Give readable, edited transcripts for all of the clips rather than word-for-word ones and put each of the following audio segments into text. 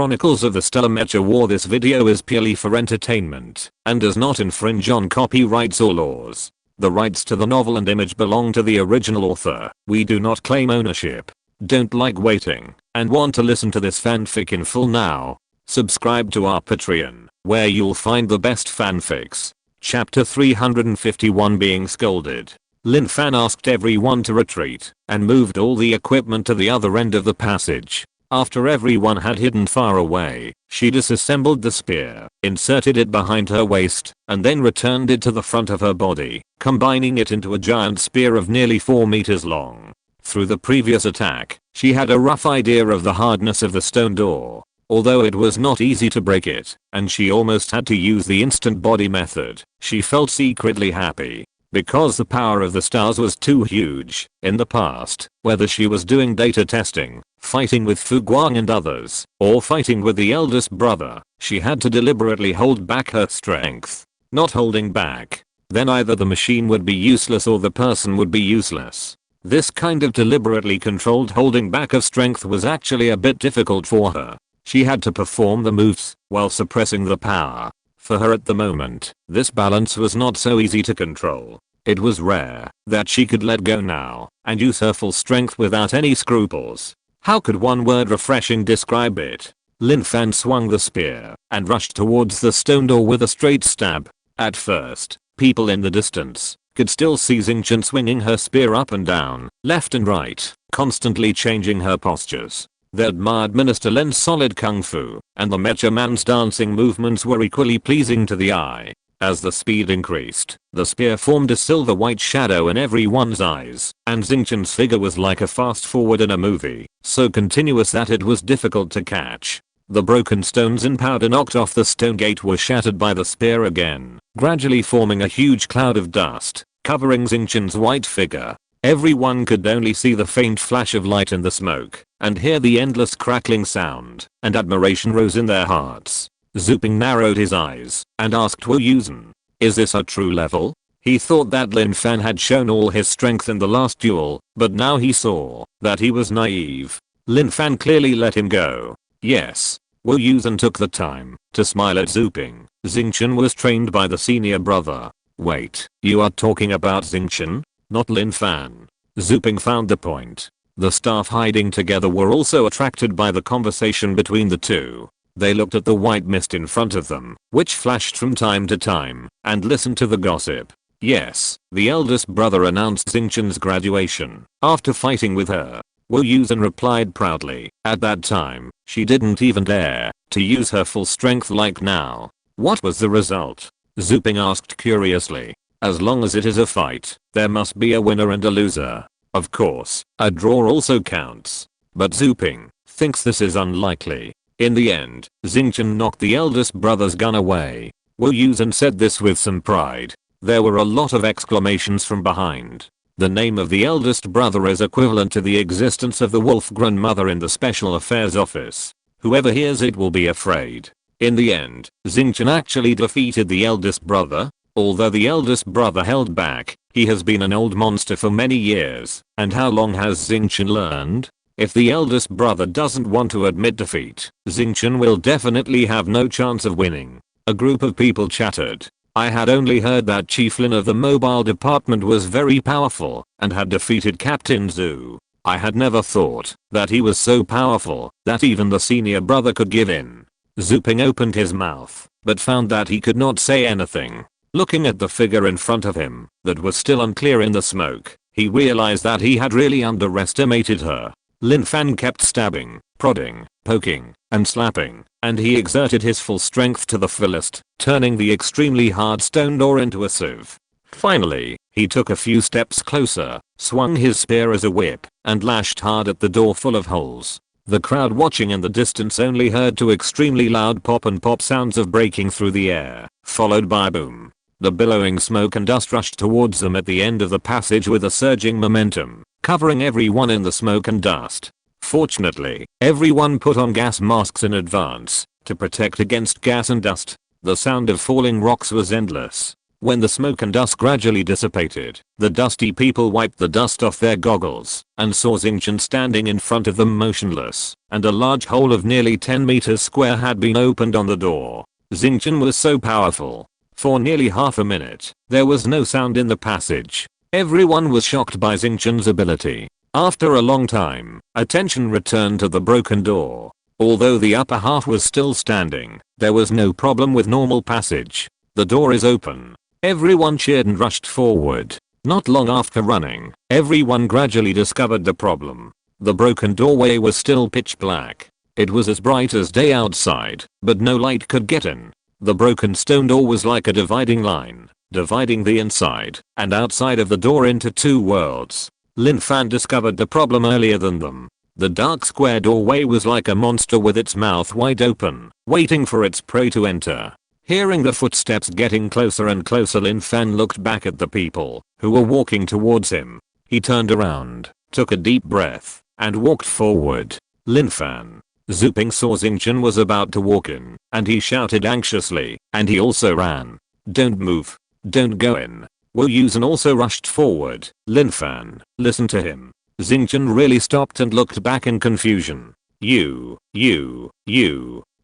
Chronicles of the Stellar Mecha War. This video is purely for entertainment and does not infringe on copyrights or laws. The rights to the novel and image belong to the original author. We do not claim ownership. Don't like waiting and want to listen to this fanfic in full now? Subscribe to our Patreon, where you'll find the best fanfics. Chapter 351, Being Scolded. Lin Fan asked everyone to retreat and moved all the equipment to the other end of the passage. After everyone had hidden far away, she disassembled the spear, inserted it behind her waist, and then returned it to the front of her body, combining it into a giant spear of nearly 4 meters long. Through the previous attack, she had a rough idea of the hardness of the stone door, although it was not easy to break it, and she almost had to use the instant body method. She felt secretly happy, because the power of the stars was too huge. In the past, whether she was doing data testing, fighting with Fu Guang and others, or fighting with the eldest brother, she had to deliberately hold back her strength. Not holding back, then either the machine would be useless or the person would be useless. This kind of deliberately controlled holding back of strength was actually a bit difficult for her. She had to perform the moves while suppressing the power. For her at the moment, this balance was not so easy to control. It was rare that she could let go now and use her full strength without any scruples. How could one word refreshing describe it? Lin Fan swung the spear and rushed towards the stone door with a straight stab. At first, people in the distance could still see Xingqian swinging her spear up and down, left and right, constantly changing her postures. They admired Minister Lin's solid kung fu, and the Mecha man's dancing movements were equally pleasing to the eye. As the speed increased, the spear formed a silver-white shadow in everyone's eyes, and Xingqian's figure was like a fast-forward in a movie, so continuous that it was difficult to catch. The broken stones and powder knocked off the stone gate were shattered by the spear again, gradually forming a huge cloud of dust, covering Xingqian's white figure. Everyone could only see the faint flash of light in the smoke, and hear the endless crackling sound, and admiration rose in their hearts. Zuping narrowed his eyes and asked Wu Yusen, "Is this a true level?" He thought that Lin Fan had shown all his strength in the last duel, but now he saw that he was naive. Lin Fan clearly let him go. Yes. Wu Yusen took the time to smile at Zuping. Xingqian was trained by the senior brother. Wait, you are talking about Xingqian? Not Lin Fan. Zuping found the point. The staff hiding together were also attracted by the conversation between the two. They looked at the white mist in front of them, which flashed from time to time, and listened to the gossip. Yes, the eldest brother announced Xingqian's graduation after fighting with her. Wu Yusen replied proudly. At that time, she didn't even dare to use her full strength like now. What was the result? Zuping asked curiously. As long as it is a fight, there must be a winner and a loser. Of course, a draw also counts. But Zuping thinks this is unlikely. In the end, Xingqian knocked the eldest brother's gun away. Wu Yusen said this with some pride. There were a lot of exclamations from behind. The name of the eldest brother is equivalent to the existence of the wolf grandmother in the special affairs office. Whoever hears it will be afraid. In the end, Xingqian actually defeated the eldest brother. Although the eldest brother held back, he has been an old monster for many years. And how long has Xingqian learned? If the eldest brother doesn't want to admit defeat, Xingqian will definitely have no chance of winning. A group of people chattered. I had only heard that Chief Lin of the mobile department was very powerful and had defeated Captain Zhu. I had never thought that he was so powerful that even the senior brother could give in. Zuping opened his mouth, but found that he could not say anything. Looking at the figure in front of him that was still unclear in the smoke, he realized that he had really underestimated her. Lin Fan kept stabbing, prodding, poking, and slapping, and he exerted his full strength to the fullest, turning the extremely hard stone door into a sieve. Finally, he took a few steps closer, swung his spear as a whip, and lashed hard at the door full of holes. The crowd watching in the distance only heard two extremely loud pop and pop sounds of breaking through the air, followed by a boom. The billowing smoke and dust rushed towards them at the end of the passage with a surging momentum, covering everyone in the smoke and dust. Fortunately, everyone put on gas masks in advance to protect against gas and dust. The sound of falling rocks was endless. When the smoke and dust gradually dissipated, the dusty people wiped the dust off their goggles and saw Xingqian standing in front of them motionless, and a large hole of nearly 10 meters square had been opened on the door. Xingqian was so powerful. For nearly half a minute, there was no sound in the passage. Everyone was shocked by Xingqian's ability. After a long time, attention returned to the broken door. Although the upper half was still standing, there was no problem with normal passage. The door is open. Everyone cheered and rushed forward. Not long after running, everyone gradually discovered the problem. The broken doorway was still pitch black. It was as bright as day outside, but no light could get in. The broken stone door was like a dividing line, dividing the inside and outside of the door into two worlds. Lin Fan discovered the problem earlier than them. The dark square doorway was like a monster with its mouth wide open, waiting for its prey to enter. Hearing the footsteps getting closer and closer, Lin Fan looked back at the people who were walking towards him. He turned around, took a deep breath, and walked forward. Lin Fan. Zuping saw Xingqian was about to walk in, and he shouted anxiously, and he also ran. Don't move. Don't go in. Wu Yusen also rushed forward. Lin Fan, listen to him. Xingqian really stopped and looked back in confusion. You.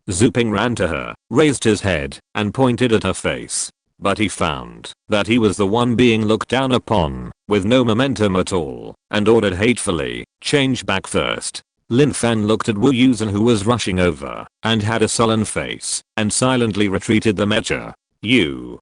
Zuping ran to her, raised his head, and pointed at her face. But he found that he was the one being looked down upon, with no momentum at all, and ordered hatefully, change back first. Lin Fan looked at Wu Yusen, who was rushing over, and had a sullen face, and silently retreated the Mecha. You.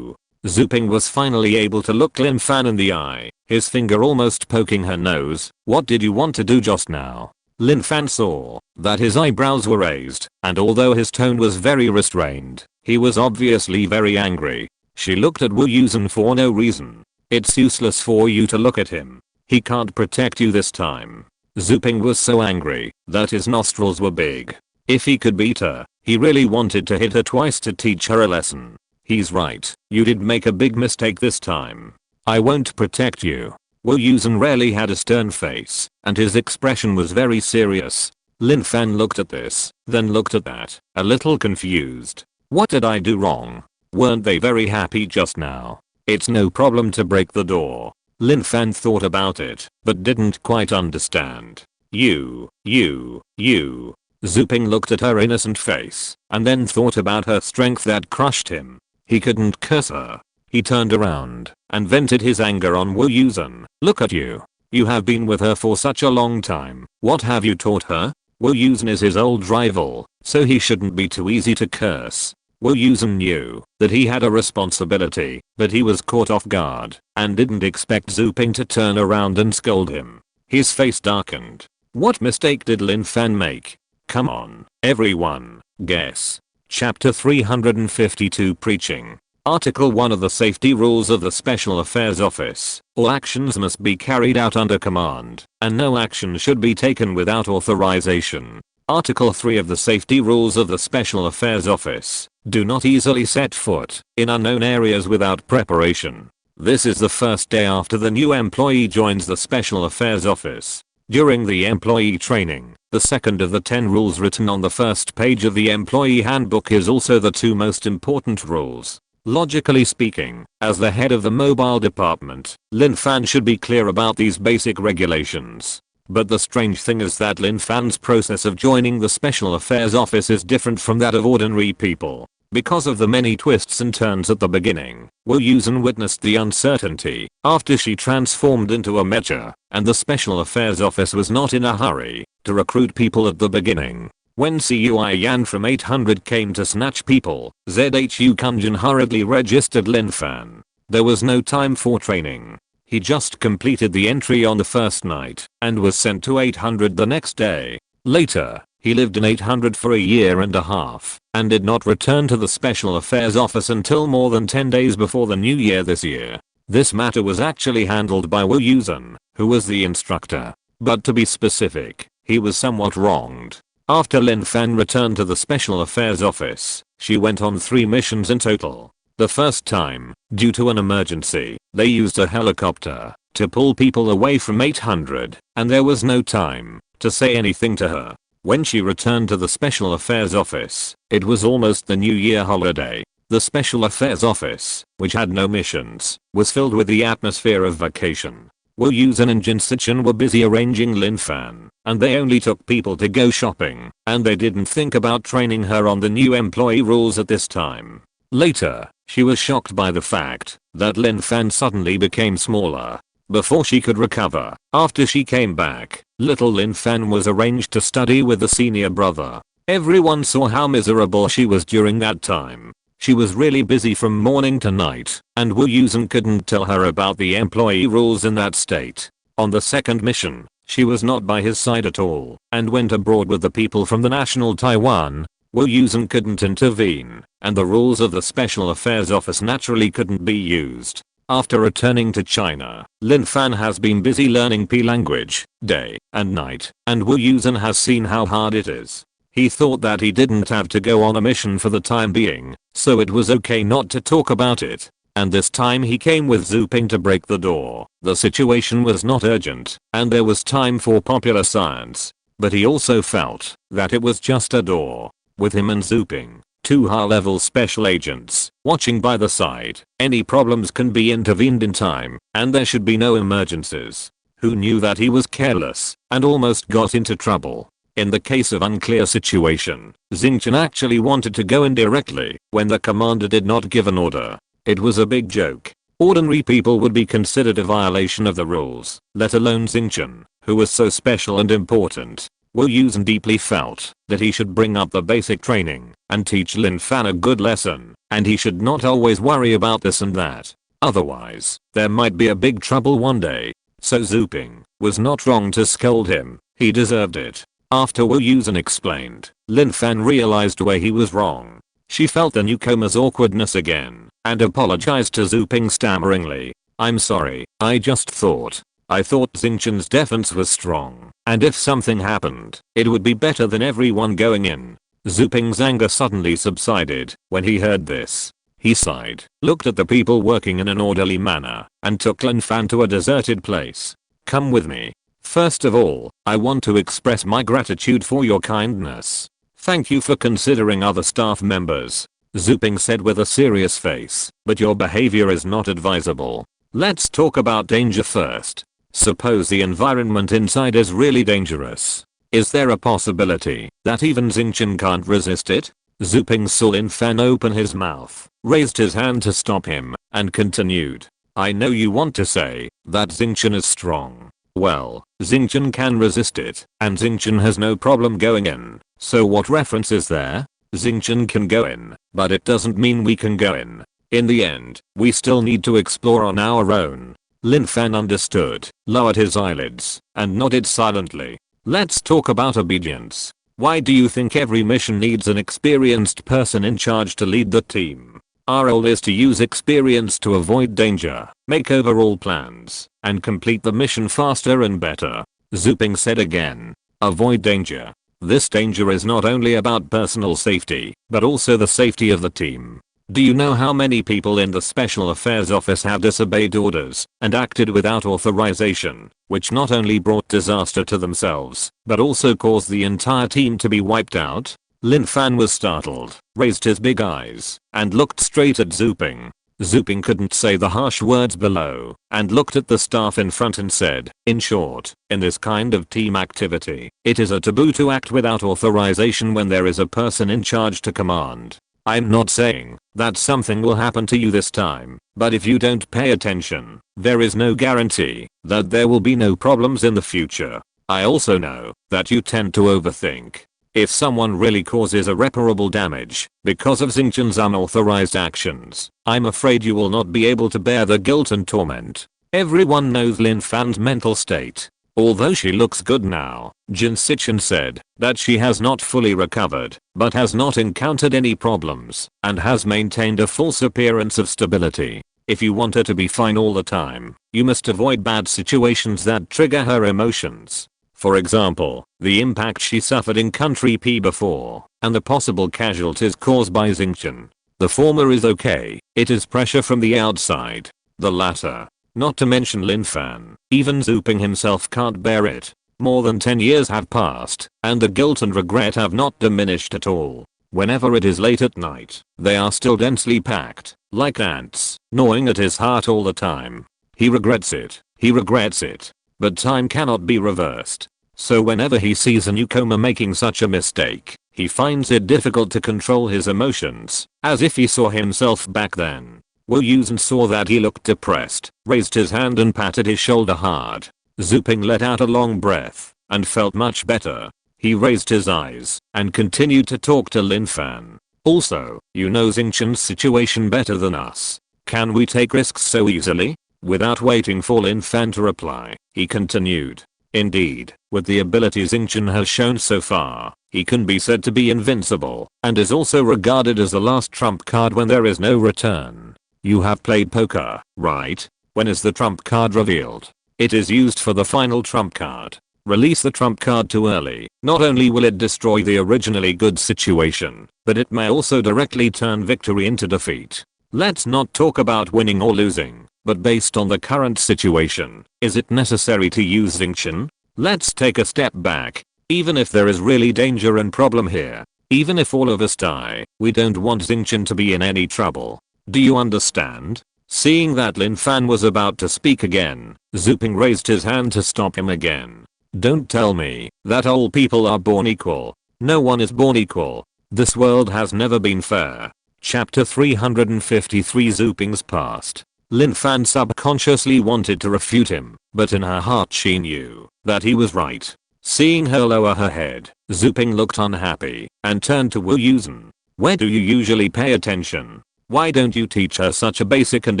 Zuping was finally able to look Lin Fan in the eye, his finger almost poking her nose. What did you want to do just now? Lin Fan saw that his eyebrows were raised, and although his tone was very restrained, he was obviously very angry. She looked at Wu Yusen for no reason. It's useless for you to look at him. He can't protect you this time. Zuping was so angry that his nostrils were big. If he could beat her, he really wanted to hit her twice to teach her a lesson. He's right, you did make a big mistake this time. I won't protect you. Wu Yusen rarely had a stern face, and his expression was very serious. Lin Fan looked at this, then looked at that, a little confused. What did I do wrong? Weren't they very happy just now? It's no problem to break the door. Lin Fan thought about it, but didn't quite understand. You. Zuping looked at her innocent face, and then thought about her strength that crushed him. He couldn't curse her. He turned around and vented his anger on Wu Yusen. Look at you. You have been with her for such a long time. What have you taught her? Wu Yusen is his old rival, so he shouldn't be too easy to curse. Wu Yusen knew that he had a responsibility, but he was caught off guard and didn't expect Zuping to turn around and scold him. His face darkened. What mistake did Lin Fan make? Come on, everyone, guess. Chapter 352 Preaching. Article 1 of the Safety Rules of the Special Affairs Office. All actions must be carried out under command, and no action should be taken without authorization. Article 3 of the Safety Rules of the Special Affairs Office. Do not easily set foot in unknown areas without preparation. This is the first day after the new employee joins the Special Affairs Office. During the employee training, the second of the 10 rules written on the first page of the employee handbook is also the two most important rules. Logically speaking, as the head of the mobile department, Lin Fan should be clear about these basic regulations. But the strange thing is that Lin Fan's process of joining the Special Affairs Office is different from that of ordinary people. Because of the many twists and turns at the beginning, Wu Yusen witnessed the uncertainty after she transformed into a Mecha, and the Special Affairs Office was not in a hurry to recruit people at the beginning. When Cui Yan from 800 came to snatch people, ZHU Kunjin hurriedly registered Lin Fan. There was no time for training. He just completed the entry on the first night and was sent to 800 the next day. Later, he lived in 800 for a year and a half and did not return to the Special Affairs Office until more than 10 days before the new year this year. This matter was actually handled by Wu Yusen, who was the instructor. But to be specific, he was somewhat wronged. After Lin Fan returned to the Special Affairs Office, she went on 3 missions in total. The first time, due to an emergency, they used a helicopter to pull people away from 800, and there was no time to say anything to her. When she returned to the Special Affairs Office, it was almost the New Year holiday. The Special Affairs Office, which had no missions, was filled with the atmosphere of vacation. Wu Yusen and Jin Sichin were busy arranging Lin Fan, and they only took people to go shopping, and they didn't think about training her on the new employee rules at this time. Later, she was shocked by the fact that Lin Fan suddenly became smaller. Before she could recover, after she came back, little Lin Fan was arranged to study with the senior brother. Everyone saw how miserable she was during that time. She was really busy from morning to night, and Wu Yusen couldn't tell her about the employee rules in that state. On the second mission, she was not by his side at all, and went abroad with the people from the national Taiwan. Wu Yusen couldn't intervene, and the rules of the Special Affairs Office naturally couldn't be used. After returning to China, Lin Fan has been busy learning P language, day and night, and Wu Yusen has seen how hard it is. He thought that he didn't have to go on a mission for the time being, so it was okay not to talk about it. And this time he came with Zhu Ping to break the door. The situation was not urgent, and there was time for popular science. But he also felt that it was just a door. With him and Zhu Ping, two high-level special agents, watching by the side, any problems can be intervened in time, and there should be no emergencies. Who knew that he was careless, and almost got into trouble? In the case of unclear situation, Xingqian actually wanted to go in directly when the commander did not give an order. It was a big joke. Ordinary people would be considered a violation of the rules, let alone Xingqian, who was so special and important. Wu Yusen deeply felt that he should bring up the basic training and teach Lin Fan a good lesson, and he should not always worry about this and that. Otherwise, there might be a big trouble one day. So Zhu Ping was not wrong to scold him. He deserved it. After Wu Yusen explained, Lin Fan realized where he was wrong. She felt the newcomer's awkwardness again, and apologized to Zhu Ping stammeringly. I'm sorry, I thought Xingqian's defense was strong, and if something happened, it would be better than everyone going in. Zhu Ping's anger suddenly subsided when he heard this. He sighed, looked at the people working in an orderly manner, and took Lin Fan to a deserted place. Come with me. First of all, I want to express my gratitude for your kindness. Thank you for considering other staff members. Zhu Ping said with a serious face, but your behavior is not advisable. Let's talk about danger first. Suppose the environment inside is really dangerous. Is there a possibility that even Xingqian can't resist it? Zhu Ping saw Lin Fan open his mouth, raised his hand to stop him, and continued. I know you want to say that Xingqian is strong. Well, Xingqian can resist it, and Xingqian has no problem going in. So what reference is there? Xingqian can go in, but it doesn't mean we can go in. In the end, we still need to explore on our own. Lin Fan understood, lowered his eyelids, and nodded silently. Let's talk about obedience. Why do you think every mission needs an experienced person in charge to lead the team? Our role is to use experience to avoid danger, make overall plans, and complete the mission faster and better. Zhu Ping said again. Avoid danger. This danger is not only about personal safety, but also the safety of the team. Do you know how many people in the Special Affairs Office have disobeyed orders and acted without authorization, which not only brought disaster to themselves, but also caused the entire team to be wiped out? Lin Fan was startled, raised his big eyes, and looked straight at Zhu Ping. Zhu Ping couldn't say the harsh words below, and looked at the staff in front and said, in short, in this kind of team activity, it is a taboo to act without authorization when there is a person in charge to command. I'm not saying that something will happen to you this time, but if you don't pay attention, there is no guarantee that there will be no problems in the future. I also know that you tend to overthink. If someone really causes irreparable damage because of Xingqian's unauthorized actions, I'm afraid you will not be able to bear the guilt and torment. Everyone knows Lin Fan's mental state. Although she looks good now, Jin Sichin said that she has not fully recovered, but has not encountered any problems, and has maintained a false appearance of stability. If you want her to be fine all the time, you must avoid bad situations that trigger her emotions. For example, the impact she suffered in Country P before, and the possible casualties caused by Xingqian. The former is okay, it is pressure from the outside. The latter, not to mention Lin Fan, even Zhu Ping himself can't bear it. More than 10 years have passed, and the guilt and regret have not diminished at all. Whenever it is late at night, they are still densely packed, like ants, gnawing at his heart all the time. He regrets it. He regrets it. But time cannot be reversed. So whenever he sees a newcomer making such a mistake, he finds it difficult to control his emotions, as if he saw himself back then. Wu Yusen saw that he looked depressed, raised his hand and patted his shoulder hard. Zuping let out a long breath, and felt much better. He raised his eyes, and continued to talk to Lin Fan. Also, you know Xingqian's situation better than us. Can we take risks so easily? Without waiting for Lin Fan to reply, he continued. Indeed, with the abilities Xingqian has shown so far, he can be said to be invincible, and is also regarded as the last trump card when there is no return. You have played poker, right? When is the trump card revealed? It is used for the final trump card. Release the trump card too early. Not only will it destroy the originally good situation, but it may also directly turn victory into defeat. Let's not talk about winning or losing, but based on the current situation, is it necessary to use Xingqian? Let's take a step back. Even if there is really danger and problem here, even if all of us die, we don't want Xingqian to be in any trouble. Do you understand? Seeing that Lin Fan was about to speak again, Zuping raised his hand to stop him again. Don't tell me that all people are born equal. No one is born equal. This world has never been fair. Chapter 353 Zuping's Past. Lin Fan subconsciously wanted to refute him, but in her heart she knew that he was right. Seeing her lower her head, Zuping looked unhappy and turned to Wu Yusen. Where do you usually pay attention? Why don't you teach her such a basic and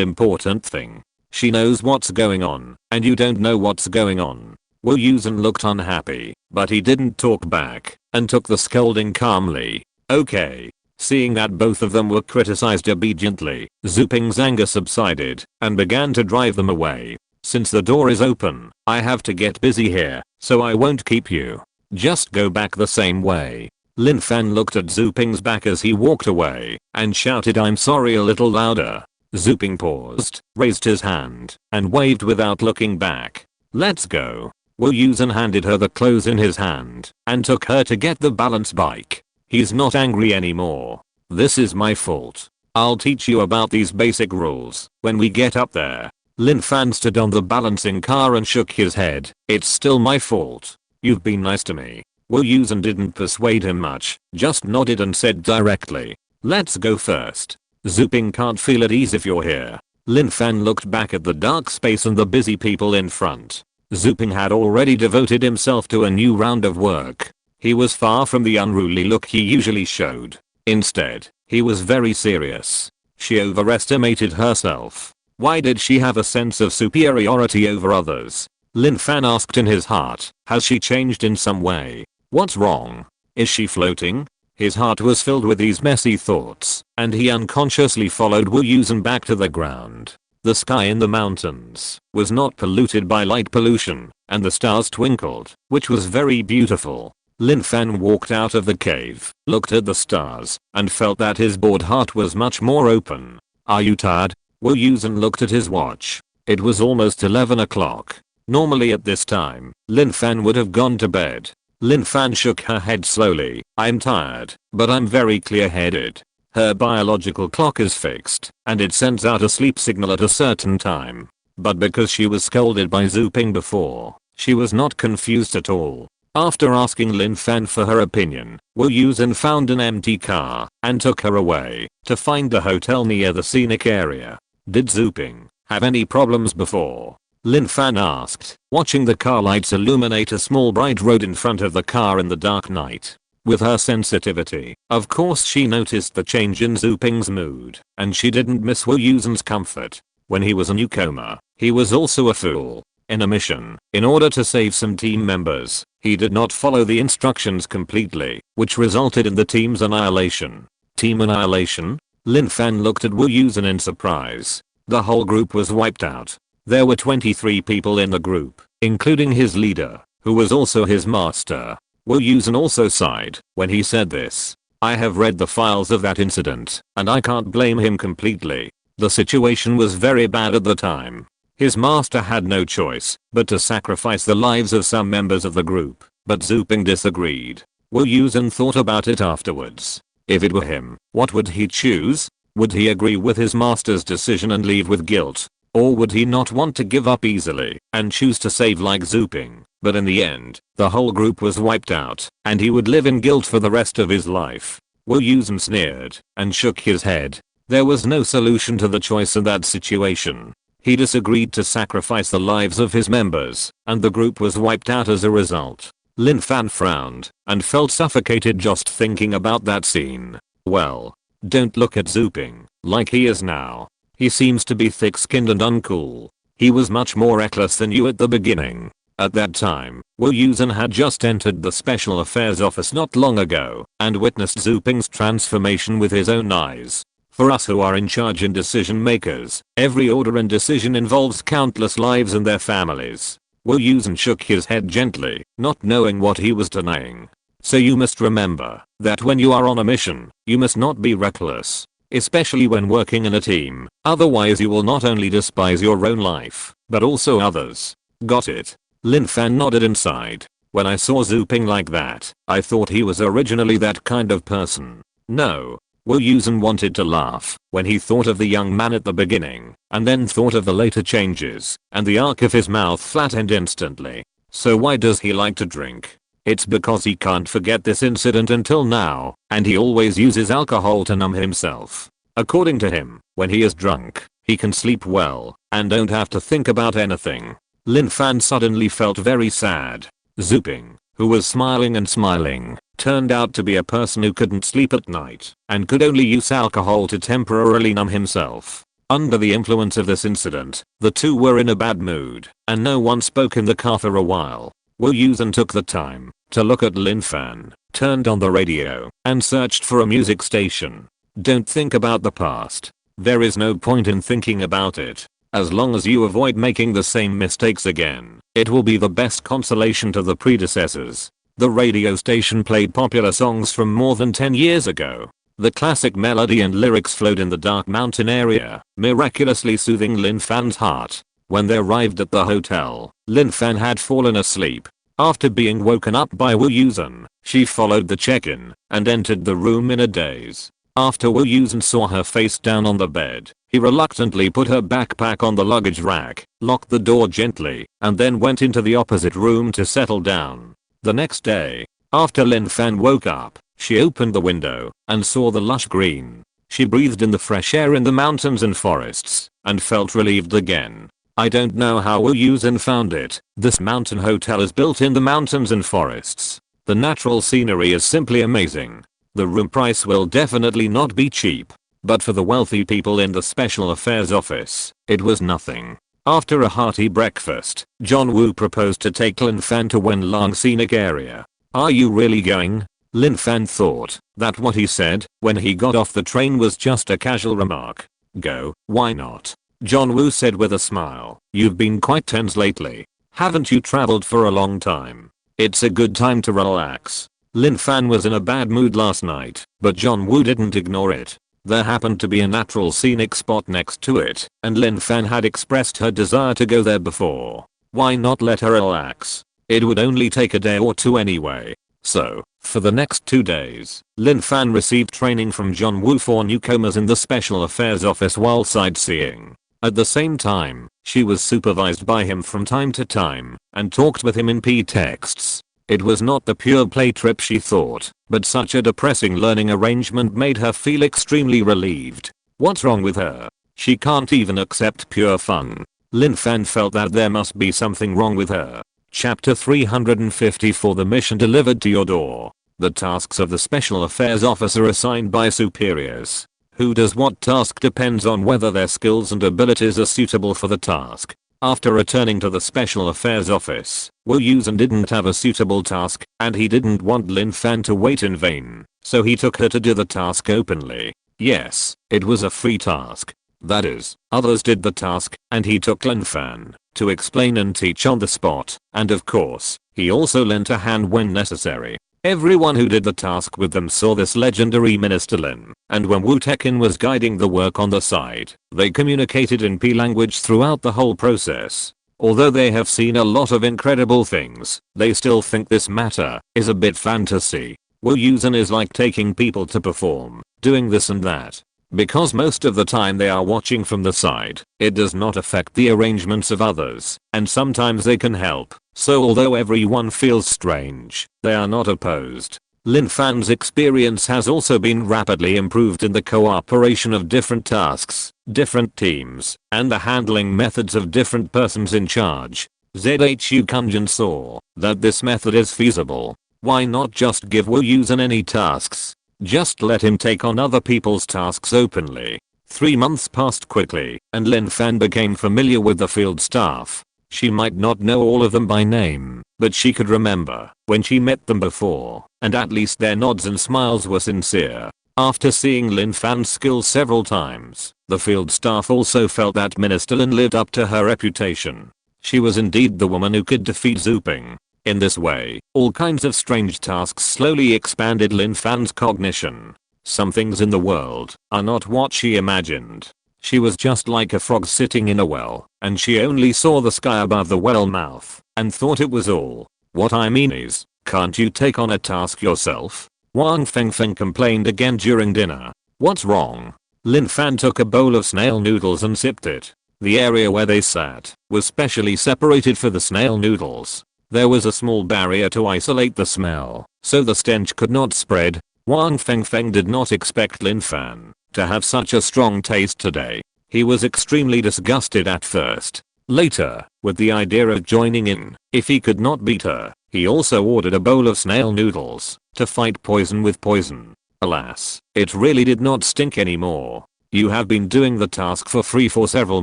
important thing? She knows what's going on, and you don't know what's going on. Wu Yusen looked unhappy, but he didn't talk back, and took the scolding calmly. Okay. Seeing that both of them were criticized obediently, Zuping's anger subsided, and began to drive them away. Since the door is open, I have to get busy here, so I won't keep you. Just go back the same way. Lin Fan looked at Zuping's back as he walked away, and shouted I'm sorry a little louder. Zuping paused, raised his hand, and waved without looking back. Let's go. Wu Yusen handed her the clothes in his hand, and took her to get the balance bike. He's not angry anymore. This is my fault. I'll teach you about these basic rules when we get up there. Lin Fan stood on the balancing car and shook his head. It's still my fault. You've been nice to me. Wu Yusen didn't persuade him much, just nodded and said directly. Let's go first. Zuping can't feel at ease if you're here. Lin Fan looked back at the dark space and the busy people in front. Zuping had already devoted himself to a new round of work. He was far from the unruly look he usually showed. Instead, he was very serious. She overestimated herself. Why did she have a sense of superiority over others? Lin Fan asked in his heart. Has she changed in some way? What's wrong? Is she floating? His heart was filled with these messy thoughts, and he unconsciously followed Wu Yusen back to the ground. The sky in the mountains was not polluted by light pollution, and the stars twinkled, which was very beautiful. Lin Fan walked out of the cave, looked at the stars, and felt that his bored heart was much more open. Are you tired? Wu Yusen looked at his watch. It was almost 11 o'clock. Normally at this time, Lin Fan would have gone to bed. Lin Fan shook her head slowly. I'm tired, but I'm very clear-headed. Her biological clock is fixed, and it sends out a sleep signal at a certain time. But because she was scolded by Zuping before, she was not confused at all. After asking Lin Fan for her opinion, Wu Yusen found an empty car and took her away to find the hotel near the scenic area. Did Zuping have any problems before? Lin Fan asked, watching the car lights illuminate a small bright road in front of the car in the dark night. With her sensitivity, of course she noticed the change in Zuping's mood, and she didn't miss Wu Yusen's comfort. When he was a newcomer, he was also a fool. In a mission, in order to save some team members, he did not follow the instructions completely, which resulted in the team's annihilation. Team annihilation? Lin Fan looked at Wu Yusen in surprise. The whole group was wiped out. There were 23 people in the group, including his leader, who was also his master. Wu Yusen also sighed when he said this. I have read the files of that incident, and I can't blame him completely. The situation was very bad at the time. His master had no choice but to sacrifice the lives of some members of the group, but Zuping disagreed. Wu Yusen thought about it afterwards. If it were him, what would he choose? Would he agree with his master's decision and leave with guilt? Or would he not want to give up easily and choose to save like Zooping? But in the end, the whole group was wiped out, and he would live in guilt for the rest of his life. Wu Yusen sneered and shook his head. There was no solution to the choice in that situation. He disagreed to sacrifice the lives of his members, and the group was wiped out as a result. Lin Fan frowned and felt suffocated just thinking about that scene. Well, don't look at Zooping like he is now. He seems to be thick-skinned and uncool. He was much more reckless than you at the beginning. At that time, Wu Yusen had just entered the Special Affairs office not long ago and witnessed Zooping's transformation with his own eyes. For us who are in charge and decision makers, every order and decision involves countless lives and their families. Wu Yusen shook his head gently, not knowing what he was denying. So you must remember that when you are on a mission, you must not be reckless. Especially when working in a team, otherwise you will not only despise your own life, but also others. Got it? Lin Fan nodded inside. When I saw Zooping like that, I thought he was originally that kind of person. No. Wu Yusen wanted to laugh when he thought of the young man at the beginning, and then thought of the later changes, and the arc of his mouth flattened instantly. So why does he like to drink? It's because he can't forget this incident until now, and he always uses alcohol to numb himself. According to him, when he is drunk, he can sleep well, and don't have to think about anything. Lin Fan suddenly felt very sad. Zooping, who was smiling and smiling, turned out to be a person who couldn't sleep at night, and could only use alcohol to temporarily numb himself. Under the influence of this incident, the two were in a bad mood, and no one spoke in the car for a while. Wu Yusen took the time to look at Lin Fan, turned on the radio, and searched for a music station. Don't think about the past. There is no point in thinking about it. As long as you avoid making the same mistakes again, it will be the best consolation to the predecessors. The radio station played popular songs from more than 10 years ago. The classic melody and lyrics flowed in the dark mountain area, miraculously soothing Lin Fan's heart. When they arrived at the hotel, Lin Fan had fallen asleep. After being woken up by Wu Yusen, she followed the check-in and entered the room in a daze. After Wu Yusen saw her face down on the bed, he reluctantly put her backpack on the luggage rack, locked the door gently, and then went into the opposite room to settle down. The next day, after Lin Fan woke up, she opened the window and saw the lush green. She breathed in the fresh air in the mountains and forests, and felt relieved again. I don't know how Wu Yusen found it. This mountain hotel is built in the mountains and forests. The natural scenery is simply amazing. The room price will definitely not be cheap, but for the wealthy people in the Special Affairs office, it was nothing. After a hearty breakfast, John Woo proposed to take Lin Fan to Wenlang Scenic Area. Are you really going? Lin Fan thought that what he said when he got off the train was just a casual remark. Go, why not? John Woo said with a smile. You've been quite tense lately. Haven't you traveled for a long time? It's a good time to relax. Lin Fan was in a bad mood last night, but John Woo didn't ignore it. There happened to be a natural scenic spot next to it, and Lin Fan had expressed her desire to go there before. Why not let her relax? It would only take a day or two anyway. So, for the next 2 days, Lin Fan received training from John Woo for newcomers in the Special Affairs office while sightseeing. At the same time, she was supervised by him from time to time and talked with him in P-texts. It was not the pure play trip she thought, but such a depressing learning arrangement made her feel extremely relieved. What's wrong with her? She can't even accept pure fun. Lin Fan felt that there must be something wrong with her. Chapter 354 The mission delivered to your door. The tasks of the Special Affairs officer assigned by superiors. Who does what task depends on whether their skills and abilities are suitable for the task. After returning to the Special Affairs office, Wu Yusen didn't have a suitable task, and he didn't want Lin Fan to wait in vain, so he took her to do the task openly. Yes, it was a free task. That is, others did the task, and he took Lin Fan to explain and teach on the spot, and of course, he also lent a hand when necessary. Everyone who did the task with them saw this legendary Minister Lin, and when Wu Tekin was guiding the work on the side, they communicated in P language throughout the whole process. Although they have seen a lot of incredible things, they still think this matter is a bit fantasy. Wu Yusen is like taking people to perform, doing this and that. Because most of the time they are watching from the side, it does not affect the arrangements of others, and sometimes they can help. So although everyone feels strange, they are not opposed. Lin Fan's experience has also been rapidly improved in the cooperation of different tasks, different teams, and the handling methods of different persons in charge. ZHU Kunjin saw that this method is feasible. Why not just give Wu Yusen any tasks? Just let him take on other people's tasks openly. 3 months passed quickly, and Lin Fan became familiar with the field staff. She might not know all of them by name, but she could remember when she met them before, and at least their nods and smiles were sincere. After seeing Lin Fan's skills several times, the field staff also felt that Minister Lin lived up to her reputation. She was indeed the woman who could defeat Zuping. In this way, all kinds of strange tasks slowly expanded Lin Fan's cognition. Some things in the world are not what she imagined. She was just like a frog sitting in a well, and she only saw the sky above the well mouth, and thought it was all. What I mean is, can't you take on a task yourself? Wang Fengfeng complained again during dinner. What's wrong? Lin Fan took a bowl of snail noodles and sipped it. The area where they sat was specially separated for the snail noodles. There was a small barrier to isolate the smell, so the stench could not spread. Wang Fengfeng did not expect Lin Fan to have such a strong taste today. He was extremely disgusted at first. Later, with the idea of joining in, if he could not beat her, he also ordered a bowl of snail noodles to fight poison with poison. Alas, it really did not stink anymore. You have been doing the task for free for several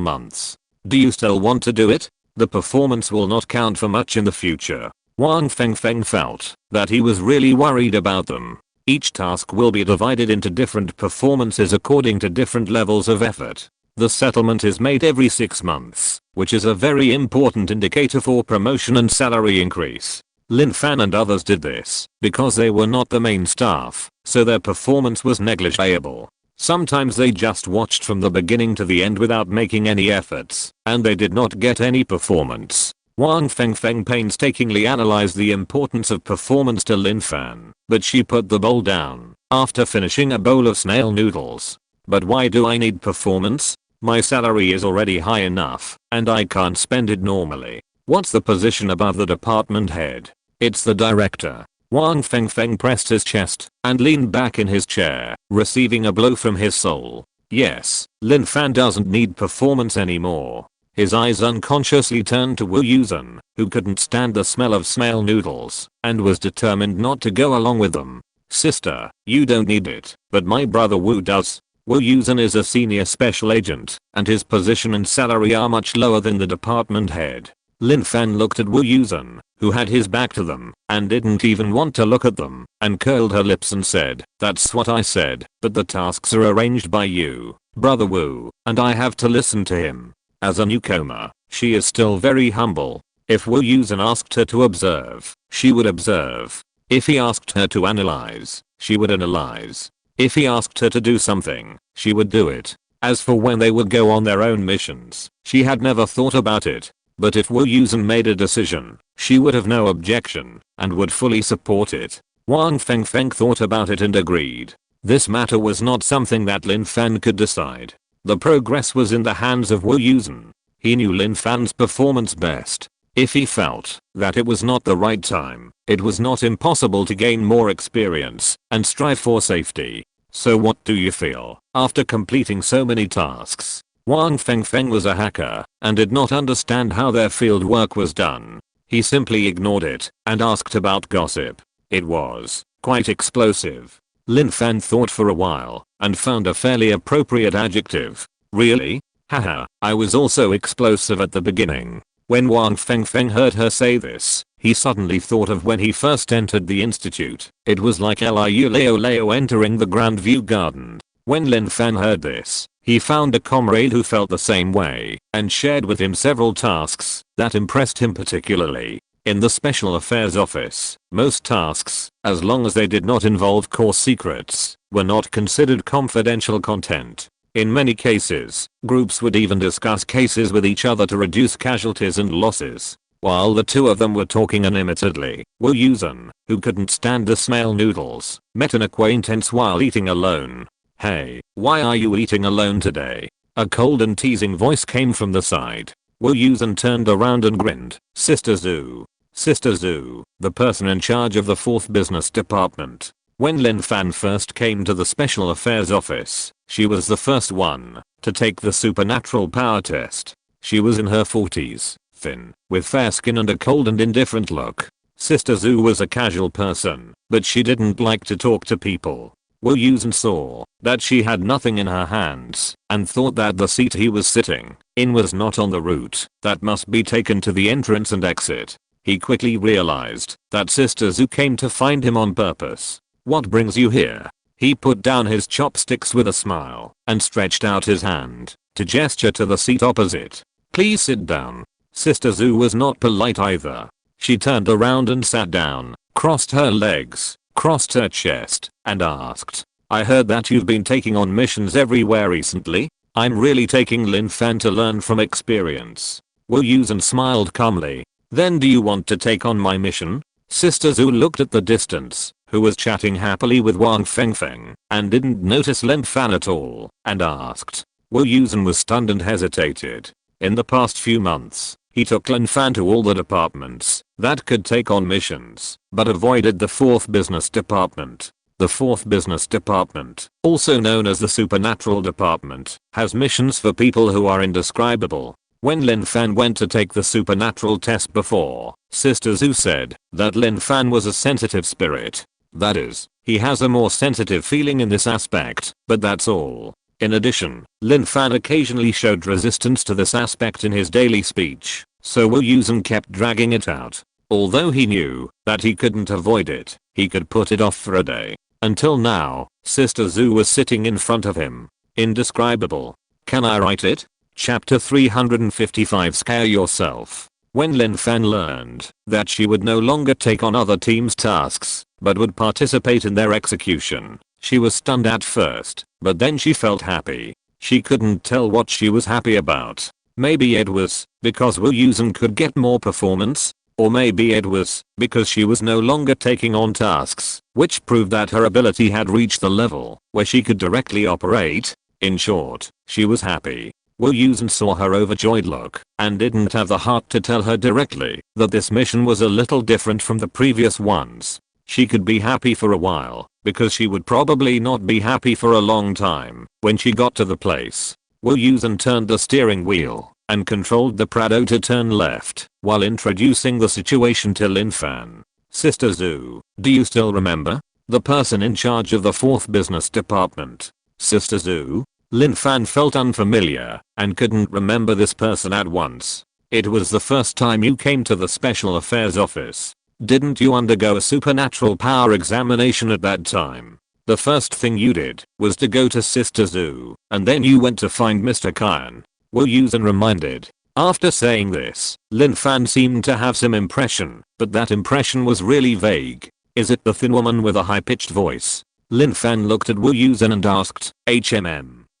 months. Do you still want to do it? The performance will not count for much in the future. Wang Fengfeng felt that he was really worried about them. Each task will be divided into different performances according to different levels of effort. The settlement is made every 6 months, which is a very important indicator for promotion and salary increase. Lin Fan and others did this because they were not the main staff, so their performance was negligible. Sometimes they just watched from the beginning to the end without making any efforts, and they did not get any performance. Wang Fengfeng painstakingly analyzed the importance of performance to Lin Fan, but she put the bowl down after finishing a bowl of snail noodles. But why do I need performance? My salary is already high enough, and I can't spend it normally. What's the position above the department head? It's the director. Wang Fengfeng pressed his chest and leaned back in his chair, receiving a blow from his soul. Yes, Lin Fan doesn't need performance anymore. His eyes unconsciously turned to Wu Yusen, who couldn't stand the smell of snail noodles, and was determined not to go along with them. Sister, you don't need it, but my brother Wu does. Wu Yusen is a senior special agent, and his position and salary are much lower than the department head. Lin Fan looked at Wu Yusen, who had his back to them, and didn't even want to look at them, and curled her lips and said, "That's what I said, but the tasks are arranged by you, brother Wu, and I have to listen to him." As a newcomer, she is still very humble. If Wu Yusen asked her to observe, she would observe. If he asked her to analyze, she would analyze. If he asked her to do something, she would do it. As for when they would go on their own missions, she had never thought about it. But if Wu Yusen made a decision, she would have no objection, and would fully support it. Wang Fengfeng thought about it and agreed. This matter was not something that Lin Fan could decide. The progress was in the hands of Wu Yusen. He knew Lin Fan's performance best. If he felt that it was not the right time, it was not impossible to gain more experience and strive for safety. So what do you feel after completing so many tasks? Wang Fengfeng was a hacker and did not understand how their field work was done. He simply ignored it and asked about gossip. It was quite explosive. Lin Fan thought for a while and found a fairly appropriate adjective. Really? Haha, I was also explosive at the beginning. When Wang Fengfeng heard her say this, he suddenly thought of when he first entered the institute. It was like Liu Leo entering the Grand View Garden. When Lin Fan heard this, he found a comrade who felt the same way and shared with him several tasks that impressed him particularly. In the Special Affairs Office, most tasks, as long as they did not involve core secrets, were not considered confidential content. In many cases, groups would even discuss cases with each other to reduce casualties and losses. While the two of them were talking animatedly, Wu Yusen, who couldn't stand the smell noodles, met an acquaintance while eating alone. "Hey, why are you eating alone today?" A cold and teasing voice came from the side. Wu Yusen turned around and grinned. Sister Zhu. Sister Zhu, the person in charge of the 4th business department. When Lin Fan first came to the special affairs office, she was the first one to take the supernatural power test. She was in her 40s, thin, with fair skin and a cold and indifferent look. Sister Zhu was a casual person, but she didn't like to talk to people. Wu Yusen saw that she had nothing in her hands and thought that the seat he was sitting in was not on the route that must be taken to the entrance and exit. He quickly realized that Sister Zhu came to find him on purpose. "What brings you here?" He put down his chopsticks with a smile and stretched out his hand to gesture to the seat opposite. "Please sit down." Sister Zhu was not polite either. She turned around and sat down, crossed her legs, crossed her chest, and asked, "I heard that you've been taking on missions everywhere recently?" "I'm really taking Lin Fan to learn from experience." Wu Yusen smiled calmly. "Then do you want to take on my mission?" Sister Zhu looked at the distance, who was chatting happily with Wang Fengfeng, and didn't notice Lin Fan at all, and asked. Wu Yusen was stunned and hesitated. In the past few months, he took Lin Fan to all the departments that could take on missions, but avoided the 4th business department. The 4th business department, also known as the supernatural department, has missions for people who are indescribable. When Lin Fan went to take the supernatural test before, Sister Zhu said that Lin Fan was a sensitive spirit. That is, he has a more sensitive feeling in this aspect, but that's all. In addition, Lin Fan occasionally showed resistance to this aspect in his daily speech, so Wu Yusen kept dragging it out. Although he knew that he couldn't avoid it, he could put it off for a day. Until now, Sister Zhu was sitting in front of him. Indescribable. Can I write it? Chapter 355 Scare Yourself. When Lin Fan learned that she would no longer take on other teams' tasks, but would participate in their execution, she was stunned at first, but then she felt happy. She couldn't tell what she was happy about. Maybe it was because Wu Yusen could get more performance, or maybe it was because she was no longer taking on tasks, which proved that her ability had reached the level where she could directly operate. In short, she was happy. Wu Yusen saw her overjoyed look and didn't have the heart to tell her directly that this mission was a little different from the previous ones. She could be happy for a while, because she would probably not be happy for a long time when she got to the place. Wu Yusen turned the steering wheel and controlled the Prado to turn left while introducing the situation to Lin Fan. Sister Zhu, do you still remember? The person in charge of the 4th business department. Sister Zhu? Lin Fan felt unfamiliar and couldn't remember this person at once. It was the first time you came to the special affairs office. Didn't you undergo a supernatural power examination at that time? The first thing you did was to go to Sister Zhu, and then you went to find Mr. Kyan. Wu Yusen reminded. After saying this, Lin Fan seemed to have some impression, but that impression was really vague. Is it the thin woman with a high-pitched voice? Lin Fan looked at Wu Yusen and asked,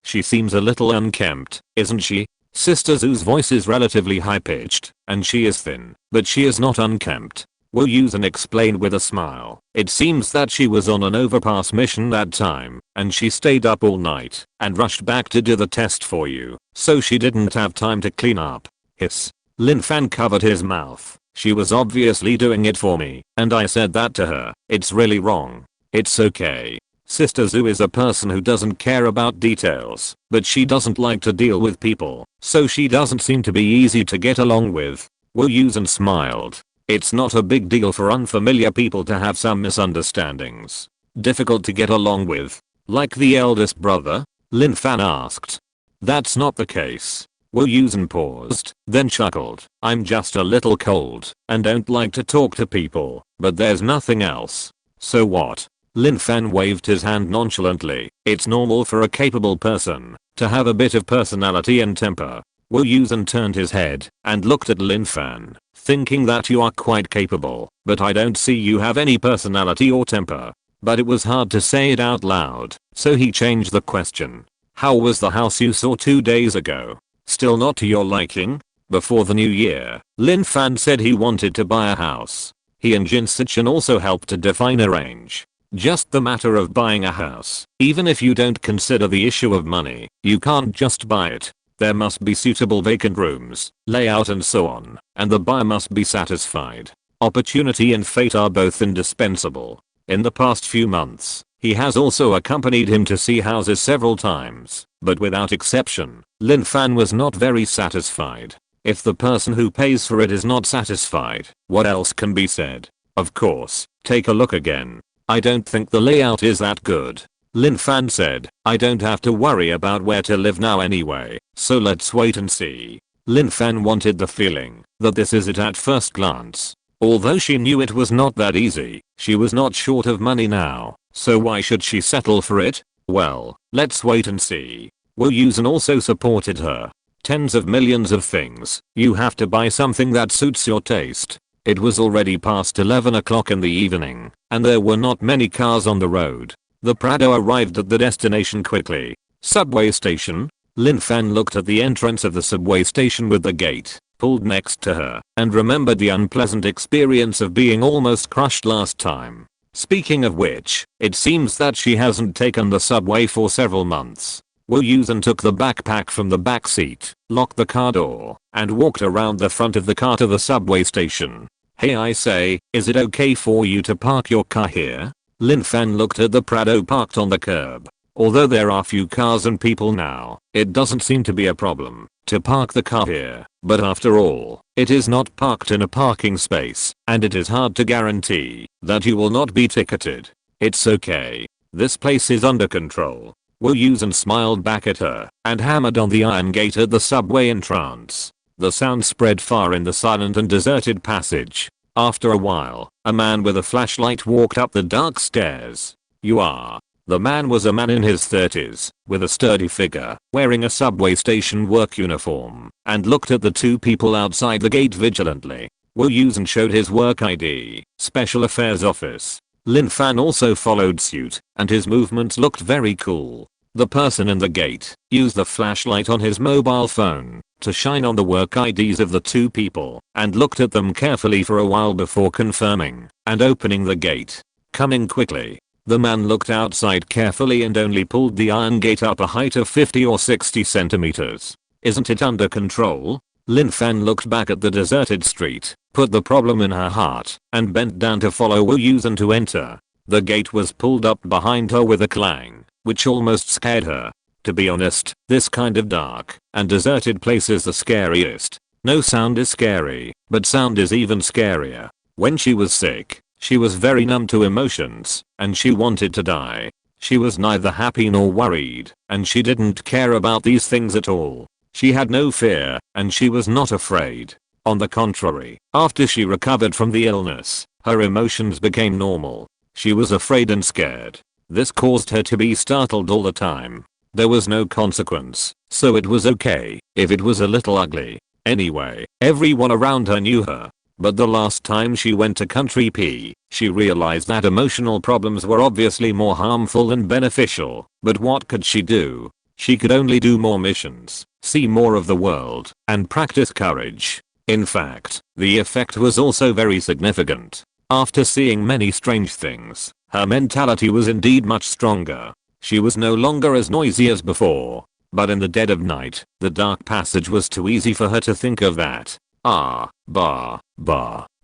She seems a little unkempt, isn't she? Sister Zhu's voice is relatively high-pitched, and she is thin, but she is not unkempt. Wu Yusen explained with a smile. It seems that she was on an overpass mission that time, and she stayed up all night and rushed back to do the test for you, so she didn't have time to clean up. Hiss. Lin Fan covered his mouth. She was obviously doing it for me, and I said that to her. It's really wrong. It's okay. Sister Zhu is a person who doesn't care about details, but she doesn't like to deal with people, so she doesn't seem to be easy to get along with. Wu Yusen smiled. It's not a big deal for unfamiliar people to have some misunderstandings. Difficult to get along with? Like the eldest brother? Lin Fan asked. That's not the case. Wu Yusen paused, then chuckled. I'm just a little cold and don't like to talk to people, but there's nothing else. So what? Lin Fan waved his hand nonchalantly. It's normal for a capable person to have a bit of personality and temper. Wu Yusen turned his head and looked at Lin Fan, thinking that you are quite capable, but I don't see you have any personality or temper. But it was hard to say it out loud, so he changed the question. How was the house you saw 2 days ago? Still not to your liking? Before the new year, Lin Fan said he wanted to buy a house. He and Jin Sichin also helped to define a range. Just the matter of buying a house. Even if you don't consider the issue of money, you can't just buy it. There must be suitable vacant rooms, layout and so on, and the buyer must be satisfied. Opportunity and fate are both indispensable. In the past few months, he has also accompanied him to see houses several times, but without exception, Lin Fan was not very satisfied. If the person who pays for it is not satisfied, what else can be said? Of course, take a look again. I don't think the layout is that good. Lin Fan said, I don't have to worry about where to live now anyway, so let's wait and see. Lin Fan wanted the feeling that this is it at first glance. Although she knew it was not that easy, she was not short of money now, so why should she settle for it? Well, let's wait and see. Wu Yusen also supported her. Tens of millions of things, you have to buy something that suits your taste. It was already past 11 o'clock in the evening, and there were not many cars on the road. The Prado arrived at the destination quickly. Subway station? Lin Fan looked at the entrance of the subway station with the gate, pulled next to her, and remembered the unpleasant experience of being almost crushed last time. Speaking of which, it seems that she hasn't taken the subway for several months. Wu Yusen took the backpack from the back seat, locked the car door, and walked around the front of the car to the subway station. Hey, I say, is it okay for you to park your car here? Lin Fan looked at the Prado parked on the curb. Although there are few cars and people now, it doesn't seem to be a problem to park the car here. But after all, it is not parked in a parking space, and it is hard to guarantee that you will not be ticketed. It's okay. This place is under control. Wu Yusen smiled back at her and hammered on the iron gate at the subway entrance. The sound spread far in the silent and deserted passage. After a while, a man with a flashlight walked up the dark stairs. You are. The man was a man in his 30s, with a sturdy figure, wearing a subway station work uniform, and looked at the two people outside the gate vigilantly. Wu Yusen showed his work ID, Special Affairs Office. Lin Fan also followed suit, and his movements looked very cool. The person in the gate used the flashlight on his mobile phone to shine on the work IDs of the two people, and looked at them carefully for a while before confirming and opening the gate. Coming quickly. The man looked outside carefully and only pulled the iron gate up a height of 50 or 60 centimeters. Isn't it under control? Lin Fan looked back at the deserted street, put the problem in her heart, and bent down to follow Wu Yusen to enter. The gate was pulled up behind her with a clang, which almost scared her. To be honest, this kind of dark and deserted place is the scariest. No sound is scary, but sound is even scarier. When she was sick, she was very numb to emotions, and she wanted to die. She was neither happy nor worried, and she didn't care about these things at all. She had no fear, and she was not afraid. On the contrary, after she recovered from the illness, her emotions became normal. She was afraid and scared. This caused her to be startled all the time. There was no consequence, so it was okay if it was a little ugly. Anyway, everyone around her knew her. But the last time she went to Country P, she realized that emotional problems were obviously more harmful than beneficial. But what could she do? She could only do more missions, see more of the world, and practice courage. In fact, the effect was also very significant. After seeing many strange things, her mentality was indeed much stronger. She was no longer as noisy as before. But in the dead of night, the dark passage was too easy for her to think of that.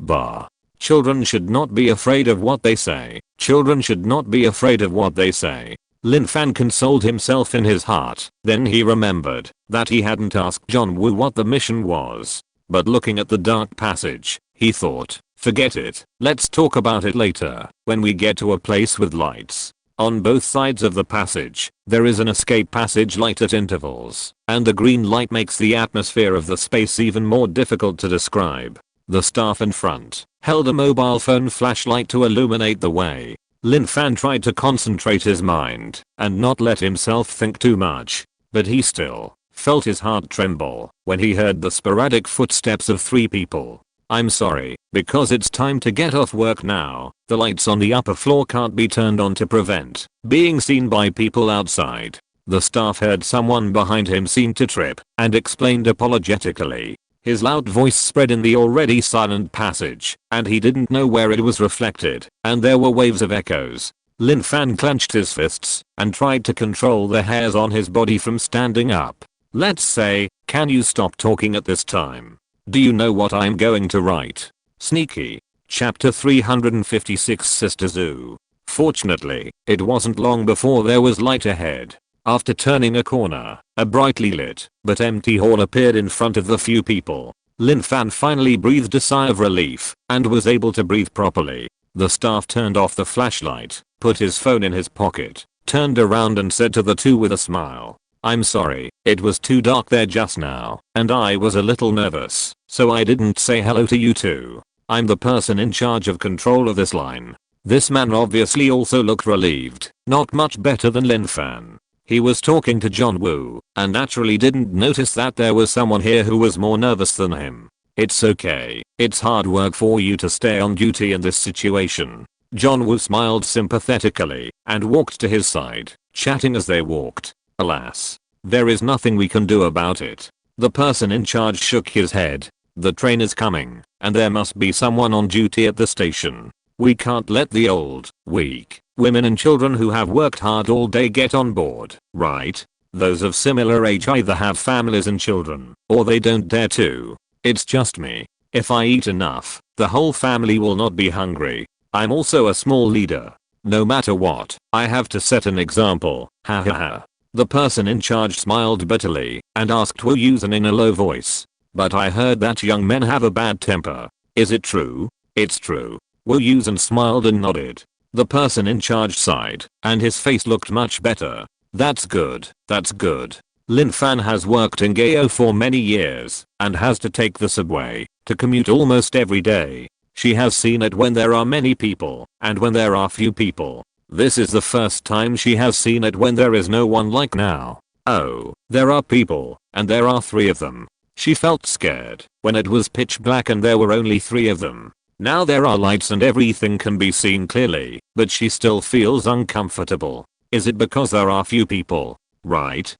Bah. Children should not be afraid of what they say. Children should not be afraid of what they say. Lin Fan consoled himself in his heart. Then he remembered that he hadn't asked John Woo what the mission was. But looking at the dark passage, he thought, forget it, let's talk about it later, when we get to a place with lights. On both sides of the passage, there is an escape passage light at intervals, and the green light makes the atmosphere of the space even more difficult to describe. The staff in front held a mobile phone flashlight to illuminate the way. Lin Fan tried to concentrate his mind and not let himself think too much, but he still felt his heart tremble when he heard the sporadic footsteps of three people. I'm sorry, because it's time to get off work now. The lights on the upper floor can't be turned on to prevent being seen by people outside. The staff heard someone behind him seem to trip and explained apologetically. His loud voice spread in the already silent passage, and he didn't know where it was reflected, and there were waves of echoes. Lin Fan clenched his fists and tried to control the hairs on his body from standing up. Let's say, can you stop talking at this time? Do you know what I'm going to write? Sneaky. Chapter 356 Sister Zhu. Fortunately, it wasn't long before there was light ahead. After turning a corner, a brightly lit but empty hall appeared in front of the few people. Lin Fan finally breathed a sigh of relief and was able to breathe properly. The staff turned off the flashlight, put his phone in his pocket, turned around and said to the two with a smile, "I'm sorry, it was too dark there just now, and I was a little nervous, so I didn't say hello to you two. I'm the person in charge of control of this line." This man obviously also looked relieved, not much better than Lin Fan. He was talking to John Woo, and naturally didn't notice that there was someone here who was more nervous than him. "It's okay, it's hard work for you to stay on duty in this situation." John Woo smiled sympathetically and walked to his side, chatting as they walked. "Alas, there is nothing we can do about it." The person in charge shook his head. "The train is coming, and there must be someone on duty at the station. We can't let the old, weak, women and children who have worked hard all day get on board, right? Those of similar age either have families and children, or they don't dare to. It's just me. If I eat enough, the whole family will not be hungry. I'm also a small leader. No matter what, I have to set an example, ha ha ha." The person in charge smiled bitterly and asked Wu Yusen in a low voice, "But I heard that young men have a bad temper. Is it true?" "It's true." Wu Yusen smiled and nodded. The person in charge sighed, and his face looked much better. "That's good, that's good. Lin Fan has worked in Gayo for many years and has to take the subway to commute almost every day. She has seen it when there are many people and when there are few people. This is the first time she has seen it when there is no one like now. Oh, there are people, and there are 3 of them." She felt scared when it was pitch black and there were only 3 of them. Now there are lights and everything can be seen clearly, but she still feels uncomfortable. Is it because there are few people? Right.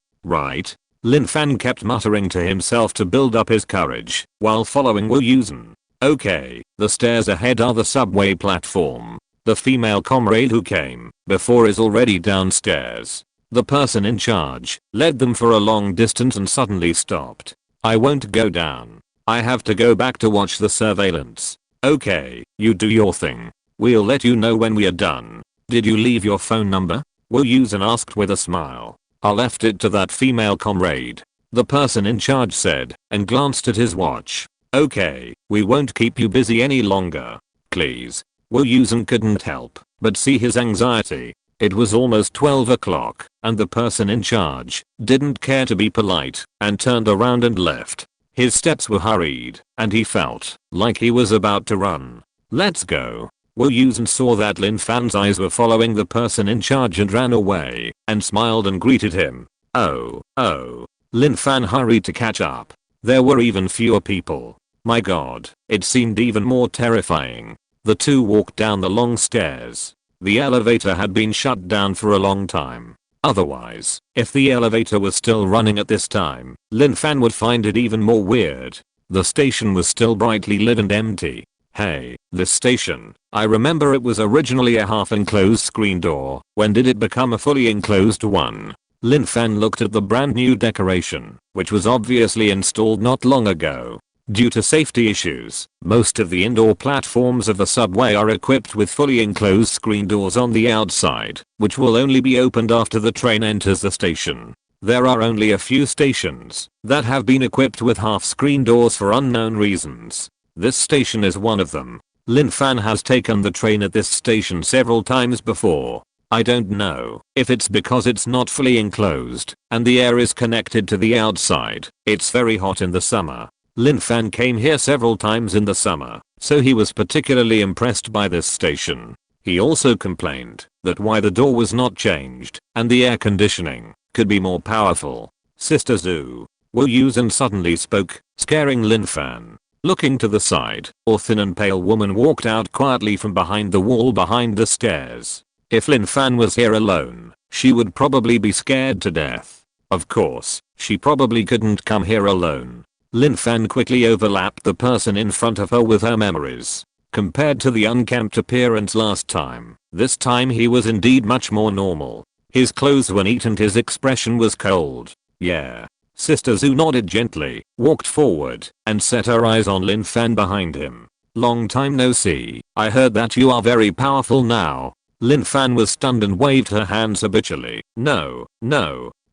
Lin Fan kept muttering to himself to build up his courage while following Wu Yusen. Okay, the stairs ahead are the subway platform. The female comrade who came before is already downstairs. The person in charge led them for a long distance and suddenly stopped. "I won't go down. I have to go back to watch the surveillance." "Okay, you do your thing. We'll let you know when we are done." "Did you leave your phone number?" Wu Yusen asked with a smile. "I left it to that female comrade," the person in charge said, and glanced at his watch. "Okay, we won't keep you busy any longer. Please." Wu Yusen couldn't help but see his anxiety. It was almost 12 o'clock, and the person in charge didn't care to be polite and turned around and left. His steps were hurried, and he felt like he was about to run. "Let's go." Wu Yusen saw that Lin Fan's eyes were following the person in charge and ran away, and smiled and greeted him. Oh. Lin Fan hurried to catch up. There were even fewer people. My god, it seemed even more terrifying. The two walked down the long stairs. The elevator had been shut down for a long time. Otherwise, if the elevator was still running at this time, Lin Fan would find it even more weird. The station was still brightly lit and empty. Hey, this station, I remember it was originally a half enclosed screen door. When did it become a fully enclosed one? Lin Fan looked at the brand new decoration, which was obviously installed not long ago. Due to safety issues, most of the indoor platforms of the subway are equipped with fully enclosed screen doors on the outside, which will only be opened after the train enters the station. There are only a few stations that have been equipped with half screen doors for unknown reasons. This station is one of them. Lin Fan has taken the train at this station several times before. I don't know if it's because it's not fully enclosed and the air is connected to the outside. It's very hot in the summer. Lin Fan came here several times in the summer, so he was particularly impressed by this station. He also complained that why the door was not changed and the air conditioning could be more powerful. Sister Zhu. Wu Yusen suddenly spoke, scaring Lin Fan. Looking to the side, a thin and pale woman walked out quietly from behind the wall behind the stairs. If Lin Fan was here alone, she would probably be scared to death. Of course, she probably couldn't come here alone. Lin Fan quickly overlapped the person in front of her with her memories. Compared to the unkempt appearance last time, this time he was indeed much more normal. His clothes were neat and his expression was cold. Yeah. Sister Zhu nodded gently, walked forward, and set her eyes on Lin Fan behind him. Long time no see. I heard that you are very powerful now. Lin Fan was stunned and waved her hands habitually. No.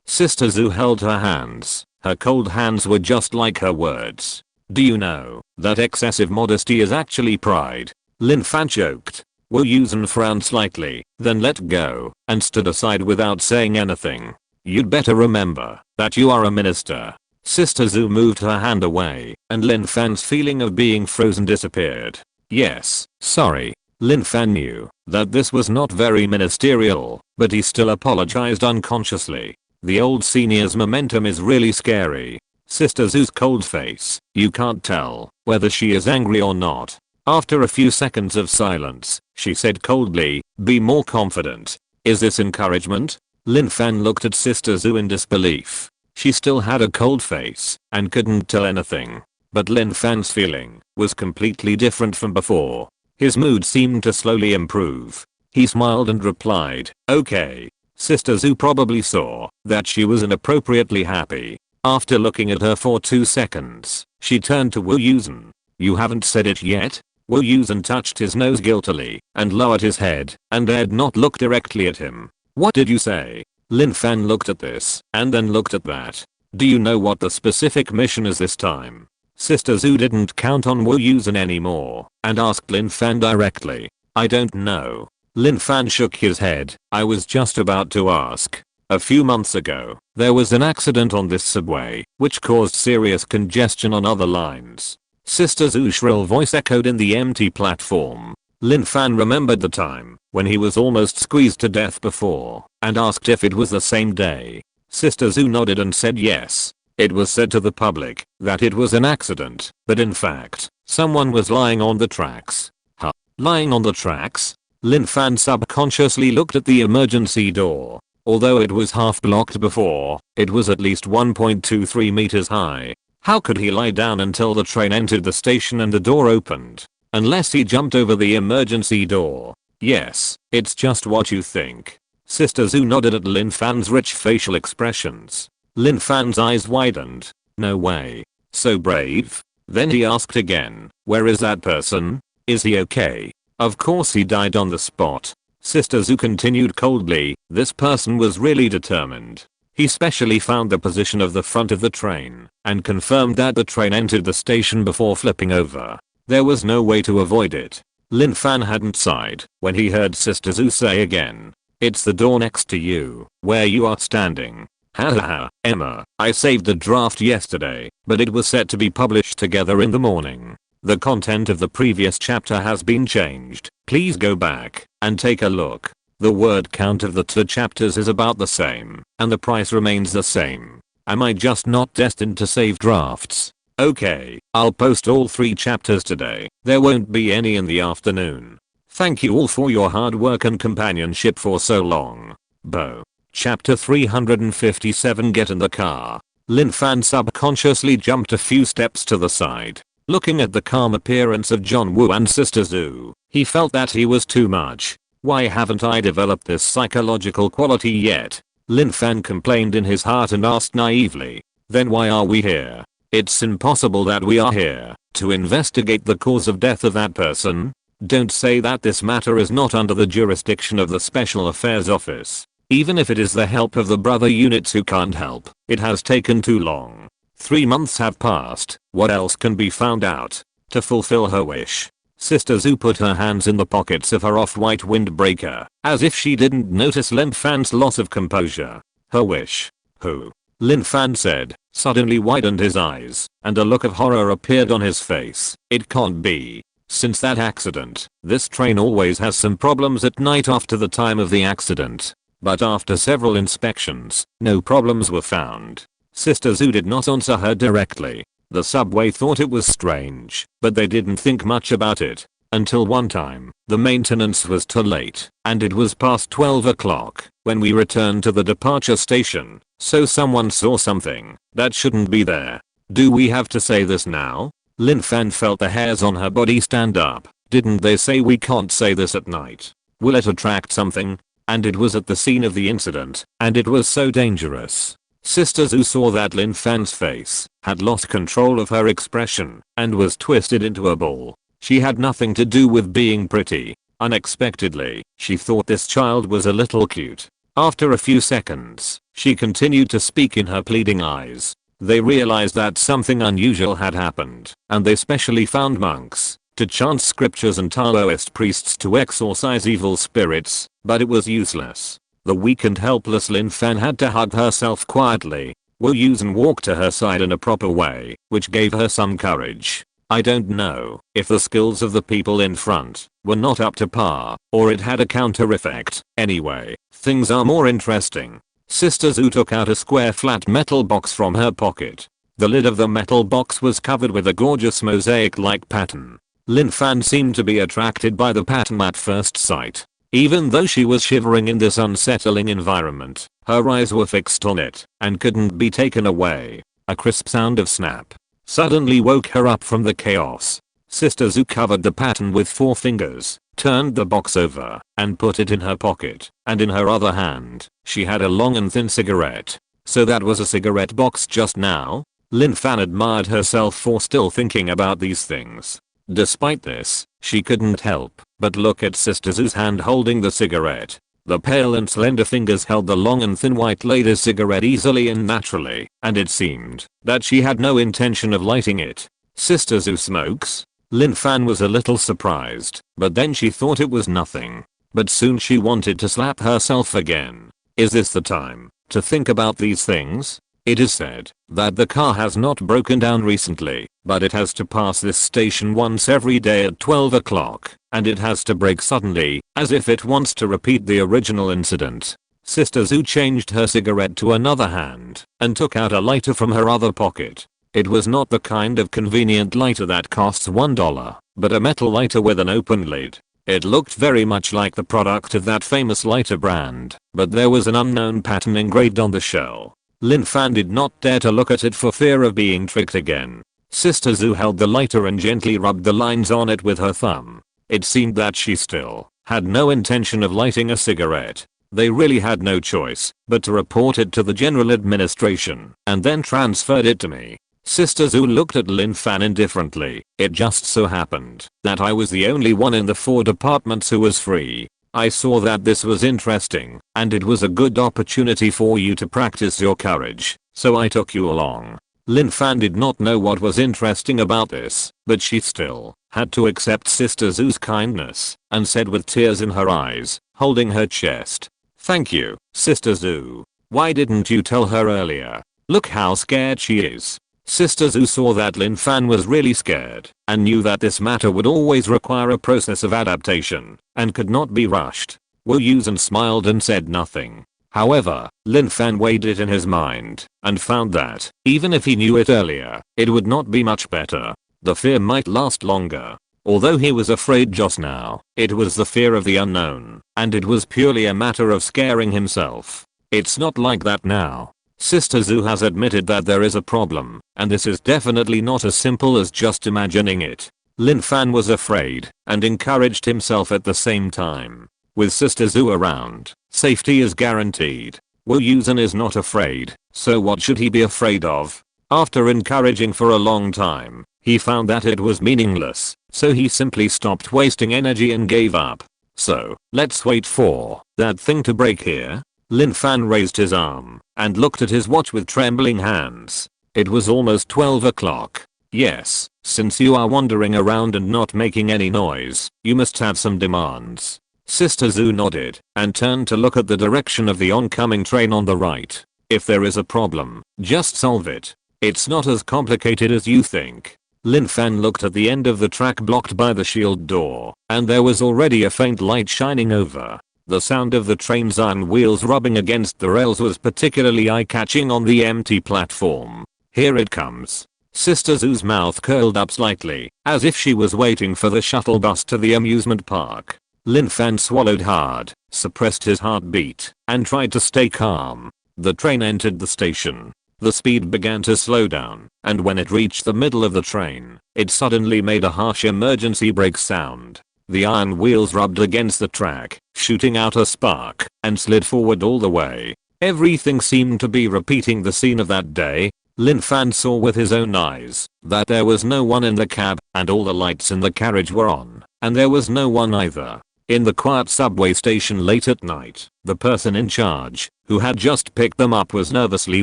Sister Zhu held her hands. Her cold hands were just like her words. Do you know that excessive modesty is actually pride? Lin Fan joked. Wu Yusen frowned slightly, then let go, and stood aside without saying anything. You'd better remember that you are a minister. Sister Zhu moved her hand away, and Lin Fan's feeling of being frozen disappeared. Yes, sorry. Lin Fan knew that this was not very ministerial, but he still apologized unconsciously. The old senior's momentum is really scary. Sister Zhu's cold face, you can't tell whether she is angry or not. After a few seconds of silence, she said coldly, be more confident. Is this encouragement? Lin Fan looked at Sister Zhu in disbelief. She still had a cold face and couldn't tell anything. But Lin Fan's feeling was completely different from before. His mood seemed to slowly improve. He smiled and replied, okay. Sister Zhu probably saw that she was inappropriately happy. After looking at her for 2 seconds, she turned to Wu Yusen. You haven't said it yet? Wu Yusen touched his nose guiltily and lowered his head and dared not look directly at him. What did you say? Lin Fan looked at this and then looked at that. Do you know what the specific mission is this time? Sister Zhu didn't count on Wu Yusen anymore and asked Lin Fan directly. I don't know. Lin Fan shook his head. I was just about to ask. A few months ago, there was an accident on this subway, which caused serious congestion on other lines. Sister Zhu's shrill voice echoed in the empty platform. Lin Fan remembered the time when he was almost squeezed to death before, and asked if it was the same day. Sister Zhu nodded and said yes. It was said to the public that it was an accident, but in fact, someone was lying on the tracks. Huh? Lying on the tracks? Lin Fan subconsciously looked at the emergency door. Although it was half blocked before, it was at least 1.23 meters high. How could he lie down until the train entered the station and the door opened? Unless he jumped over the emergency door. Yes, it's just what you think. Sister Zhu nodded at Lin Fan's rich facial expressions. Lin Fan's eyes widened. No way. So brave? Then he asked again, where is that person? Is he okay? Of course he died on the spot. Sister Zhu continued coldly, this person was really determined. He specially found the position of the front of the train and confirmed that the train entered the station before flipping over. There was no way to avoid it. Lin Fan hadn't sighed when he heard Sister Zhu say again, it's the door next to you, where you are standing. Hahaha, Emma, I saved the draft yesterday, but it was set to be published together in the morning. The content of the previous chapter has been changed. Please go back and take a look. The word count of the 2 chapters is about the same, and the price remains the same. Am I just not destined to save drafts? Okay, I'll post all 3 chapters today. There won't be any in the afternoon. Thank you all for your hard work and companionship for so long. Bo. Chapter 357 Get in the car. Lin Fan subconsciously jumped a few steps to the side. Looking at the calm appearance of John Woo and Sister Zhu, he felt that he was too much. Why haven't I developed this psychological quality yet? Lin Fan complained in his heart and asked naively. Then why are we here? It's impossible that we are here to investigate the cause of death of that person. Don't say that this matter is not under the jurisdiction of the Special Affairs Office. Even if it is the help of the brother units who can't help, it has taken too long. 3 months have passed. What else can be found out? To fulfill her wish, Sister Zhu put her hands in the pockets of her off-white windbreaker, as if she didn't notice Lin Fan's loss of composure. Her wish. Who? Lin Fan said, suddenly widened his eyes, and a look of horror appeared on his face. It can't be. Since that accident, this train always has some problems at night after the time of the accident. But after several inspections, no problems were found. Sister Zhu did not answer her directly. The subway thought it was strange, but they didn't think much about it. Until one time, the maintenance was too late, and it was past 12 o'clock when we returned to the departure station, so someone saw something that shouldn't be there. Do we have to say this now? Lin Fan felt the hairs on her body stand up. Didn't they say we can't say this at night? Will it attract something? And it was at the scene of the incident, and it was so dangerous. Sister Zhu saw that Lin Fan's face had lost control of her expression and was twisted into a ball. She had nothing to do with being pretty. Unexpectedly, she thought this child was a little cute. After a few seconds, she continued to speak in her pleading eyes. They realized that something unusual had happened, and they specially found monks to chant scriptures and Taoist priests to exorcise evil spirits, but it was useless. The weak and helpless Lin Fan had to hug herself quietly. Wu Yusen walked to her side in a proper way, which gave her some courage. I don't know if the skills of the people in front were not up to par, or it had a counter effect. Anyway, things are more interesting. Sister Zhu took out a square flat metal box from her pocket. The lid of the metal box was covered with a gorgeous mosaic-like pattern. Lin Fan seemed to be attracted by the pattern at first sight. Even though she was shivering in this unsettling environment, her eyes were fixed on it and couldn't be taken away. A crisp sound of snap suddenly woke her up from the chaos. Sister Zhu covered the pattern with 4 fingers, turned the box over, and put it in her pocket, and in her other hand, she had a long and thin cigarette. So that was a cigarette box just now? Lin Fan admired herself for still thinking about these things. Despite this, she couldn't help but look at Sister Zhu's hand holding the cigarette. The pale and slender fingers held the long and thin white lady cigarette easily and naturally, and it seemed that she had no intention of lighting it. Sister Zhu smokes? Lin Fan was a little surprised, but then she thought it was nothing. But soon she wanted to slap herself again. Is this the time to think about these things? It is said that the car has not broken down recently, but it has to pass this station once every day at 12 o'clock, and it has to brake suddenly, as if it wants to repeat the original incident. Sister Zhu changed her cigarette to another hand and took out a lighter from her other pocket. It was not the kind of convenient lighter that costs $1, but a metal lighter with an open lid. It looked very much like the product of that famous lighter brand, but there was an unknown pattern engraved on the shell. Lin Fan did not dare to look at it for fear of being tricked again. Sister Zhu held the lighter and gently rubbed the lines on it with her thumb. It seemed that she still had no intention of lighting a cigarette. They really had no choice but to report it to the general administration and then transferred it to me. Sister Zhu looked at Lin Fan indifferently. It just so happened that I was the only one in the 4 departments who was free. I saw that this was interesting, and it was a good opportunity for you to practice your courage, so I took you along. Lin Fan did not know what was interesting about this, but she still had to accept Sister Zhu's kindness, and said with tears in her eyes, holding her chest, "Thank you, Sister Zhu. Why didn't you tell her earlier? Look how scared she is." Sister Zhu saw that Lin Fan was really scared and knew that this matter would always require a process of adaptation and could not be rushed. Wu Yusen smiled and said nothing. However, Lin Fan weighed it in his mind and found that, even if he knew it earlier, it would not be much better. The fear might last longer. Although he was afraid just now, it was the fear of the unknown, and it was purely a matter of scaring himself. It's not like that now. Sister Zhu has admitted that there is a problem, and this is definitely not as simple as just imagining it. Lin Fan was afraid and encouraged himself at the same time. With Sister Zhu around, safety is guaranteed. Wu Yusen is not afraid, so what should he be afraid of? After encouraging for a long time, he found that it was meaningless, so he simply stopped wasting energy and gave up. So, let's wait for that thing to break here. Lin Fan raised his arm and looked at his watch with trembling hands. It was almost 12 o'clock. Yes, since you are wandering around and not making any noise, you must have some demands. Sister Zhu nodded and turned to look at the direction of the oncoming train on the right. If there is a problem, just solve it. It's not as complicated as you think. Lin Fan looked at the end of the track blocked by the shield door, and there was already a faint light shining over. The sound of the train's iron wheels rubbing against the rails was particularly eye-catching on the empty platform. Here it comes. Sister Zhu's mouth curled up slightly, as if she was waiting for the shuttle bus to the amusement park. Lin Fan swallowed hard, suppressed his heartbeat, and tried to stay calm. The train entered the station. The speed began to slow down, and when it reached the middle of the train, it suddenly made a harsh emergency brake sound. The iron wheels rubbed against the track, shooting out a spark, and slid forward all the way. Everything seemed to be repeating the scene of that day. Lin Fan saw with his own eyes that there was no one in the cab, and all the lights in the carriage were on, and there was no one either. In the quiet subway station late at night, the person in charge, who had just picked them up, was nervously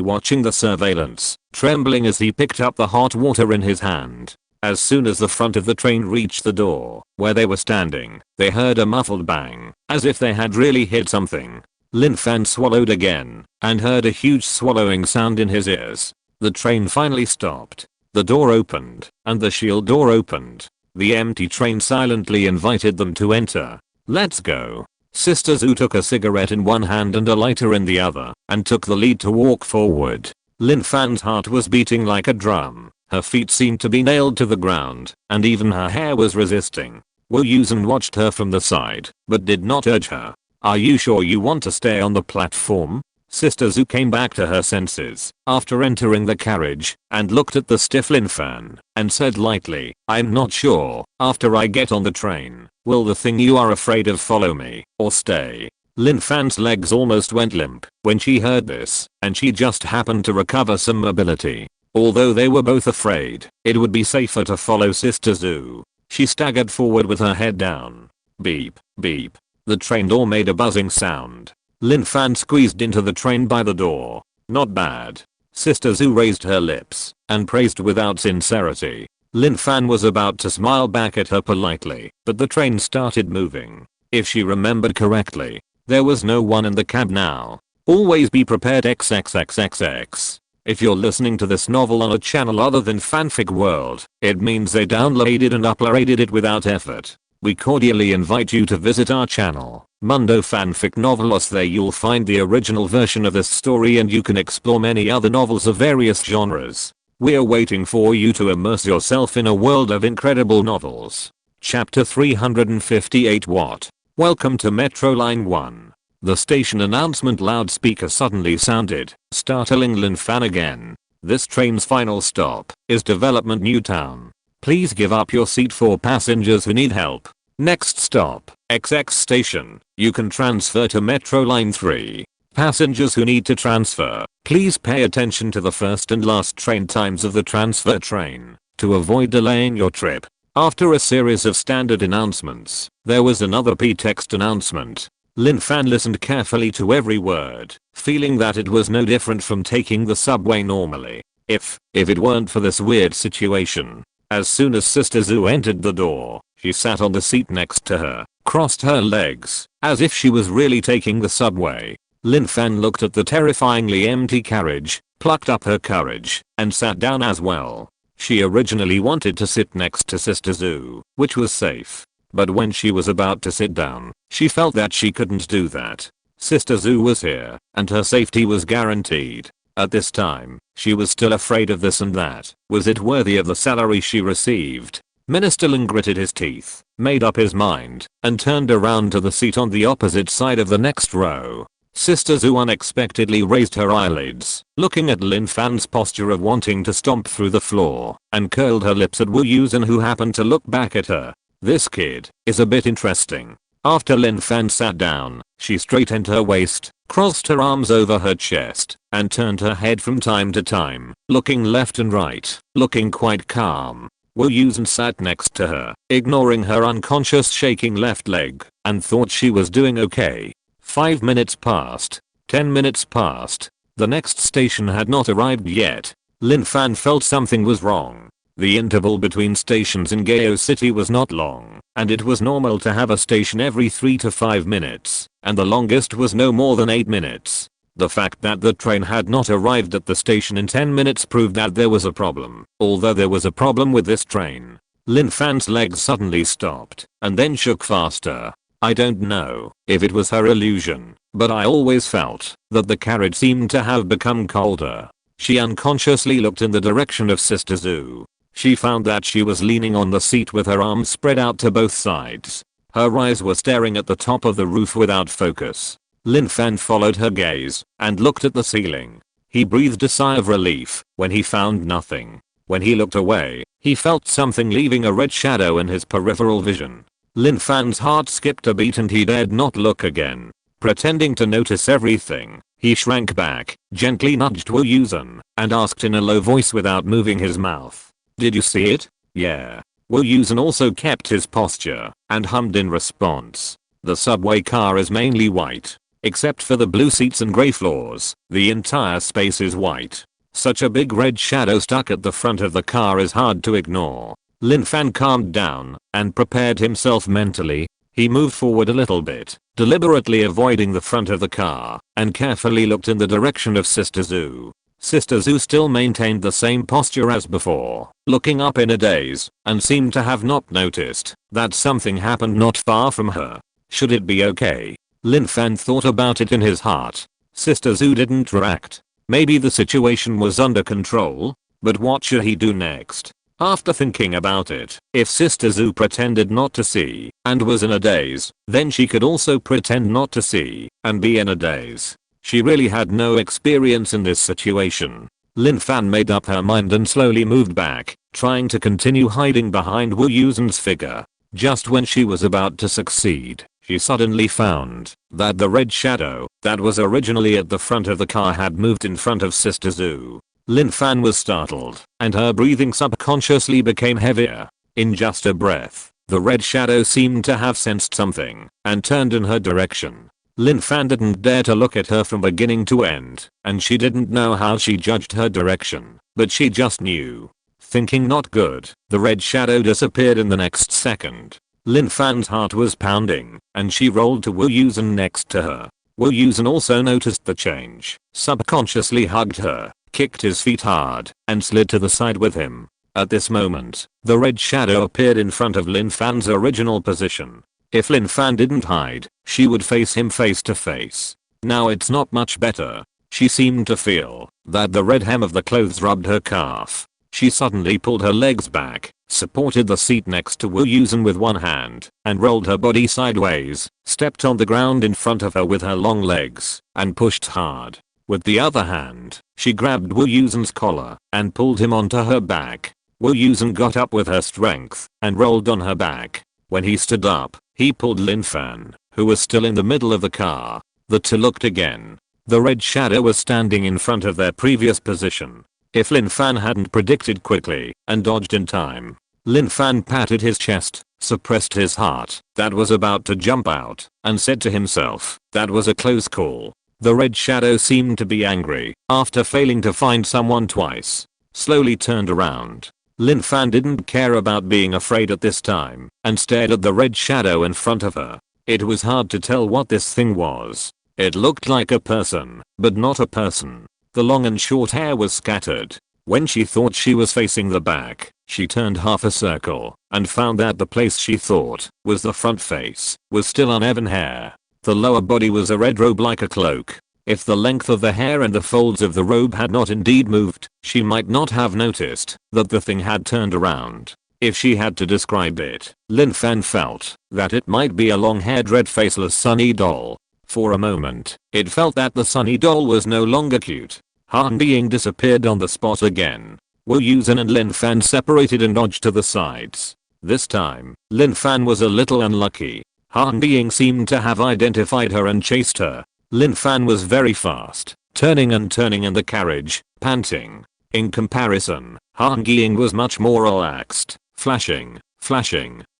watching the surveillance, trembling as he picked up the hot water in his hand. As soon as the front of the train reached the door, where they were standing, they heard a muffled bang, as if they had really hit something. Lin Fan swallowed again, and heard a huge swallowing sound in his ears. The train finally stopped. The door opened, and the shield door opened. The empty train silently invited them to enter. "Let's go." Sister Zhu took a cigarette in one hand and a lighter in the other, and took the lead to walk forward. Lin Fan's heart was beating like a drum. Her feet seemed to be nailed to the ground, and even her hair was resisting. Wu Yusen watched her from the side, but did not urge her. "Are you sure you want to stay on the platform?" Sister Zhu came back to her senses after entering the carriage, and looked at the stiff Lin Fan, and said lightly, "I'm not sure. After I get on the train, will the thing you are afraid of follow me, or stay?" Lin Fan's legs almost went limp when she heard this, and she just happened to recover some mobility. Although they were both afraid, it would be safer to follow Sister Zhu. She staggered forward with her head down. Beep, beep. The train door made a buzzing sound. Lin Fan squeezed into the train by the door. "Not bad." Sister Zhu raised her lips and praised without sincerity. Lin Fan was about to smile back at her politely, but the train started moving. If she remembered correctly, there was no one in the cab now. Always be prepared XXXXX. If you're listening to this novel on a channel other than Fanfic World, it means they downloaded and uploaded it without effort. We cordially invite you to visit our channel, Mundo Fanfic Novelos. There you'll find the original version of this story, and you can explore many other novels of various genres. We're waiting for you to immerse yourself in a world of incredible novels. Chapter 358. What? Welcome to Metro Line 1. The station announcement loudspeaker suddenly sounded, startling Lin Fan again. This train's final stop is Development New Town. Please give up your seat for passengers who need help. Next stop, XX Station. You can transfer to Metro Line 3. Passengers who need to transfer, please pay attention to the first and last train times of the transfer train to avoid delaying your trip. After a series of standard announcements, there was another P-text announcement. Lin Fan listened carefully to every word, feeling that it was no different from taking the subway normally. If it weren't for this weird situation. As soon as Sister Zhu entered the door, she sat on the seat next to her, crossed her legs, as if she was really taking the subway. Lin Fan looked at the terrifyingly empty carriage, plucked up her courage, and sat down as well. She originally wanted to sit next to Sister Zhu, which was safe. But when she was about to sit down, she felt that she couldn't do that. Sister Zhu was here, and her safety was guaranteed. At this time, she was still afraid of this and that. Was it worthy of the salary she received? Minister Lin gritted his teeth, made up his mind, and turned around to the seat on the opposite side of the next row. Sister Zhu unexpectedly raised her eyelids, looking at Lin Fan's posture of wanting to stomp through the floor, and curled her lips at Wu Yusen, who happened to look back at her. This kid is a bit interesting. After Lin Fan sat down, she straightened her waist, crossed her arms over her chest, and turned her head from time to time, looking left and right, looking quite calm. Wu Yusen sat next to her, ignoring her unconscious shaking left leg, and thought she was doing okay. 5 minutes passed. 10 minutes passed. The next station had not arrived yet. Lin Fan felt something was wrong. The interval between stations in Gao City was not long, and it was normal to have a station every 3 to 5 minutes, and the longest was no more than 8 minutes. The fact that the train had not arrived at the station in 10 minutes proved that there was a problem. Although there was a problem with this train. Lin Fan's legs suddenly stopped, and then shook faster. I don't know if it was her illusion, but I always felt that the carriage seemed to have become colder. She unconsciously looked in the direction of Sister Zhu. She found that she was leaning on the seat with her arms spread out to both sides. Her eyes were staring at the top of the roof without focus. Lin Fan followed her gaze and looked at the ceiling. He breathed a sigh of relief when he found nothing. When he looked away, he felt something leaving a red shadow in his peripheral vision. Lin Fan's heart skipped a beat and he dared not look again. Pretending to notice everything, he shrank back, gently nudged Wu Yusen, and asked in a low voice without moving his mouth. "Did you see it?" "Yeah." Wu Yusen also kept his posture, and hummed in response. The subway car is mainly white. Except for the blue seats and grey floors, the entire space is white. Such a big red shadow stuck at the front of the car is hard to ignore. Lin Fan calmed down and prepared himself mentally. He moved forward a little bit, deliberately avoiding the front of the car, and carefully looked in the direction of Sister Zhu. Sister Zhu still maintained the same posture as before, looking up in a daze, and seemed to have not noticed that something happened not far from her. Should it be okay? Lin Fan thought about it in his heart. Sister Zhu didn't react. Maybe the situation was under control, but what should he do next? After thinking about it, if Sister Zhu pretended not to see and was in a daze, then she could also pretend not to see and be in a daze. She really had no experience in this situation. Lin Fan made up her mind and slowly moved back, trying to continue hiding behind Wu Yusen's figure. Just when she was about to succeed, she suddenly found that the red shadow that was originally at the front of the car had moved in front of Sister Zhu. Lin Fan was startled, and her breathing subconsciously became heavier. In just a breath, the red shadow seemed to have sensed something and turned in her direction. Lin Fan didn't dare to look at her from beginning to end, and she didn't know how she judged her direction, but she just knew. Thinking not good, the red shadow disappeared in the next second. Lin Fan's heart was pounding, and she rolled to Wu Yusen next to her. Wu Yusen also noticed the change, subconsciously hugged her, kicked his feet hard, and slid to the side with him. At this moment, the red shadow appeared in front of Lin Fan's original position. If Lin Fan didn't hide, she would face him face to face. Now it's not much better. She seemed to feel that the red hem of the clothes rubbed her calf. She suddenly pulled her legs back, supported the seat next to Wu Yusen with one hand, and rolled her body sideways, stepped on the ground in front of her with her long legs, and pushed hard. With the other hand, she grabbed Wu Yusen's collar and pulled him onto her back. Wu Yusen got up with her strength and rolled on her back. When he stood up, he pulled Lin Fan, who was still in the middle of the car. The two looked again. The red shadow was standing in front of their previous position. If Lin Fan hadn't predicted quickly and dodged in time, Lin Fan patted his chest, suppressed his heart that was about to jump out, and said to himself, that was a close call. The red shadow seemed to be angry after failing to find someone twice. Slowly turned around. Lin Fan didn't care about being afraid at this time and stared at the red shadow in front of her. It was hard to tell what this thing was. It looked like a person, but not a person. The long and short hair was scattered. When she thought she was facing the back, she turned half a circle and found that the place she thought was the front face was still uneven hair. The lower body was a red robe like a cloak. If the length of the hair and the folds of the robe had not indeed moved, she might not have noticed that the thing had turned around. If she had to describe it, Lin Fan felt that it might be a long-haired red faceless sunny doll. For a moment, it felt that the sunny doll was no longer cute. Han Being disappeared on the spot again. Wu Yusen and Lin Fan separated and dodged to the sides. This time, Lin Fan was a little unlucky. Han Being seemed to have identified her and chased her. Lin Fan was very fast, turning and turning in the carriage, panting. In comparison, Han Being was much more relaxed, flashing,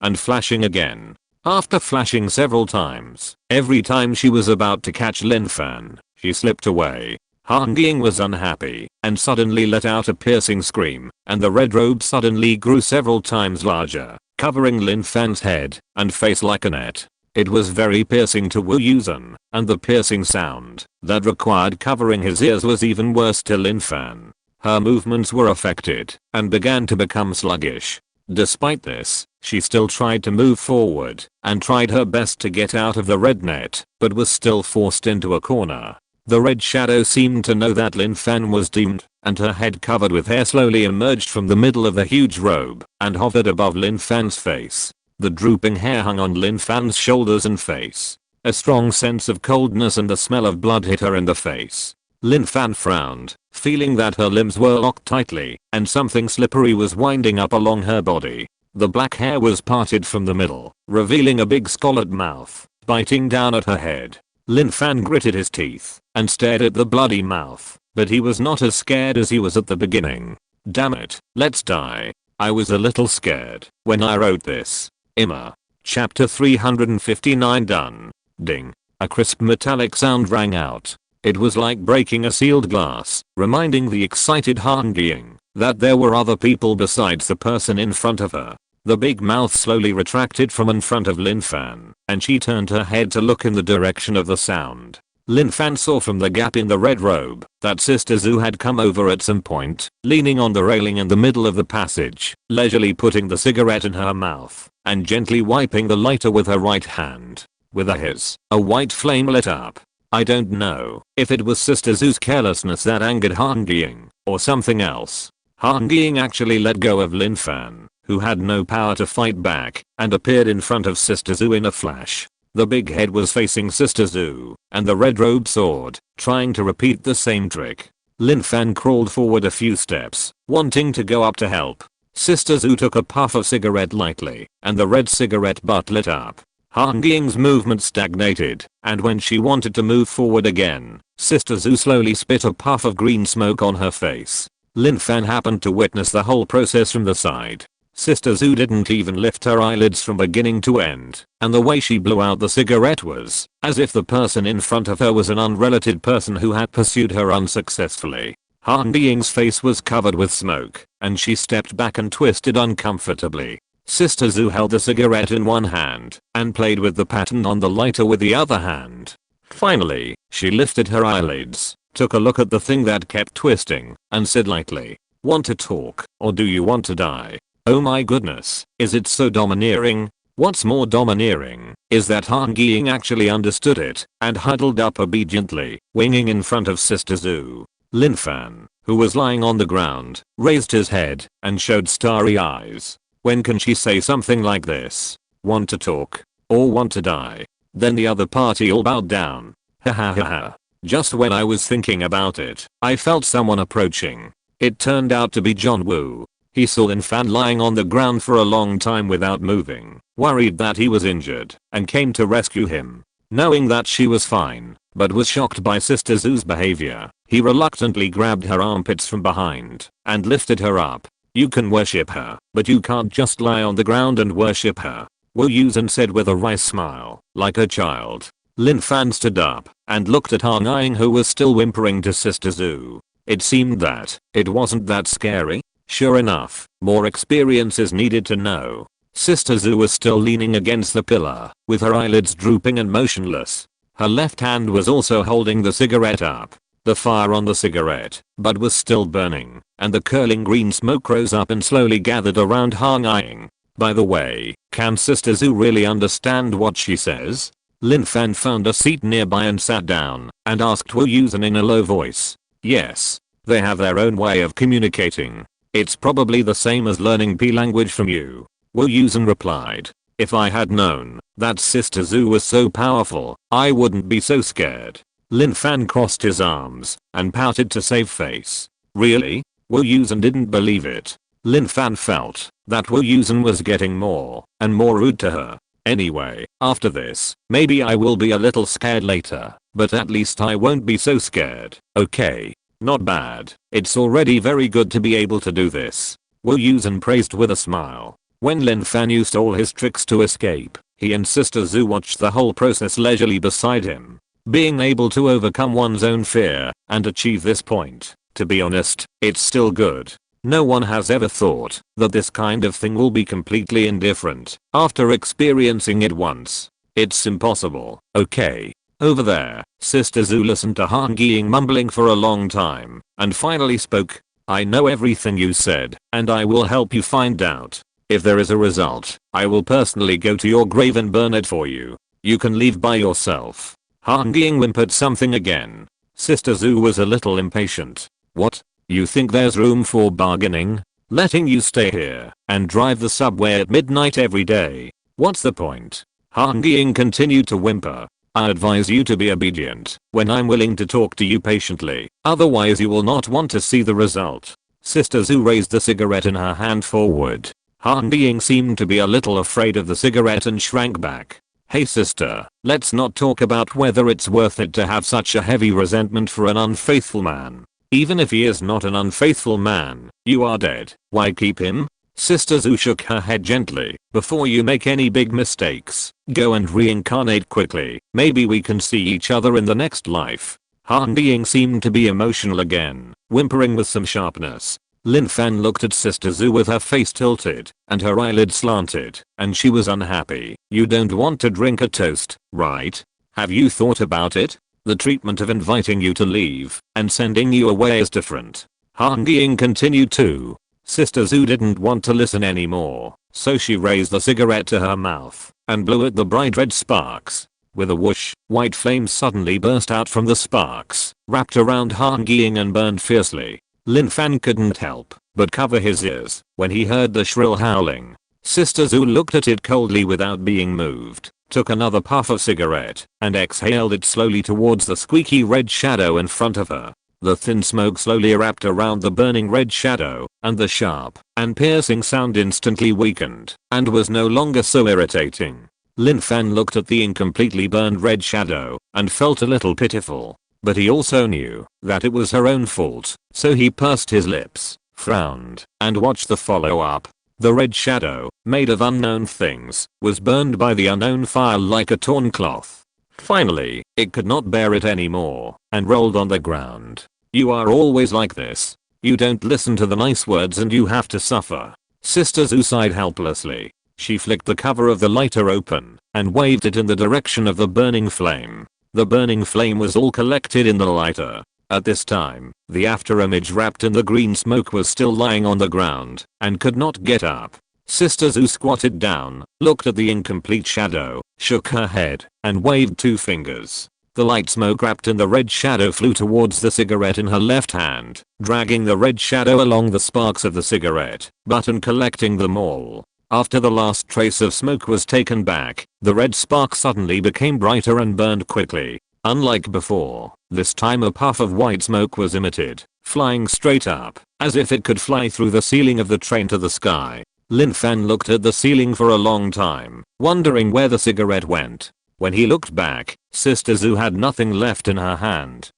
and flashing again. After flashing several times, every time she was about to catch Lin Fan, she slipped away. Han Being was unhappy and suddenly let out a piercing scream, and the red robe suddenly grew several times larger, covering Lin Fan's head and face like a net. It was very piercing to Wu Yusen, and the piercing sound that required covering his ears was even worse to Lin Fan. Her movements were affected and began to become sluggish. Despite this, she still tried to move forward and tried her best to get out of the red net, but was still forced into a corner. The red shadow seemed to know that Lin Fan was doomed, and her head covered with hair slowly emerged from the middle of the huge robe and hovered above Lin Fan's face. The drooping hair hung on Lin Fan's shoulders and face. A strong sense of coldness and the smell of blood hit her in the face. Lin Fan frowned, feeling that her limbs were locked tightly and something slippery was winding up along her body. The black hair was parted from the middle, revealing a big scarlet mouth, biting down at her head. Lin Fan gritted his teeth and stared at the bloody mouth, but he was not as scared as he was at the beginning. Damn it, let's die. I was a little scared when I wrote this. Imma. Chapter 359 done. Ding. A crisp metallic sound rang out. It was like breaking a sealed glass, reminding the excited Han Ying that there were other people besides the person in front of her. The big mouth slowly retracted from in front of Lin Fan, and she turned her head to look in the direction of the sound. Lin Fan saw from the gap in the red robe that Sister Zhu had come over at some point, leaning on the railing in the middle of the passage, leisurely putting the cigarette in her mouth and gently wiping the lighter with her right hand. With a hiss, a white flame lit up. I don't know if it was Sister Zhu's carelessness that angered Han Ying or something else. Han Ying actually let go of Lin Fan, who had no power to fight back, and appeared in front of Sister Zhu in a flash. The big head was facing Sister Zhu, and the red robe sword, trying to repeat the same trick. Lin Fan crawled forward a few steps, wanting to go up to help. Sister Zhu took a puff of cigarette lightly, and the red cigarette butt lit up. Han Ying's movement stagnated, and when she wanted to move forward again, Sister Zhu slowly spit a puff of green smoke on her face. Lin Fan happened to witness the whole process from the side. Sister Zhu didn't even lift her eyelids from beginning to end, and the way she blew out the cigarette was as if the person in front of her was an unrelated person who had pursued her unsuccessfully. Han Ying's face was covered with smoke, and she stepped back and twisted uncomfortably. Sister Zhu held the cigarette in one hand and played with the pattern on the lighter with the other hand. Finally, she lifted her eyelids, took a look at the thing that kept twisting, and said lightly, "Want to talk, or do you want to die?" Oh my goodness, is it so domineering? What's more domineering is that Han Ying actually understood it and huddled up obediently, winging in front of Sister Zhu. Lin Fan, who was lying on the ground, raised his head and showed starry eyes. When can she say something like this? Want to talk? Or want to die? Then the other party all bowed down. Ha ha ha ha. Just when I was thinking about it, I felt someone approaching. It turned out to be John Woo. He saw Lin Fan lying on the ground for a long time without moving, worried that he was injured, and came to rescue him. Knowing that she was fine, but was shocked by Sister Zhu's behavior, he reluctantly grabbed her armpits from behind and lifted her up. You can worship her, but you can't just lie on the ground and worship her, Wu Yusen said with a wry smile, like a child. Lin Fan stood up and looked at Han Ying, who was still whimpering to Sister Zhu. It seemed that it wasn't that scary. Sure enough, more experience is needed to know. Sister Zhu was still leaning against the pillar, with her eyelids drooping and motionless. Her left hand was also holding the cigarette up. The fire on the cigarette butt was still burning, and the curling green smoke rose up and slowly gathered around Han Ying. By the way, can Sister Zhu really understand what she says? Lin Fan found a seat nearby and sat down, and asked Wu Yusen in a low voice. Yes. They have their own way of communicating. It's probably the same as learning P language from you, Wu Yusen replied. If I had known that Sister Zhu was so powerful, I wouldn't be so scared. Lin Fan crossed his arms and pouted to save face. Really? Wu Yusen didn't believe it. Lin Fan felt that Wu Yusen was getting more and more rude to her. Anyway, after this, maybe I will be a little scared later, but at least I won't be so scared, okay? Not bad. It's already very good to be able to do this, Wu Yusen praised with a smile. When Lin Fan used all his tricks to escape, he and Sister Zhu watched the whole process leisurely beside him. Being able to overcome one's own fear and achieve this point, to be honest, it's still good. No one has ever thought that this kind of thing will be completely indifferent after experiencing it once. It's impossible, okay? Over there, Sister Zhu listened to Han Ying mumbling for a long time and finally spoke. I know everything you said, and I will help you find out. If there is a result, I will personally go to your grave and burn it for you. You can leave by yourself. Han Ying whimpered something again. Sister Zhu was a little impatient. What? You think there's room for bargaining? Letting you stay here and drive the subway at midnight every day? What's the point? Han Ying continued to whimper. I advise you to be obedient when I'm willing to talk to you patiently, otherwise you will not want to see the result. Sister Zhu raised the cigarette in her hand forward. Han Ying seemed to be a little afraid of the cigarette and shrank back. Hey sister, let's not talk about whether it's worth it to have such a heavy resentment for an unfaithful man. Even if he is not an unfaithful man, you are dead. Why keep him? Sister Zhu shook her head gently. Before you make any big mistakes, go and reincarnate quickly. Maybe we can see each other in the next life. Han Ying seemed to be emotional again, whimpering with some sharpness. Lin Fan looked at Sister Zhu with her face tilted and her eyelids slanted, and she was unhappy. You don't want to drink a toast, right? Have you thought about it? The treatment of inviting you to leave and sending you away is different. Han Ying continued too. Sister Zhu didn't want to listen anymore, so she raised the cigarette to her mouth and blew at the bright red sparks. With a whoosh, white flames suddenly burst out from the sparks, wrapped around Han Ying and burned fiercely. Lin Fan couldn't help but cover his ears when he heard the shrill howling. Sister Zhu looked at it coldly without being moved, took another puff of cigarette, and exhaled it slowly towards the squeaky red shadow in front of her. The thin smoke slowly wrapped around the burning red shadow, and the sharp and piercing sound instantly weakened and was no longer so irritating. Lin Fan looked at the incompletely burned red shadow and felt a little pitiful. But he also knew that it was her own fault, so he pursed his lips, frowned, and watched the follow-up. The red shadow, made of unknown things, was burned by the unknown fire like a torn cloth. Finally, it could not bear it anymore, and rolled on the ground. You are always like this. You don't listen to the nice words and you have to suffer. Sister Zhu sighed helplessly. She flicked the cover of the lighter open, and waved it in the direction of the burning flame. The burning flame was all collected in the lighter. At this time, the afterimage wrapped in the green smoke was still lying on the ground and could not get up. Sister Zhu squatted down, looked at the incomplete shadow, shook her head, and waved 2 fingers. The light smoke wrapped in the red shadow flew towards the cigarette in her left hand, dragging the red shadow along the sparks of the cigarette butt and collecting them all. After the last trace of smoke was taken back, the red spark suddenly became brighter and burned quickly. Unlike before, this time a puff of white smoke was emitted, flying straight up, as if it could fly through the ceiling of the train to the sky. Lin Fan looked at the ceiling for a long time, wondering where the cigarette went. When he looked back, Sister Zhu had nothing left in her hand.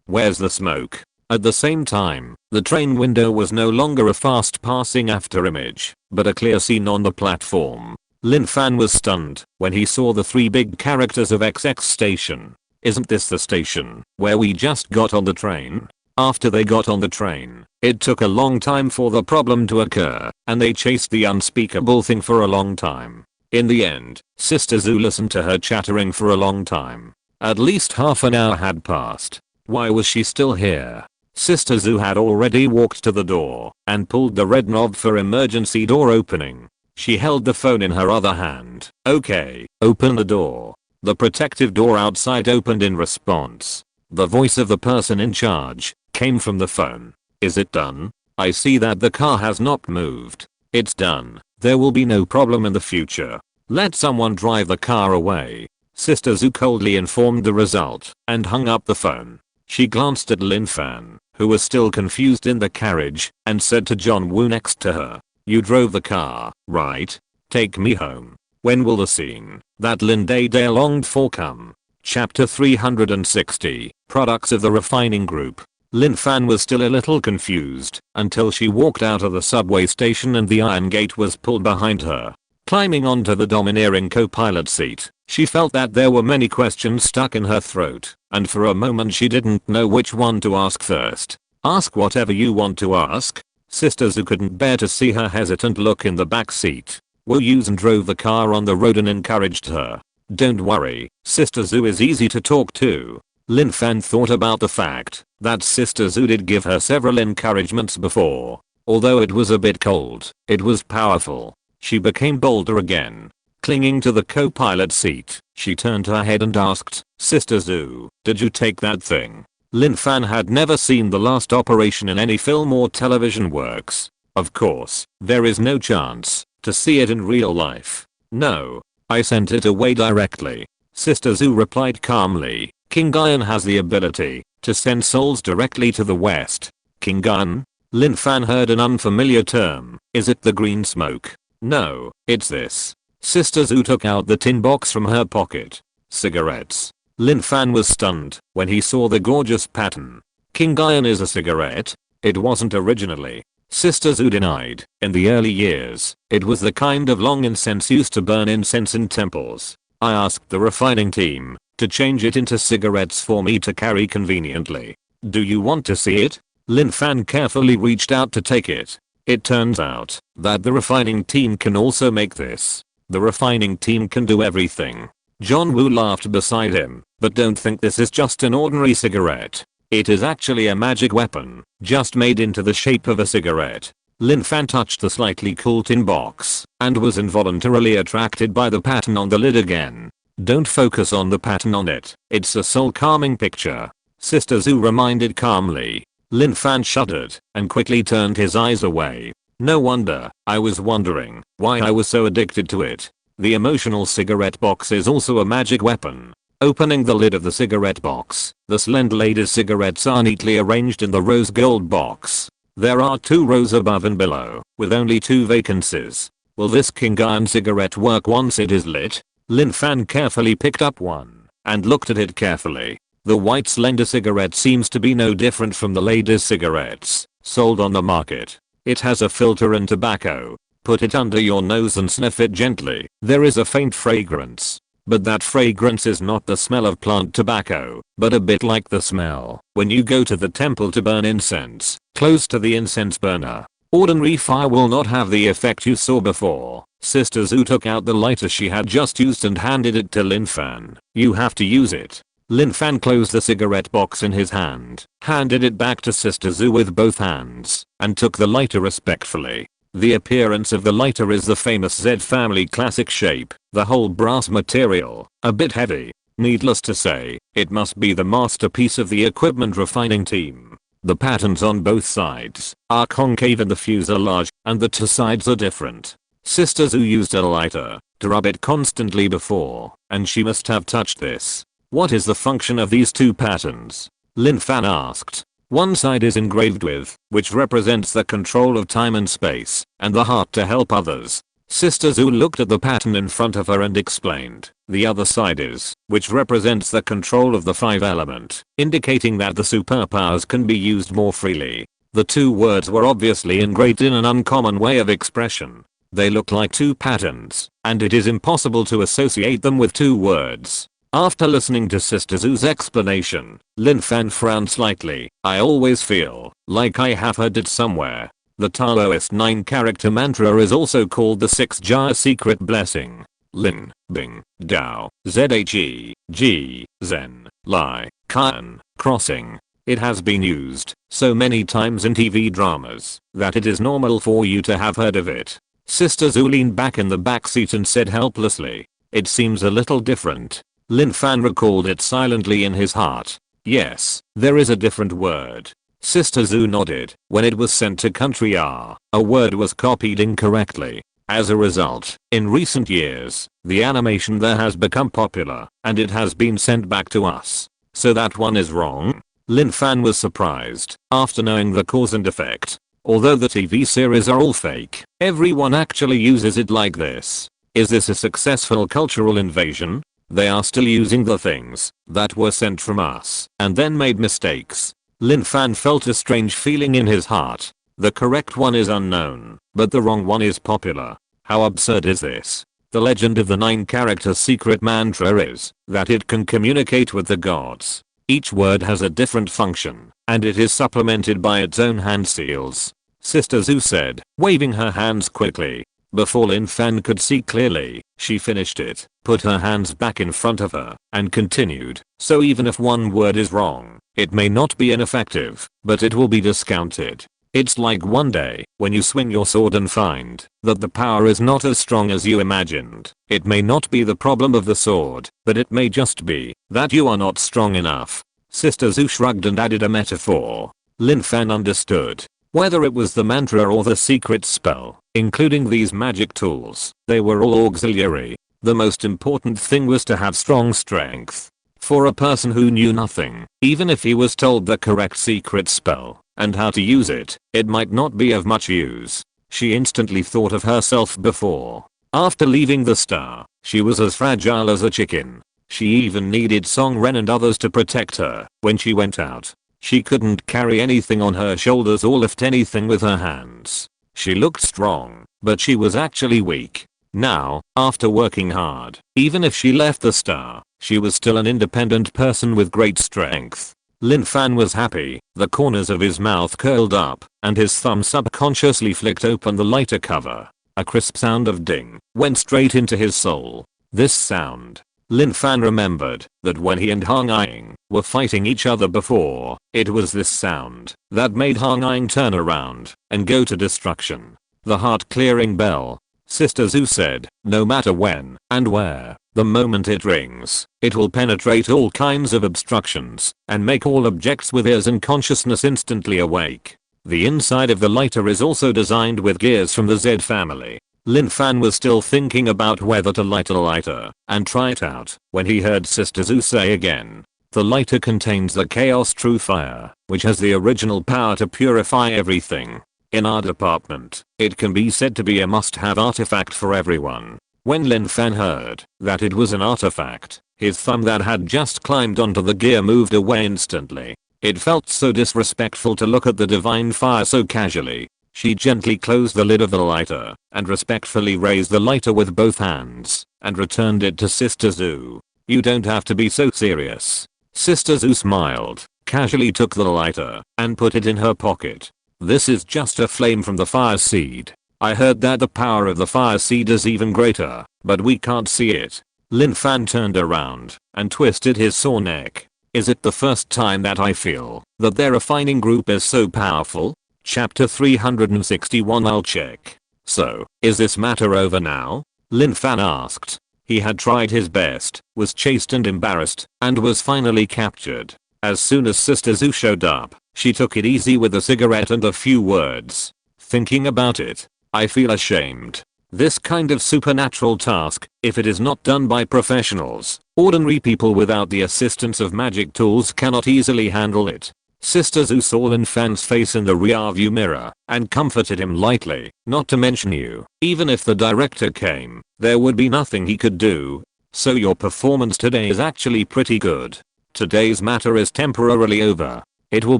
Where's the smoke? At the same time, the train window was no longer a fast-passing afterimage, but a clear scene on the platform. Lin Fan was stunned when he saw the 3 big characters of XX station. Isn't this the station where we just got on the train? After they got on the train, it took a long time for the problem to occur, and they chased the unspeakable thing for a long time. In the end, Sister Zhu listened to her chattering for a long time. At least half an hour had passed. Why was she still here? Sister Zhu had already walked to the door and pulled the red knob for emergency door opening. She held the phone in her other hand. Okay, open the door. The protective door outside opened in response. The voice of the person in charge came from the phone. Is it done? I see that the car has not moved. It's done. There will be no problem in the future. Let someone drive the car away. Sister Zhu coldly informed the result and hung up the phone. She glanced at Lin Fan, who was still confused in the carriage, and said to John Woo next to her, "You drove the car, right? Take me home. When will the scene that Lin Day longed for come?" Chapter 360, Products of the Refining Group. Lin Fan was still a little confused until she walked out of the subway station and the iron gate was pulled behind her. Climbing onto the domineering co-pilot seat, she felt that there were many questions stuck in her throat, and for a moment she didn't know which one to ask first. Ask whatever you want to ask. Sister Zhu couldn't bear to see her hesitant look in the back seat. Wu Yusen drove the car on the road and encouraged her. Don't worry, Sister Zhu is easy to talk to. Lin Fan thought about the fact that Sister Zhu did give her several encouragements before. Although it was a bit cold, it was powerful. She became bolder again. Clinging to the co-pilot seat, she turned her head and asked, "Sister Zhu, did you take that thing?" Lin Fan had never seen the last operation in any film or television works. Of course, there is no chance to see it in real life. No, I sent it away directly. Sister Zhu replied calmly. King Iron has the ability to send souls directly to the west. King Iron? Lin Fan heard an unfamiliar term. Is it the green smoke? No, it's this. Sister Zhu took out the tin box from her pocket. Cigarettes. Lin Fan was stunned when he saw the gorgeous pattern. King Iron is a cigarette? It wasn't originally. Sister Zhu denied. In the early years, it was the kind of long incense used to burn incense in temples. I asked the refining team to change it into cigarettes for me to carry conveniently. Do you want to see it? Lin Fan carefully reached out to take it. It turns out that the refining team can also make this. The refining team can do everything. John Woo laughed beside him, but don't think this is just an ordinary cigarette. It is actually a magic weapon, just made into the shape of a cigarette. Lin Fan touched the slightly cool tin box and was involuntarily attracted by the pattern on the lid again. Don't focus on the pattern on it. It's a soul calming picture. Sister Zhu reminded calmly. Lin Fan shuddered and quickly turned his eyes away. No wonder. I was wondering why I was so addicted to it. The emotional cigarette box is also a magic weapon. Opening the lid of the cigarette box, the slender lady's cigarettes are neatly arranged in the rose gold box. There are 2 rows above and below, with only 2 vacancies. Will this King Iron cigarette work once it is lit? Lin Fan carefully picked up one and looked at it carefully. The white slender cigarette seems to be no different from the lady's cigarettes sold on the market. It has a filter and tobacco. Put it under your nose and sniff it gently. There is a faint fragrance. But that fragrance is not the smell of plant tobacco, but a bit like the smell when you go to the temple to burn incense, close to the incense burner. Ordinary fire will not have the effect you saw before. Sister Zhu took out the lighter she had just used and handed it to Lin Fan. You have to use it. Lin Fan closed the cigarette box in his hand, handed it back to Sister Zhu with both hands, and took the lighter respectfully. The appearance of the lighter is the famous Z family classic shape, the whole brass material, a bit heavy. Needless to say, it must be the masterpiece of the equipment refining team. The patterns on both sides are concave and the fuselage, and the 2 sides are different. Sister Zhu used a lighter to rub it constantly before, and she must have touched this. What is the function of these 2 patterns? Lin Fan asked. One side is engraved with, which represents the control of time and space, and the heart to help others. Sister Zhu looked at the pattern in front of her and explained. The other side is, which represents the control of the 5 element, indicating that the superpowers can be used more freely. The 2 words were obviously engraved in an uncommon way of expression. They look like 2 patterns, and it is impossible to associate them with 2 words. After listening to Sister Zhu's explanation, Lin Fan frowned slightly. I always feel like I have heard it somewhere. The Taoist 9-character mantra is also called the 6 Jia secret blessing. Lin, Bing, Dao, Zhe, Ji, Zen, Lai, Kan, crossing. It has been used so many times in TV dramas that it is normal for you to have heard of it. Sister Zhu leaned back in the back seat and said helplessly. It seems a little different. Lin Fan recalled it silently in his heart. Yes, there is a different word. Sister Zhu nodded. When it was sent to country R, a word was copied incorrectly. As a result, in recent years, the animation there has become popular, and it has been sent back to us. So that one is wrong? Lin Fan was surprised, after knowing the cause and effect. Although the TV series are all fake, everyone actually uses it like this. Is this a successful cultural invasion? They are still using the things that were sent from us and then made mistakes. Lin Fan felt a strange feeling in his heart. The correct one is unknown, but the wrong one is popular. How absurd is this? The legend of the 9-character secret mantra is that it can communicate with the gods. Each word has a different function, and it is supplemented by its own hand seals. Sister Zhu said, waving her hands quickly. Before Lin Fan could see clearly, she finished it, put her hands back in front of her, and continued. So even if one word is wrong, it may not be ineffective, but it will be discounted. It's like one day, when you swing your sword and find that the power is not as strong as you imagined. It may not be the problem of the sword, but it may just be that you are not strong enough. Sister Zhu shrugged and added a metaphor. Lin Fan understood. Whether it was the mantra or the secret spell, including these magic tools, they were all auxiliary. The most important thing was to have strong strength. For a person who knew nothing, even if he was told the correct secret spell and how to use it, it might not be of much use. She instantly thought of herself before. After leaving the star, she was as fragile as a chicken. She even needed Song Ren and others to protect her when she went out. She couldn't carry anything on her shoulders or lift anything with her hands. She looked strong, but she was actually weak. Now, after working hard, even if she left the star, she was still an independent person with great strength. Lin Fan was happy. The corners of his mouth curled up, and his thumb subconsciously flicked open the lighter cover. A crisp sound of ding went straight into his soul. This sound. Lin Fan remembered that when he and Hong Ying were fighting each other before, it was this sound that made Hong Ying turn around and go to destruction. The heart-clearing bell. Sister Zhu said, no matter when and where, the moment it rings, it will penetrate all kinds of obstructions and make all objects with ears and consciousness instantly awake. The inside of the lighter is also designed with gears from the Z family. Lin Fan was still thinking about whether to light a lighter and try it out when he heard Sister Zhu say again. The lighter contains the Chaos True Fire, which has the original power to purify everything. In our department, it can be said to be a must-have artifact for everyone. When Lin Fan heard that it was an artifact, his thumb that had just climbed onto the gear moved away instantly. It felt so disrespectful to look at the divine fire so casually. She gently closed the lid of the lighter and respectfully raised the lighter with both hands and returned it to Sister Zhu. You don't have to be so serious. Sister Zhu smiled, casually took the lighter and put it in her pocket. This is just a flame from the fire seed. I heard that the power of the fire seed is even greater, but we can't see it. Lin Fan turned around and twisted his sore neck. Is it the first time that I feel that their refining group is so powerful? Chapter 361. I'll check. So, is this matter over now? Lin Fan asked. He had tried his best, was chased and embarrassed, and was finally captured. As soon as Sister Zhu showed up, she took it easy with a cigarette and a few words. Thinking about it, I feel ashamed. This kind of supernatural task, if it is not done by professionals, ordinary people without the assistance of magic tools cannot easily handle it. Sister Zhu saw Lin Fan's face in the rearview mirror and comforted him lightly. Not to mention you, even if the director came, there would be nothing he could do. So your performance today is actually pretty good. Today's matter is temporarily over. It will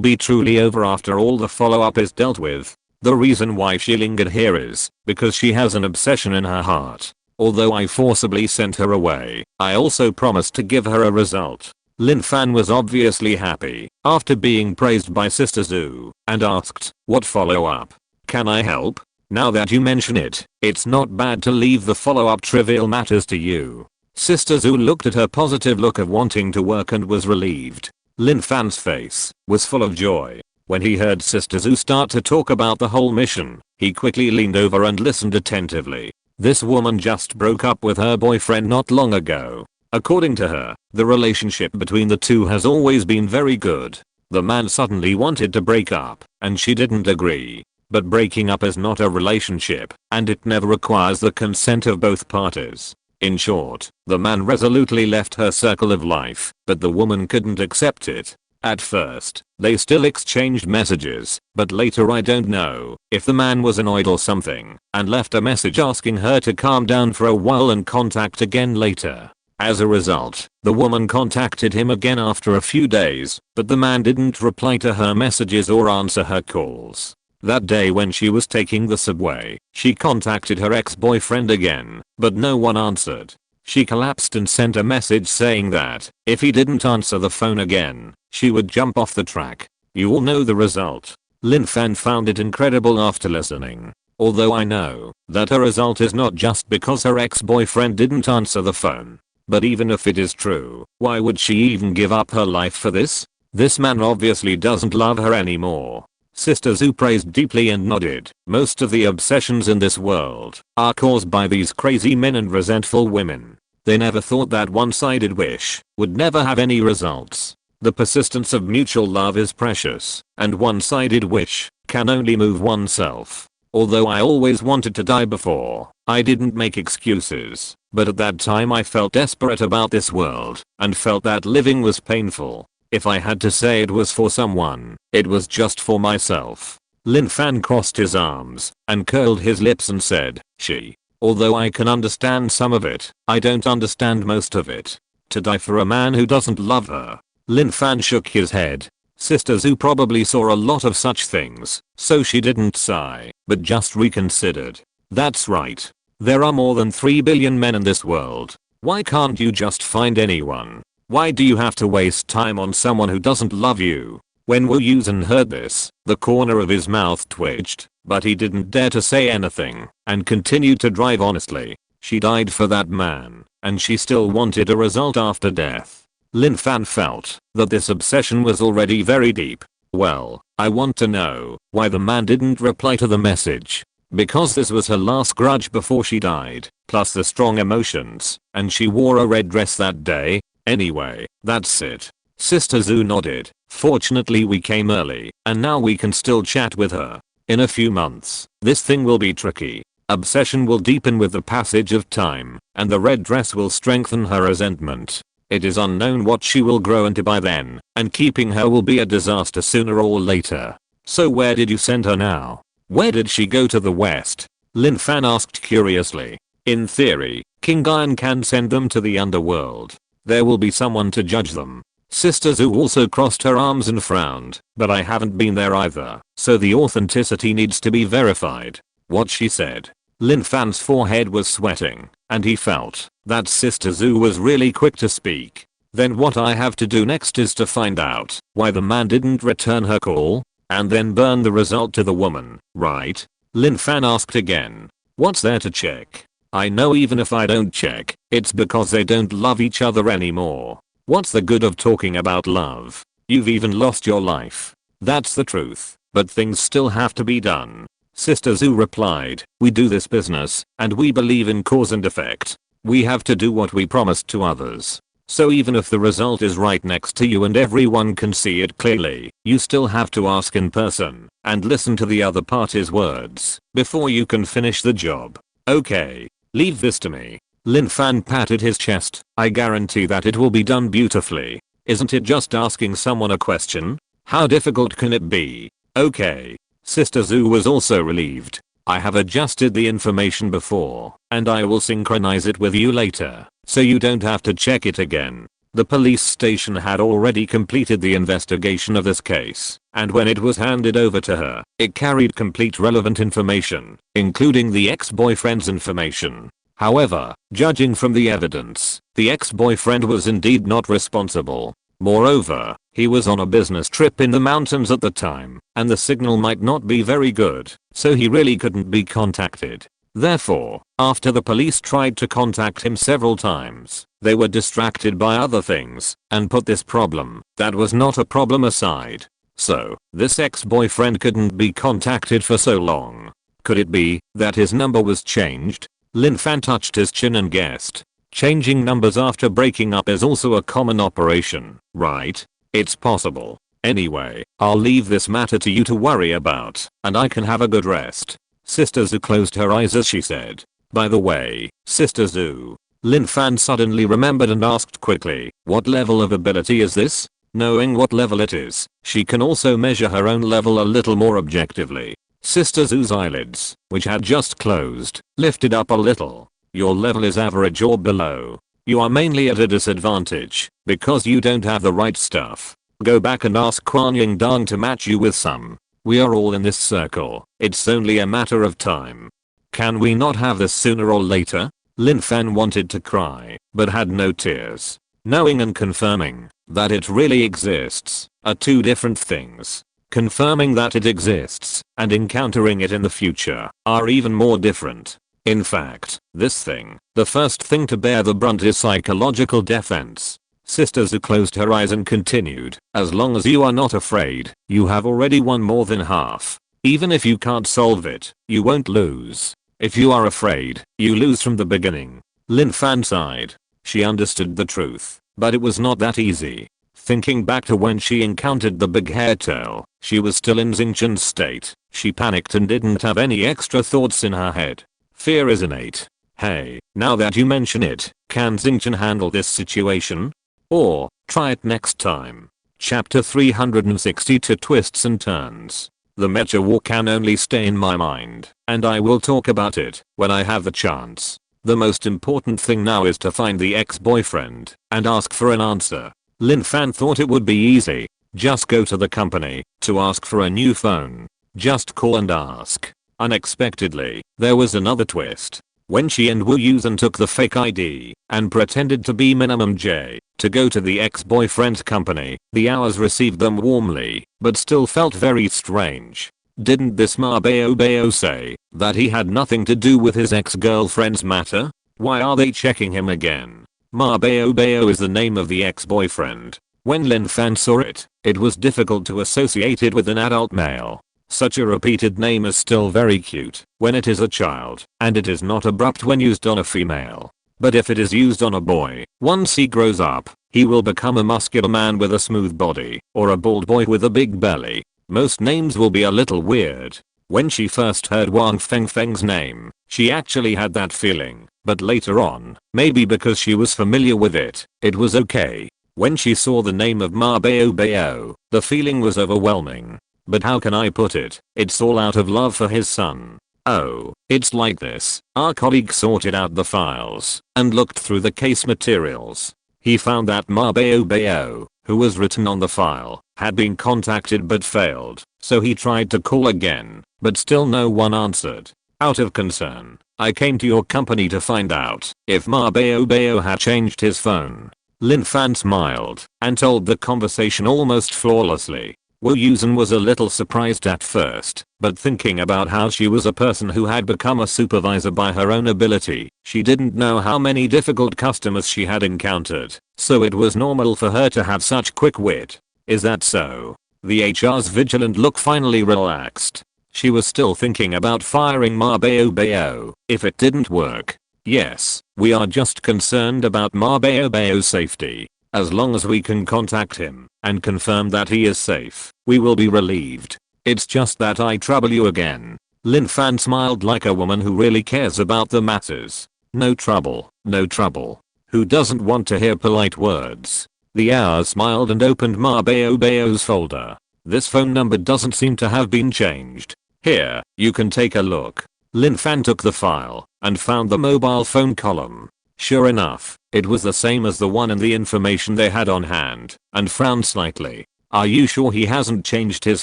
be truly over after all the follow-up is dealt with. The reason why she lingered here is because she has an obsession in her heart. Although I forcibly sent her away, I also promised to give her a result. Lin Fan was obviously happy after being praised by Sister Zhu and asked, what follow-up? Can I help? Now that you mention it, it's not bad to leave the follow-up trivial matters to you. Sister Zhu looked at her positive look of wanting to work and was relieved. Lin Fan's face was full of joy. When he heard Sister Zhu start to talk about the whole mission, he quickly leaned over and listened attentively. This woman just broke up with her boyfriend not long ago. According to her, the relationship between the two has always been very good. The man suddenly wanted to break up, and she didn't agree. But breaking up is not a relationship, and it never requires the consent of both parties. In short, the man resolutely left her circle of life, but the woman couldn't accept it. At first, they still exchanged messages, but later I don't know if the man was annoyed or something, and left a message asking her to calm down for a while and contact again later. As a result, the woman contacted him again after a few days, but the man didn't reply to her messages or answer her calls. That day when she was taking the subway, she contacted her ex-boyfriend again, but no one answered. She collapsed and sent a message saying that, if he didn't answer the phone again, she would jump off the track. You all know the result. Lin Fan found it incredible after listening. Although I know that her result is not just because her ex-boyfriend didn't answer the phone. But even if it is true, why would she even give up her life for this? This man obviously doesn't love her anymore. Sister Zhu praised deeply and nodded. Most of the obsessions in this world are caused by these crazy men and resentful women. They never thought that one-sided wish would never have any results. The persistence of mutual love is precious, and one-sided wish can only move oneself. Although I always wanted to die before, I didn't make excuses, but at that time I felt desperate about this world and felt that living was painful. If I had to say it was for someone, it was just for myself. Lin Fan crossed his arms and curled his lips and said, she. Although I can understand some of it, I don't understand most of it. To die for a man who doesn't love her. Lin Fan shook his head. Sister Zhu probably saw a lot of such things, so she didn't sigh, but just reconsidered. That's right. There are more than 3 billion men in this world. Why can't you just find anyone? Why do you have to waste time on someone who doesn't love you? When Wu Yusen heard this, the corner of his mouth twitched, but he didn't dare to say anything, and continued to drive honestly. She died for that man, and she still wanted a result after death. Lin Fan felt that this obsession was already very deep. Well, I want to know why the man didn't reply to the message. Because this was her last grudge before she died, plus the strong emotions, and she wore a red dress that day. Anyway, that's it. Sister Zhu nodded. Fortunately we came early, and now we can still chat with her. In a few months, this thing will be tricky. Obsession will deepen with the passage of time, and the red dress will strengthen her resentment. It is unknown what she will grow into by then, and keeping her will be a disaster sooner or later. So where did you send her now? Where did she go to the west? Lin Fan asked curiously. In theory, King Iron can send them to the underworld. There will be someone to judge them. Sister Zhu also crossed her arms and frowned, but I haven't been there either, so the authenticity needs to be verified. What she said. Lin Fan's forehead was sweating, and he felt that Sister Zhu was really quick to speak. Then what I have to do next is to find out why the man didn't return her call, and then burn the result to the woman, right? Lin Fan asked again. What's there to check? I know even if I don't check, it's because they don't love each other anymore. What's the good of talking about love? You've even lost your life. That's the truth, but things still have to be done. Sister Zhu replied, we do this business, and we believe in cause and effect. We have to do what we promised to others. So even if the result is right next to you and everyone can see it clearly, you still have to ask in person, and listen to the other party's words, before you can finish the job. Okay, leave this to me. Lin Fan patted his chest. I guarantee that it will be done beautifully. Isn't it just asking someone a question? How difficult can it be? Okay. Sister Zhu was also relieved. I have adjusted the information before, and I will synchronize it with you later, so you don't have to check it again. The police station had already completed the investigation of this case, and when it was handed over to her, it carried complete relevant information, including the ex-boyfriend's information. However, judging from the evidence, the ex-boyfriend was indeed not responsible. Moreover, he was on a business trip in the mountains at the time, and the signal might not be very good, so he really couldn't be contacted. Therefore, after the police tried to contact him several times, they were distracted by other things, and put this problem, that was not a problem aside. So, this ex-boyfriend couldn't be contacted for so long. Could it be that his number was changed? Lin Fan touched his chin and guessed. Changing numbers after breaking up is also a common operation, right? It's possible. Anyway, I'll leave this matter to you to worry about, and I can have a good rest. Sister Zhu closed her eyes as she said. By the way, Sister Zhu. Lin Fan suddenly remembered and asked quickly, what level of ability is this? Knowing what level it is, she can also measure her own level a little more objectively. Sister Zhu's eyelids, which had just closed, lifted up a little. Your level is average or below. You are mainly at a disadvantage, because you don't have the right stuff. Go back and ask Kuan Yin Dang to match you with some. We are all in this circle, it's only a matter of time. Can we not have this sooner or later? Lin Fan wanted to cry, but had no tears. Knowing and confirming that it really exists are two different things. Confirming that it exists and encountering it in the future are even more different. In fact, this thing, the first thing to bear the brunt is psychological defense. Sister Zhu closed her eyes and continued, as long as you are not afraid, you have already won more than half. Even if you can't solve it, you won't lose. If you are afraid, you lose from the beginning. Lin Fan sighed. She understood the truth, but it was not that easy. Thinking back to when she encountered the big hairtail, she was still in Xingqian's state, She panicked and didn't have any extra thoughts in her head. Fear is innate. Hey, now that you mention it, can Xingqian handle this situation? Or, try it next time. Chapter 362 Twists and Turns. The Mecha War can only stay in my mind, and I will talk about it when I have the chance. The most important thing now is to find the ex-boyfriend and ask for an answer. Lin Fan thought it would be easy. Just go to the company to ask for a new phone. Just call and ask. Unexpectedly, there was another twist. When she and Wu Yusen took the fake ID and pretended to be Minimum J to go to the ex-boyfriend's company, the hours received them warmly, but still felt very strange. Didn't this Ma Bao say that he had nothing to do with his ex-girlfriend's matter? Why are they checking him again? Ma Bao is the name of the ex-boyfriend. When Lin Fan saw it, it was difficult to associate it with an adult male. Such a repeated name is still very cute when it is a child, and it is not abrupt when used on a female. But if it is used on a boy, once he grows up, he will become a muscular man with a smooth body, or a bald boy with a big belly. Most names will be a little weird. When she first heard Wang Feng's name, she actually had that feeling, but later on, maybe because she was familiar with it, it was okay. When she saw the name of Ma Bao, the feeling was overwhelming. But how can I put it? It's all out of love for his son. Oh, it's like this. Our colleague sorted out the files and looked through the case materials. He found that Ma Bao, who was written on the file, had been contacted but failed, so he tried to call again, but still no one answered. Out of concern, I came to your company to find out if Ma Bao had changed his phone. Lin Fan smiled and told the conversation almost flawlessly. Wu Yusen was a little surprised at first, but thinking about how she was a person who had become a supervisor by her own ability, she didn't know how many difficult customers she had encountered, so it was normal for her to have such quick wit. Is that so? The HR's vigilant look finally relaxed. She was still thinking about firing Ma Bao if it didn't work. Yes, we are just concerned about Ma Bao's safety. As long as we can contact him and confirm that he is safe, we will be relieved. It's just that I trouble you again. Lin Fan smiled like a woman who really cares about the matters. No trouble, no trouble. Who doesn't want to hear polite words? The hour smiled and opened Ma Bao's folder. This phone number doesn't seem to have been changed. Here, you can take a look. Lin Fan took the file and found the mobile phone column. Sure enough, it was the same as the one in the information they had on hand, and frowned slightly. Are you sure he hasn't changed his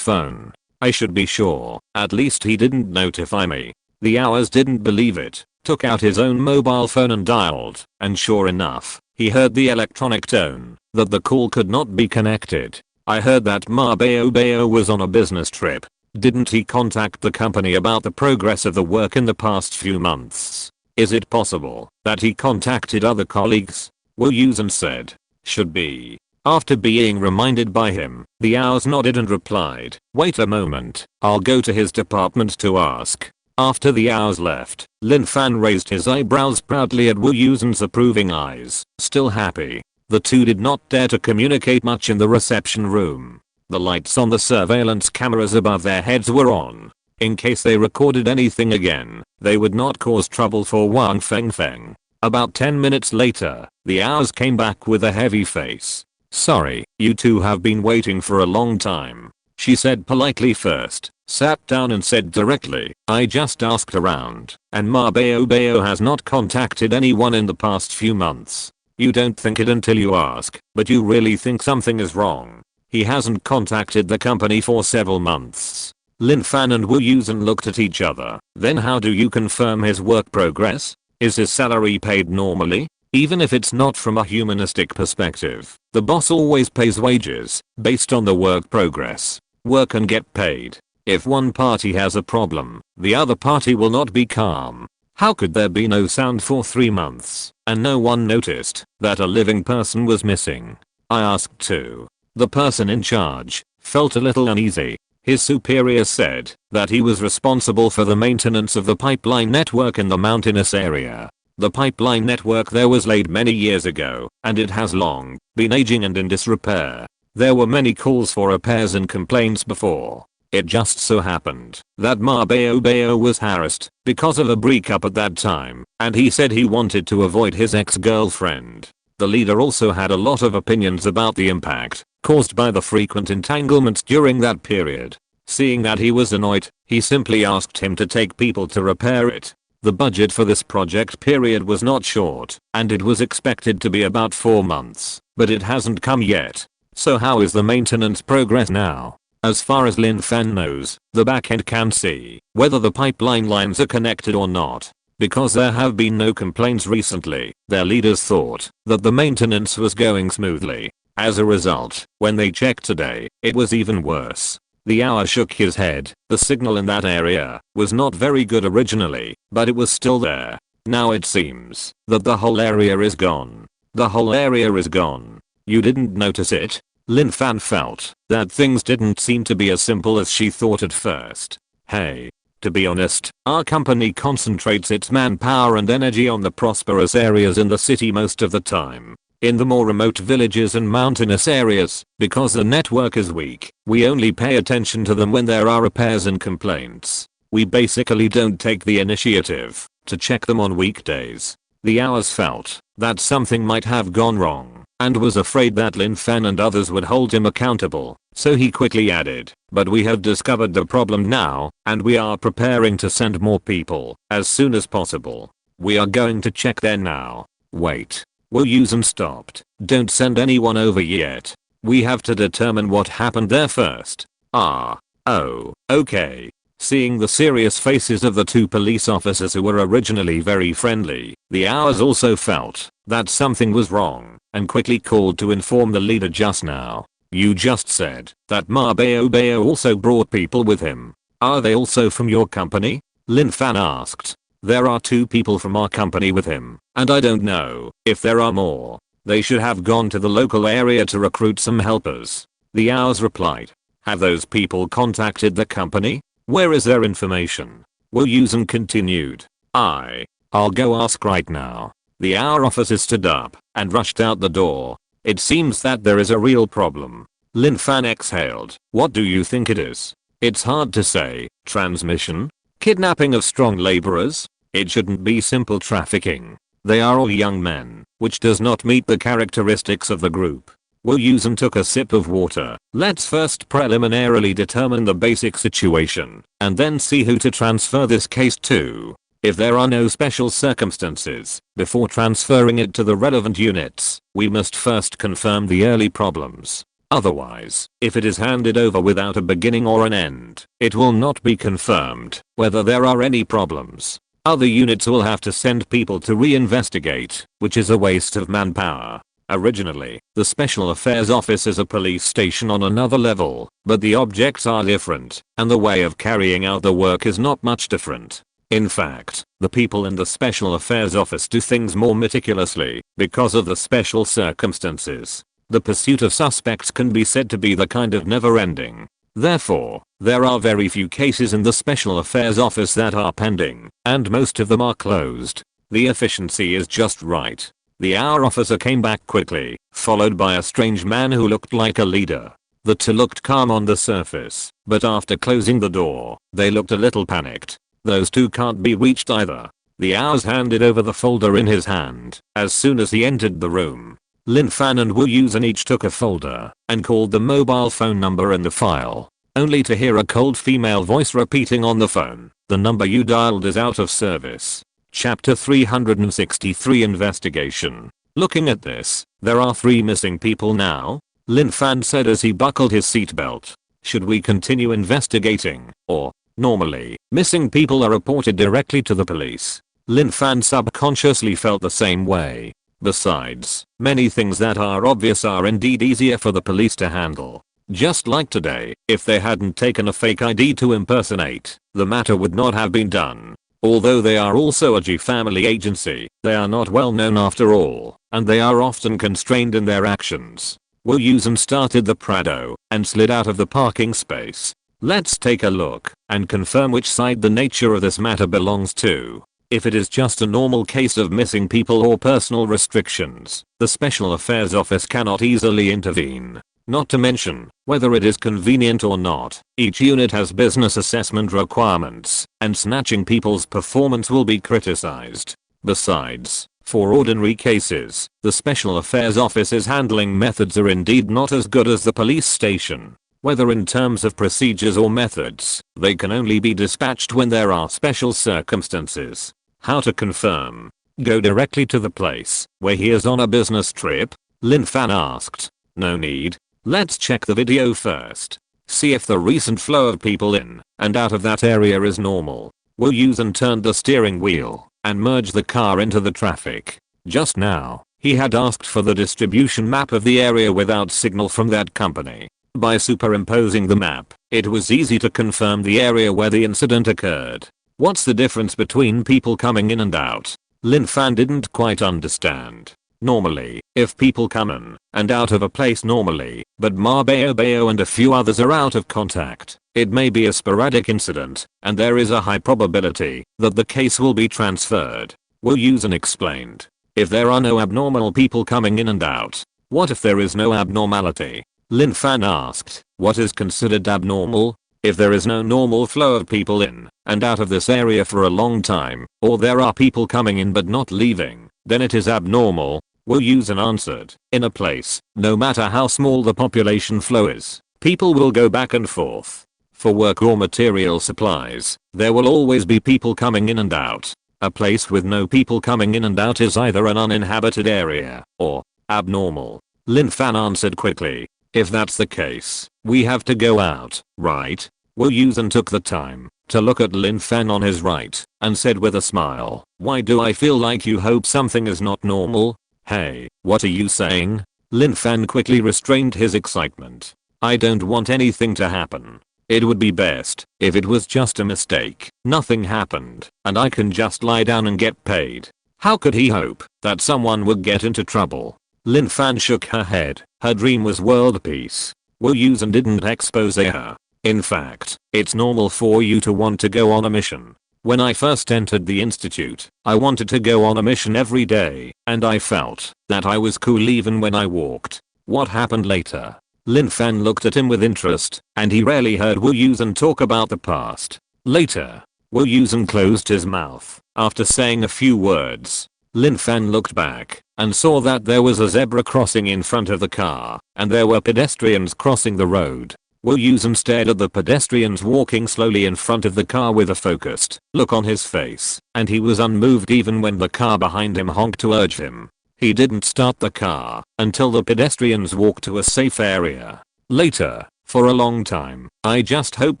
phone? I should be sure. At least he didn't notify me. The hours didn't believe it, took out his own mobile phone and dialed, and sure enough, he heard the electronic tone that the call could not be connected. I heard that Ma Bao was on a business trip. Didn't he contact the company about the progress of the work in the past few months? Is it possible that he contacted other colleagues? Wu Yusen said. Should be. After being reminded by him, the hours nodded and replied, wait a moment, I'll go to his department to ask. After the hours left, Lin Fan raised his eyebrows proudly at Wu Yusen's approving eyes, still happy. The two did not dare to communicate much in the reception room. The lights on the surveillance cameras above their heads were on. In case they recorded anything again, they would not cause trouble for Wang Feng. About 10 minutes later, the hours came back with a heavy face. Sorry, you two have been waiting for a long time. She said politely first, sat down and said directly, I just asked around, and Ma Bao has not contacted anyone in the past few months. You don't think it until you ask, but you really think something is wrong. He hasn't contacted the company for several months. Lin Fan and Wu Yusen looked at each other. Then how do you confirm his work progress? Is his salary paid normally? Even if it's not from a humanistic perspective, the boss always pays wages based on the work progress. Work and get paid. If one party has a problem, the other party will not be calm. How could there be no sound for 3 months and no one noticed that a living person was missing? I asked too. The person in charge felt a little uneasy. His superior said that he was responsible for the maintenance of the pipeline network in the mountainous area. The pipeline network there was laid many years ago, and it has long been aging and in disrepair. There were many calls for repairs and complaints before. It just so happened that Ma Bao was harassed because of a breakup at that time, and he said he wanted to avoid his ex-girlfriend. The leader also had a lot of opinions about the impact caused by the frequent entanglements during that period. Seeing that he was annoyed, he simply asked him to take people to repair it. The budget for this project period was not short, and it was expected to be about 4 months, but it hasn't come yet. So how is the maintenance progress now? As far as Lin Fan knows, the backend can see whether the pipeline lines are connected or not. Because there have been no complaints recently, their leaders thought that the maintenance was going smoothly. As a result, when they checked today, it was even worse. The hour shook his head. The signal in that area was not very good originally, but it was still there. Now it seems that the whole area is gone. The whole area is gone. You didn't notice it? Lin Fan felt that things didn't seem to be as simple as she thought at first. Hey. To be honest, our company concentrates its manpower and energy on the prosperous areas in the city most of the time. In the more remote villages and mountainous areas, because the network is weak, we only pay attention to them when there are repairs and complaints. We basically don't take the initiative to check them on weekdays. The hours felt that something might have gone wrong and was afraid that Lin Fan and others would hold him accountable, so he quickly added, "But we have discovered the problem now, and we are preparing to send more people as soon as possible. We are going to check there now." Wait. Wu Yusen stopped. "Don't send anyone over yet. We have to determine what happened there first." Oh, okay. Seeing the serious faces of the two police officers who were originally very friendly, the hours also felt that something was wrong and quickly called to inform the leader just now. "You just said that Ma Bao also brought people with him. Are they also from your company?" Lin Fan asked. "There are 2 people from our company with him, and I don't know if there are more. They should have gone to the local area to recruit some helpers." The hours replied. "Have those people contacted the company? Where is their information?" Wu Yusen continued. I'll go ask right now." The hour officer stood up and rushed out the door. It seems that there is a real problem. Lin Fan exhaled. "What do you think it is?" "It's hard to say. Transmission? Kidnapping of strong laborers? It shouldn't be simple trafficking. They are all young men, which does not meet the characteristics of the group." Wu Yusen took a sip of water. "Let's first preliminarily determine the basic situation, and then see who to transfer this case to. If there are no special circumstances, before transferring it to the relevant units, we must first confirm the early problems. Otherwise, if it is handed over without a beginning or an end, it will not be confirmed whether there are any problems. Other units will have to send people to reinvestigate, which is a waste of manpower. Originally, the Special Affairs Office is a police station on another level, but the objects are different, and the way of carrying out the work is not much different. In fact, the people in the Special Affairs Office do things more meticulously because of the special circumstances. The pursuit of suspects can be said to be the kind of never-ending. Therefore, there are very few cases in the Special Affairs Office that are pending, and most of them are closed. The efficiency is just right." The hour officer came back quickly, followed by a strange man who looked like a leader. The 2 looked calm on the surface, but after closing the door, they looked a little panicked. "Those 2 can't be reached either." The hours handed over the folder in his hand as soon as he entered the room. Lin Fan and Wu Yusen each took a folder and called the mobile phone number in the file, only to hear a cold female voice repeating on the phone, "The number you dialed is out of service." Chapter 363 Investigation. "Looking at this, there are 3 missing people now," Lin Fan said as he buckled his seatbelt. "Should we continue investigating, or?" Normally, missing people are reported directly to the police. Lin Fan subconsciously felt the same way. Besides, many things that are obvious are indeed easier for the police to handle. Just like today, if they hadn't taken a fake ID to impersonate, the matter would not have been done. Although they are also a G family agency, they are not well known after all, and they are often constrained in their actions. Wu Yusen started the Prado and slid out of the parking space. "Let's take a look and confirm which side the nature of this matter belongs to. If it is just a normal case of missing people or personal restrictions, the Special Affairs Office cannot easily intervene. Not to mention, whether it is convenient or not, each unit has business assessment requirements, and snatching people's performance will be criticized. Besides, for ordinary cases, the Special Affairs Office's handling methods are indeed not as good as the police station. Whether in terms of procedures or methods, they can only be dispatched when there are special circumstances. How to confirm? Go directly to the place where he is on a business trip? Lin Fan asked. No need. Let's check the video first. See if the recent flow of people in and out of that area is normal. Wu Yusen turned the steering wheel and merged the car into the traffic. Just now, he had asked for the distribution map of the area without signal from that company. By superimposing the map, it was easy to confirm the area where the incident occurred. What's the difference between people coming in and out? Lin Fan didn't quite understand. Normally, if people come in and out of a place normally, but Ma Bao and a few others are out of contact, it may be a sporadic incident, and there is a high probability that the case will be transferred. Wu Yusen explained. If there are no abnormal people coming in and out, what if there is no abnormality? Lin Fan asked. What is considered abnormal? If there is no normal flow of people in and out of this area for a long time, or there are people coming in but not leaving, then it is abnormal. Wu Yusen answered. In a place, no matter how small the population flow is, people will go back and forth. For work or material supplies, there will always be people coming in and out. A place with no people coming in and out is either an uninhabited area or abnormal. Lin Fan answered quickly. If that's the case, we have to go out, right? Wu Yusen took the time to look at Lin Fan on his right and said with a smile, why do I feel like you hope something is not normal? Hey, what are you saying? Lin Fan quickly restrained his excitement. I don't want anything to happen. It would be best if it was just a mistake. Nothing happened, and I can just lie down and get paid. How could he hope that someone would get into trouble? Lin Fan shook her head. Her dream was world peace. Wu Yusen didn't expose her. In fact, it's normal for you to want to go on a mission. When I first entered the institute, I wanted to go on a mission every day, and I felt that I was cool even when I walked. What happened later? Lin Fan looked at him with interest, and he rarely heard Wu Yusen talk about the past. Later, Wu Yusen closed his mouth after saying a few words. Lin Fan looked back and saw that there was a zebra crossing in front of the car, and there were pedestrians crossing the road. Wu Yusen stared at the pedestrians walking slowly in front of the car with a focused look on his face, and he was unmoved even when the car behind him honked to urge him. He didn't start the car until the pedestrians walked to a safe area. Later, for a long time, I just hoped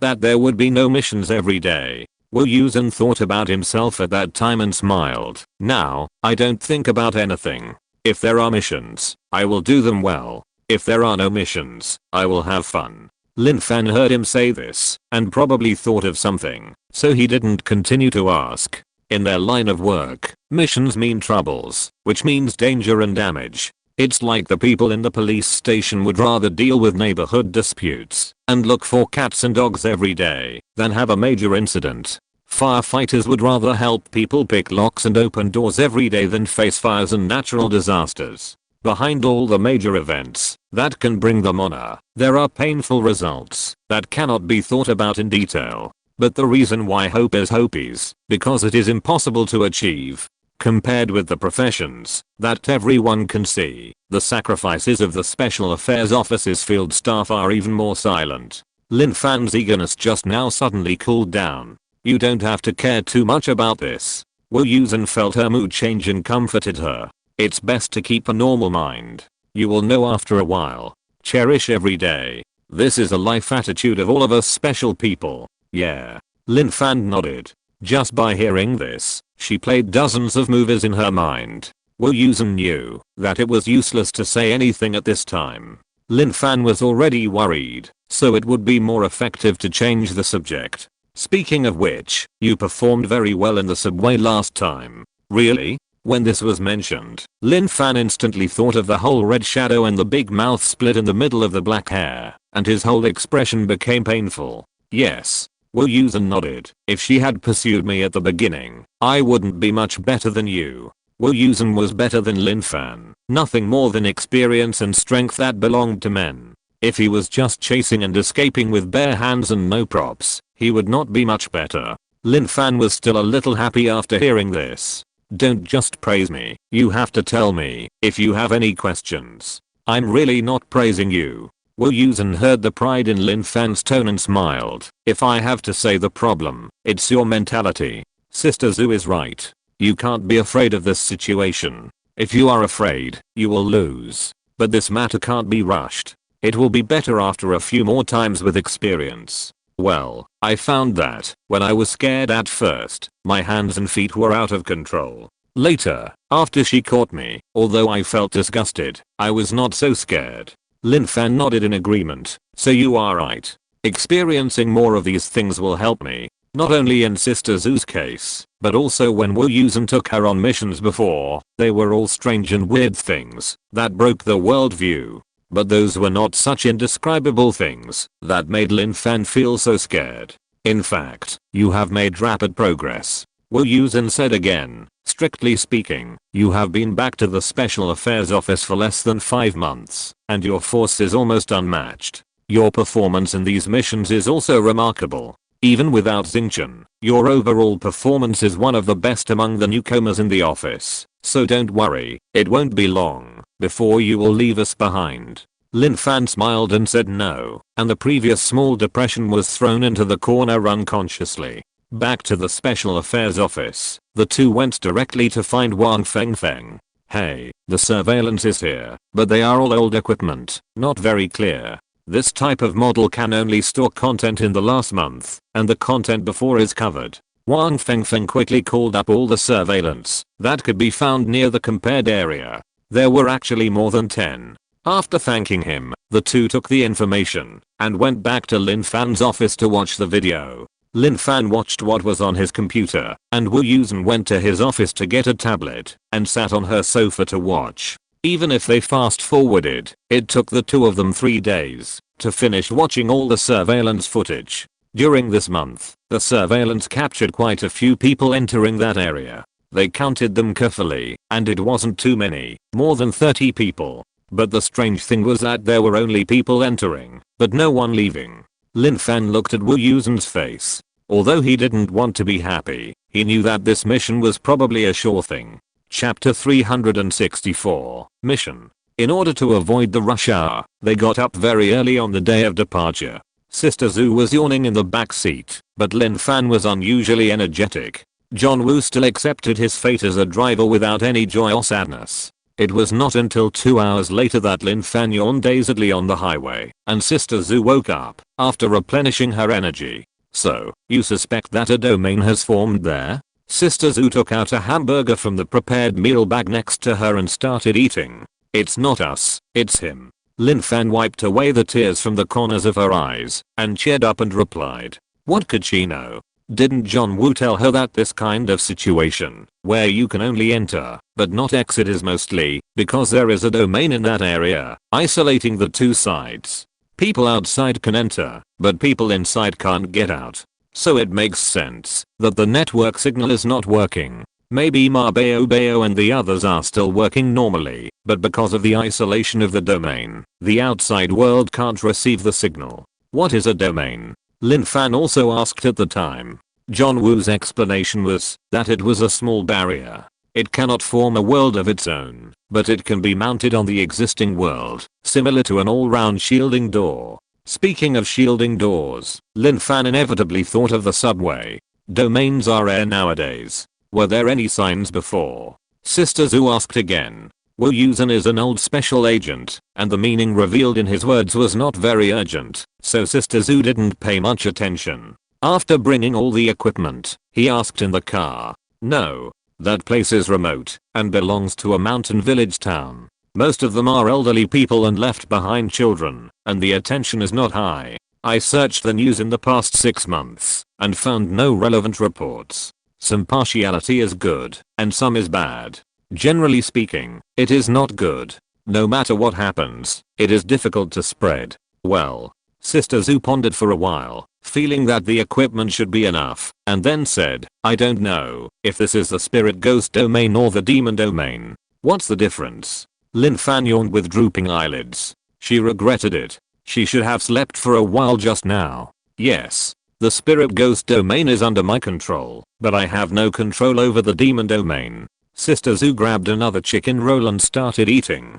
that there would be no missions every day. Wu Yusen thought about himself at that time and smiled. Now, I don't think about anything. If there are missions, I will do them well. If there are no missions, I will have fun. Lin Fan heard him say this and probably thought of something, so he didn't continue to ask. In their line of work, missions mean troubles, which means danger and damage. It's like the people in the police station would rather deal with neighborhood disputes and look for cats and dogs every day than have a major incident. Firefighters would rather help people pick locks and open doors every day than face fires and natural disasters. Behind all the major events that can bring them honor, there are painful results that cannot be thought about in detail. But the reason why hope is because it is impossible to achieve. Compared with the professions that everyone can see, the sacrifices of the Special Affairs Office's field staff are even more silent. Lin Fan's eagerness just now suddenly cooled down. You don't have to care too much about this. Wu Yusen felt her mood change and comforted her. It's best to keep a normal mind. You will know after a while. Cherish every day. This is a life attitude of all of us special people. Yeah. Lin Fan nodded. Just by hearing this, she played dozens of movies in her mind. Wu Yusen knew that it was useless to say anything at this time. Lin Fan was already worried, so it would be more effective to change the subject. Speaking of which, you performed very well in the subway last time. Really? When this was mentioned, Lin Fan instantly thought of the whole red shadow and the big mouth split in the middle of the black hair, and his whole expression became painful. Yes. Wu Yusen nodded. If she had pursued me at the beginning, I wouldn't be much better than you. Wu Yusen was better than Lin Fan. Nothing more than experience and strength that belonged to men. If he was just chasing and escaping with bare hands and no props, he would not be much better. Lin Fan was still a little happy after hearing this. Don't just praise me, you have to tell me if you have any questions. I'm really not praising you. Wu Yusen heard the pride in Lin Fan's tone and smiled. If I have to say the problem, it's your mentality. Sister Zhu is right. You can't be afraid of this situation. If you are afraid, you will lose. But this matter can't be rushed. It will be better after a few more times with experience. Well, I found that, when I was scared at first, my hands and feet were out of control. Later, after she caught me, although I felt disgusted, I was not so scared. Lin Fan nodded in agreement. So you are right. Experiencing more of these things will help me. Not only in Sister Zhu's case, but also when Wu Yusen took her on missions before, they were all strange and weird things that broke the worldview. But those were not such indescribable things that made Lin Fan feel so scared. In fact, you have made rapid progress. Wu Yusen said again. Strictly speaking, you have been back to the Special Affairs Office for less than 5 months, and your force is almost unmatched. Your performance in these missions is also remarkable. Even without Xingqian, your overall performance is one of the best among the newcomers in the office. So don't worry, it won't be long before you will leave us behind. Lin Fan smiled and said no, and the previous small depression was thrown into the corner unconsciously. Back to the Special Affairs Office, the two went directly to find Wang Fengfeng. Hey, the surveillance is here, but they are all old equipment, not very clear. This type of model can only store content in the last month, and the content before is covered. Wang Fengfeng quickly called up all the surveillance that could be found near the compared area. There were actually more than 10. After thanking him, the two took the information and went back to Lin Fan's office to watch the video. Lin Fan watched what was on his computer, and Wu Yusen went to his office to get a tablet and sat on her sofa to watch. Even if they fast forwarded, it took the two of them 3 days to finish watching all the surveillance footage. During this month, the surveillance captured quite a few people entering that area. They counted them carefully, and it wasn't too many, more than 30 people. But the strange thing was that there were only people entering, but no one leaving. Lin Fan looked at Wu Yusen's face. Although he didn't want to be happy, he knew that this mission was probably a sure thing. Chapter 364, Mission. In order to avoid the rush hour, they got up very early on the day of departure. Sister Zhu was yawning in the back seat, but Lin Fan was unusually energetic. John Woo still accepted his fate as a driver without any joy or sadness. It was not until 2 hours later that Lin Fan yawned dazedly on the highway, and Sister Zhu woke up after replenishing her energy. So, you suspect that a domain has formed there? Sister Zhu took out a hamburger from the prepared meal bag next to her and started eating. It's not us, it's him. Lin Fan wiped away the tears from the corners of her eyes and cheered up and replied. What could she know? Didn't John Woo tell her that this kind of situation, where you can only enter but not exit, is mostly because there is a domain in that area, isolating the two sides? People outside can enter, but people inside can't get out. So it makes sense that the network signal is not working. Maybe Ma Bao and the others are still working normally, but because of the isolation of the domain, the outside world can't receive the signal. What is a domain? Lin Fan also asked at the time. John Woo's explanation was that it was a small barrier. It cannot form a world of its own, but it can be mounted on the existing world, similar to an all-round shielding door. Speaking of shielding doors, Lin Fan inevitably thought of the subway. Domains are rare nowadays. Were there any signs before? Sister Zhu asked again. Wu Yusen is an old special agent, and the meaning revealed in his words was not very urgent, so Sister Zhu didn't pay much attention. After bringing all the equipment, he asked in the car. No. That place is remote, and belongs to a mountain village town. Most of them are elderly people and left behind children, and the attention is not high. I searched the news in the past 6 months, and found no relevant reports. Some partiality is good, and some is bad. Generally speaking, it is not good. No matter what happens, it is difficult to spread. Well, Sister Zhu pondered for a while, feeling that the equipment should be enough, and then said, I don't know if this is the spirit ghost domain or the demon domain. What's the difference? Lin Fan yawned with drooping eyelids. She regretted it. She should have slept for a while just now. Yes. The spirit ghost domain is under my control, but I have no control over the demon domain. Sister Zhu grabbed another chicken roll and started eating.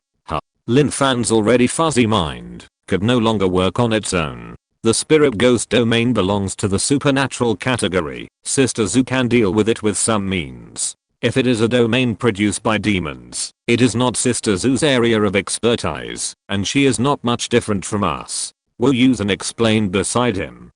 Lin Fan's already fuzzy mind could no longer work on its own. The spirit ghost domain belongs to the supernatural category. Sister Zhu can deal with it with some means. If it is a domain produced by demons, it is not Sister Zhu's area of expertise, and she is not much different from us. Wu Yusen explained beside him.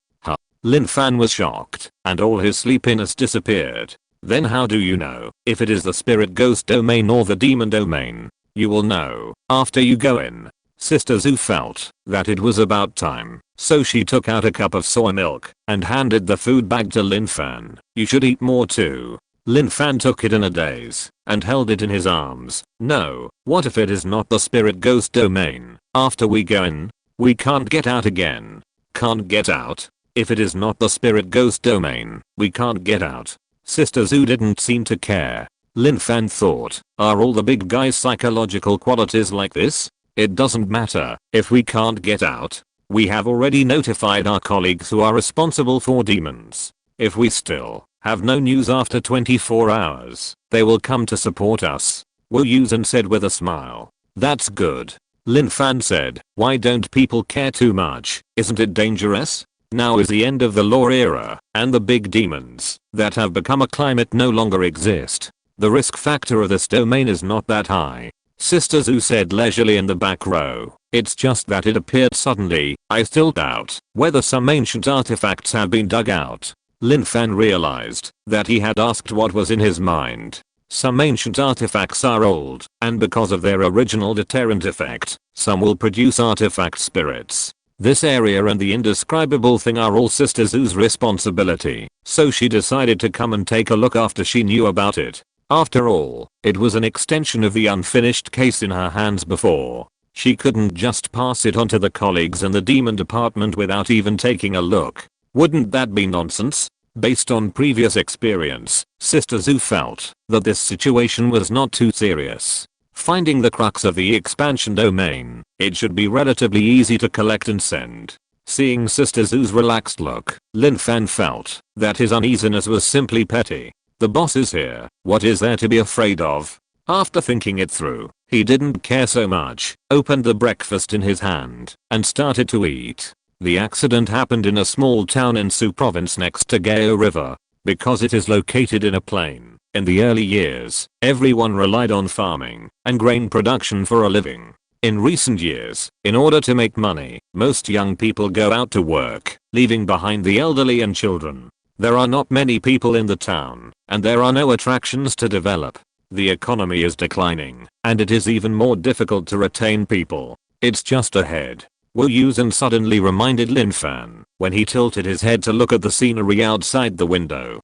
Lin Fan was shocked, and all his sleepiness disappeared. Then how do you know if it is the spirit ghost domain or the demon domain? You will know after you go in. Sister Zhu felt that it was about time, so she took out a cup of soy milk and handed the food bag to Lin Fan. You should eat more too. Lin Fan took it in a daze and held it in his arms. No, what if it is not the spirit ghost domain? After we go in, we can't get out again. Can't get out? If it is not the spirit ghost domain, we can't get out. Sister Zhu didn't seem to care. Lin Fan thought, are all the big guys psychological qualities like this? It doesn't matter if we can't get out. We have already notified our colleagues who are responsible for demons. If we still have no news after 24 hours, they will come to support us. Wu Yusen said with a smile. That's good. Lin Fan said, why don't people care too much? Isn't it dangerous? Now is the end of the law era, and the big demons that have become a climate no longer exist. The risk factor of this domain is not that high. Sister Zhu said leisurely in the back row. It's just that it appeared suddenly. I still doubt whether some ancient artifacts have been dug out. Lin Fan realized that he had asked what was in his mind. Some ancient artifacts are old, and because of their original deterrent effect, some will produce artifact spirits. This area and the indescribable thing are all Sister Zhu's responsibility, so she decided to come and take a look after she knew about it. After all, it was an extension of the unfinished case in her hands before. She couldn't just pass it on to the colleagues in the demon department without even taking a look. Wouldn't that be nonsense? Based on previous experience, Sister Zhu felt that this situation was not too serious. Finding the crux of the expansion domain, it should be relatively easy to collect and send. Seeing Sister Zhu's relaxed look, Lin Fan felt that his uneasiness was simply petty. The boss is here, what is there to be afraid of? After thinking it through, he didn't care so much, opened the breakfast in his hand, and started to eat. The accident happened in a small town in Su province next to Gao River. Because it is located in a plain, in the early years, everyone relied on farming and grain production for a living. In recent years, in order to make money, most young people go out to work, leaving behind the elderly and children. There are not many people in the town, and there are no attractions to develop. The economy is declining, and it is even more difficult to retain people. It's just ahead. Wu Yusen suddenly reminded Lin Fan when he tilted his head to look at the scenery outside the window.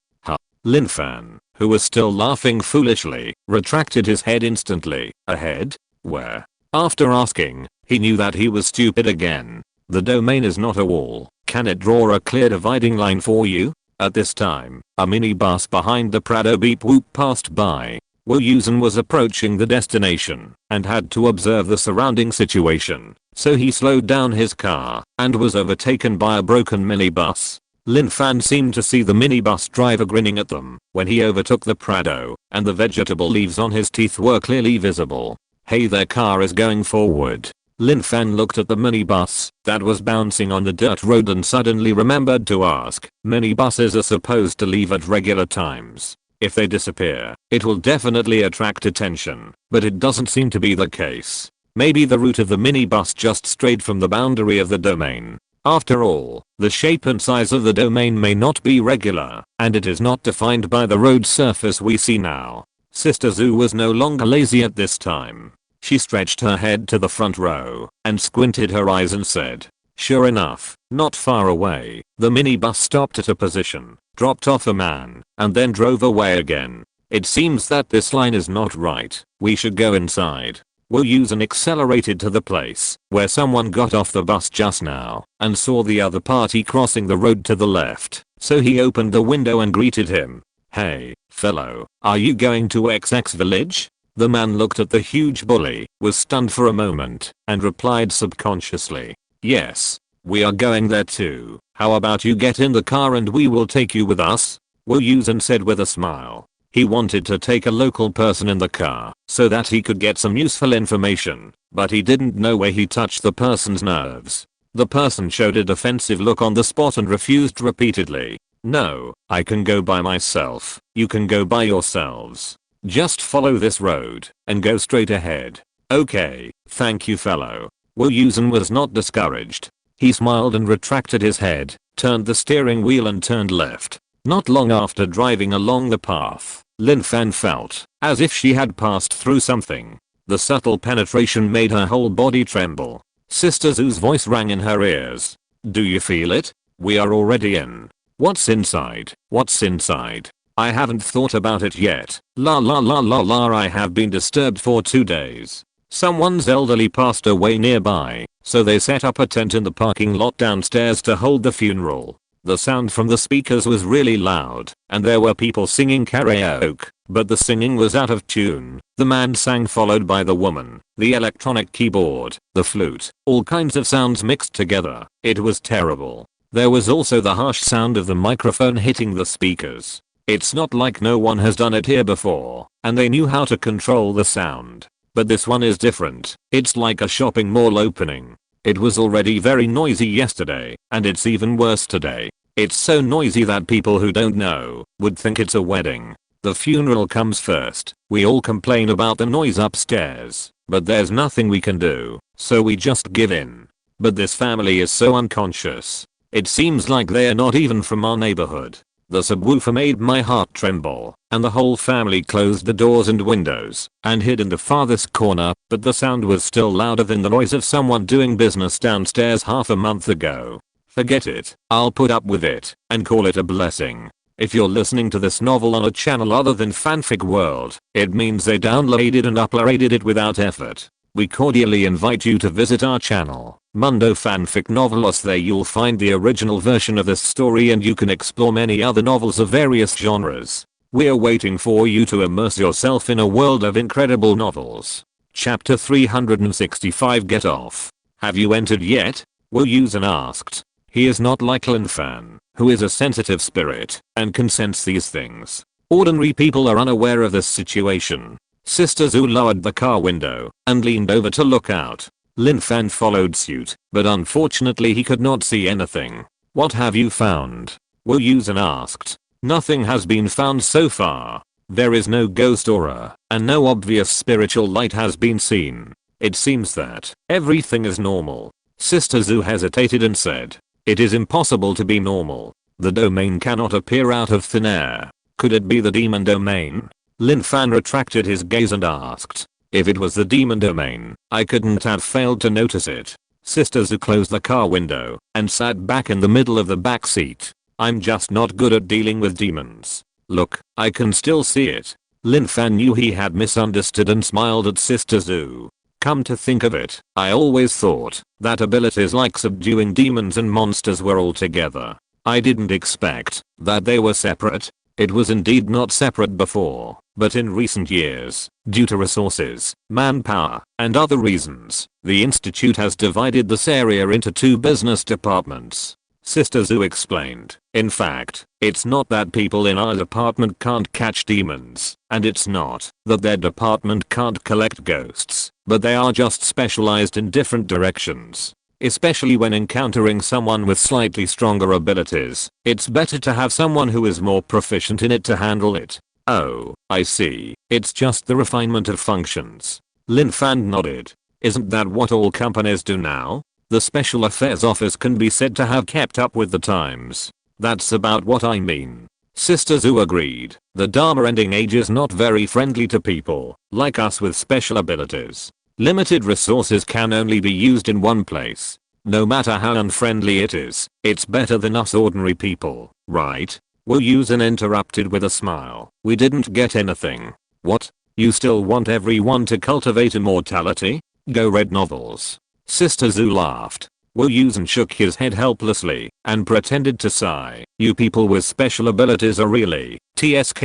Lin Fan, who was still laughing foolishly, retracted his head instantly. Ahead? Where? After asking, he knew that he was stupid again. The domain is not a wall. Can it draw a clear dividing line for you? At this time, a minibus behind the Prado beep whoop passed by. Wu Yusen was approaching the destination and had to observe the surrounding situation, so he slowed down his car and was overtaken by a broken minibus. Lin Fan seemed to see the minibus driver grinning at them when he overtook the Prado, and the vegetable leaves on his teeth were clearly visible. Hey, their car is going forward. Lin Fan looked at the minibus that was bouncing on the dirt road and suddenly remembered to ask. Minibuses are supposed to leave at regular times. If they disappear, it will definitely attract attention, but it doesn't seem to be the case. Maybe the route of the minibus just strayed from the boundary of the domain. After all, the shape and size of the domain may not be regular, and it is not defined by the road surface we see now. Sister Zhu was no longer lazy at this time. She stretched her head to the front row and squinted her eyes and said, sure enough, not far away, the minibus stopped at a position, dropped off a man, and then drove away again. It seems that this line is not right. We should go inside. Wu Yusen accelerated to the place where someone got off the bus just now and saw the other party crossing the road to the left, so he opened the window and greeted him. Hey, fellow, are you going to XX village? The man looked at the huge bully, was stunned for a moment, and replied subconsciously. Yes. We are going there too. How about you get in the car and we will take you with us? Wu Yusen said with a smile. He wanted to take a local person in the car so that he could get some useful information, but he didn't know where he touched the person's nerves. The person showed a defensive look on the spot and refused repeatedly. No, I can go by myself. You can go by yourselves. Just follow this road and go straight ahead. Okay, thank you fellow. Wu Yusen was not discouraged. He smiled and retracted his head, turned the steering wheel and turned left. Not long after driving along the path, Lin Fan felt as if she had passed through something. The subtle penetration made her whole body tremble. Sister Zhu's voice rang in her ears. Do you feel it? We are already in. What's inside? What's inside? I haven't thought about it yet. La la la la la, I have been disturbed for 2 days. Someone's elderly passed away nearby, so they set up a tent in the parking lot downstairs to hold the funeral. The sound from the speakers was really loud, and there were people singing karaoke, but the singing was out of tune. The man sang followed by the woman, the electronic keyboard, the flute, all kinds of sounds mixed together. It was terrible. There was also the harsh sound of the microphone hitting the speakers. It's not like no one has done it here before, and they knew how to control the sound. But this one is different. It's like a shopping mall opening. It was already very noisy yesterday, and it's even worse today. It's so noisy that people who don't know would think it's a wedding. The funeral comes first. We all complain about the noise upstairs, but there's nothing we can do, so we just give in. But this family is so unconscious. It seems like they're not even from our neighborhood. The subwoofer made my heart tremble, and the whole family closed the doors and windows and hid in the farthest corner, but the sound was still louder than the noise of someone doing business downstairs half a month ago. Forget it. I'll put up with it and call it a blessing. If you're listening to this novel on a channel other than Fanfic World, it means they downloaded and uploaded it without effort. We cordially invite you to visit our channel, Mundo Fanfic Novelos. There you'll find the original version of this story and you can explore many other novels of various genres. We're waiting for you to immerse yourself in a world of incredible novels. Chapter 365, Get Off. Have you entered yet? Wu Yusen asked. He is not like Lin Fan, who is a sensitive spirit and can sense these things. Ordinary people are unaware of this situation. Sister Zhu lowered the car window and leaned over to look out. Lin Fan followed suit, but unfortunately he could not see anything. What have you found? Wu Yusen asked. Nothing has been found so far. There is no ghost aura, and no obvious spiritual light has been seen. It seems that everything is normal. Sister Zhu hesitated and said, it is impossible to be normal. The domain cannot appear out of thin air. Could it be the demon domain? Lin Fan retracted his gaze and asked, if it was the demon domain, I couldn't have failed to notice it. Sister Zhu closed the car window and sat back in the middle of the back seat. I'm just not good at dealing with demons. Look, I can still see it. Lin Fan knew he had misunderstood and smiled at Sister Zhu. Come to think of it, I always thought that abilities like subduing demons and monsters were all together. I didn't expect that they were separate. It was indeed not separate before, but in recent years, due to resources, manpower, and other reasons, the institute has divided this area into 2 business departments. Sister Zhu explained. In fact, it's not that people in our department can't catch demons, and it's not that their department can't collect ghosts, but they are just specialized in different directions. Especially when encountering someone with slightly stronger abilities, it's better to have someone who is more proficient in it to handle it. Oh, I see. It's just the refinement of functions. Lin Fan nodded. Isn't that what all companies do now? The Special Affairs Office can be said to have kept up with the times. That's about what I mean. Sister Zhu agreed. The Dharma Ending Age is not very friendly to people like us with special abilities. Limited resources can only be used in one place. No matter how unfriendly it is, it's better than us ordinary people, right? Wu Yusen interrupted with a smile. We didn't get anything. What? You still want everyone to cultivate immortality? Go read novels. Sister Zhu laughed. Wu Yusen shook his head helplessly and pretended to sigh. You people with special abilities are really TSK.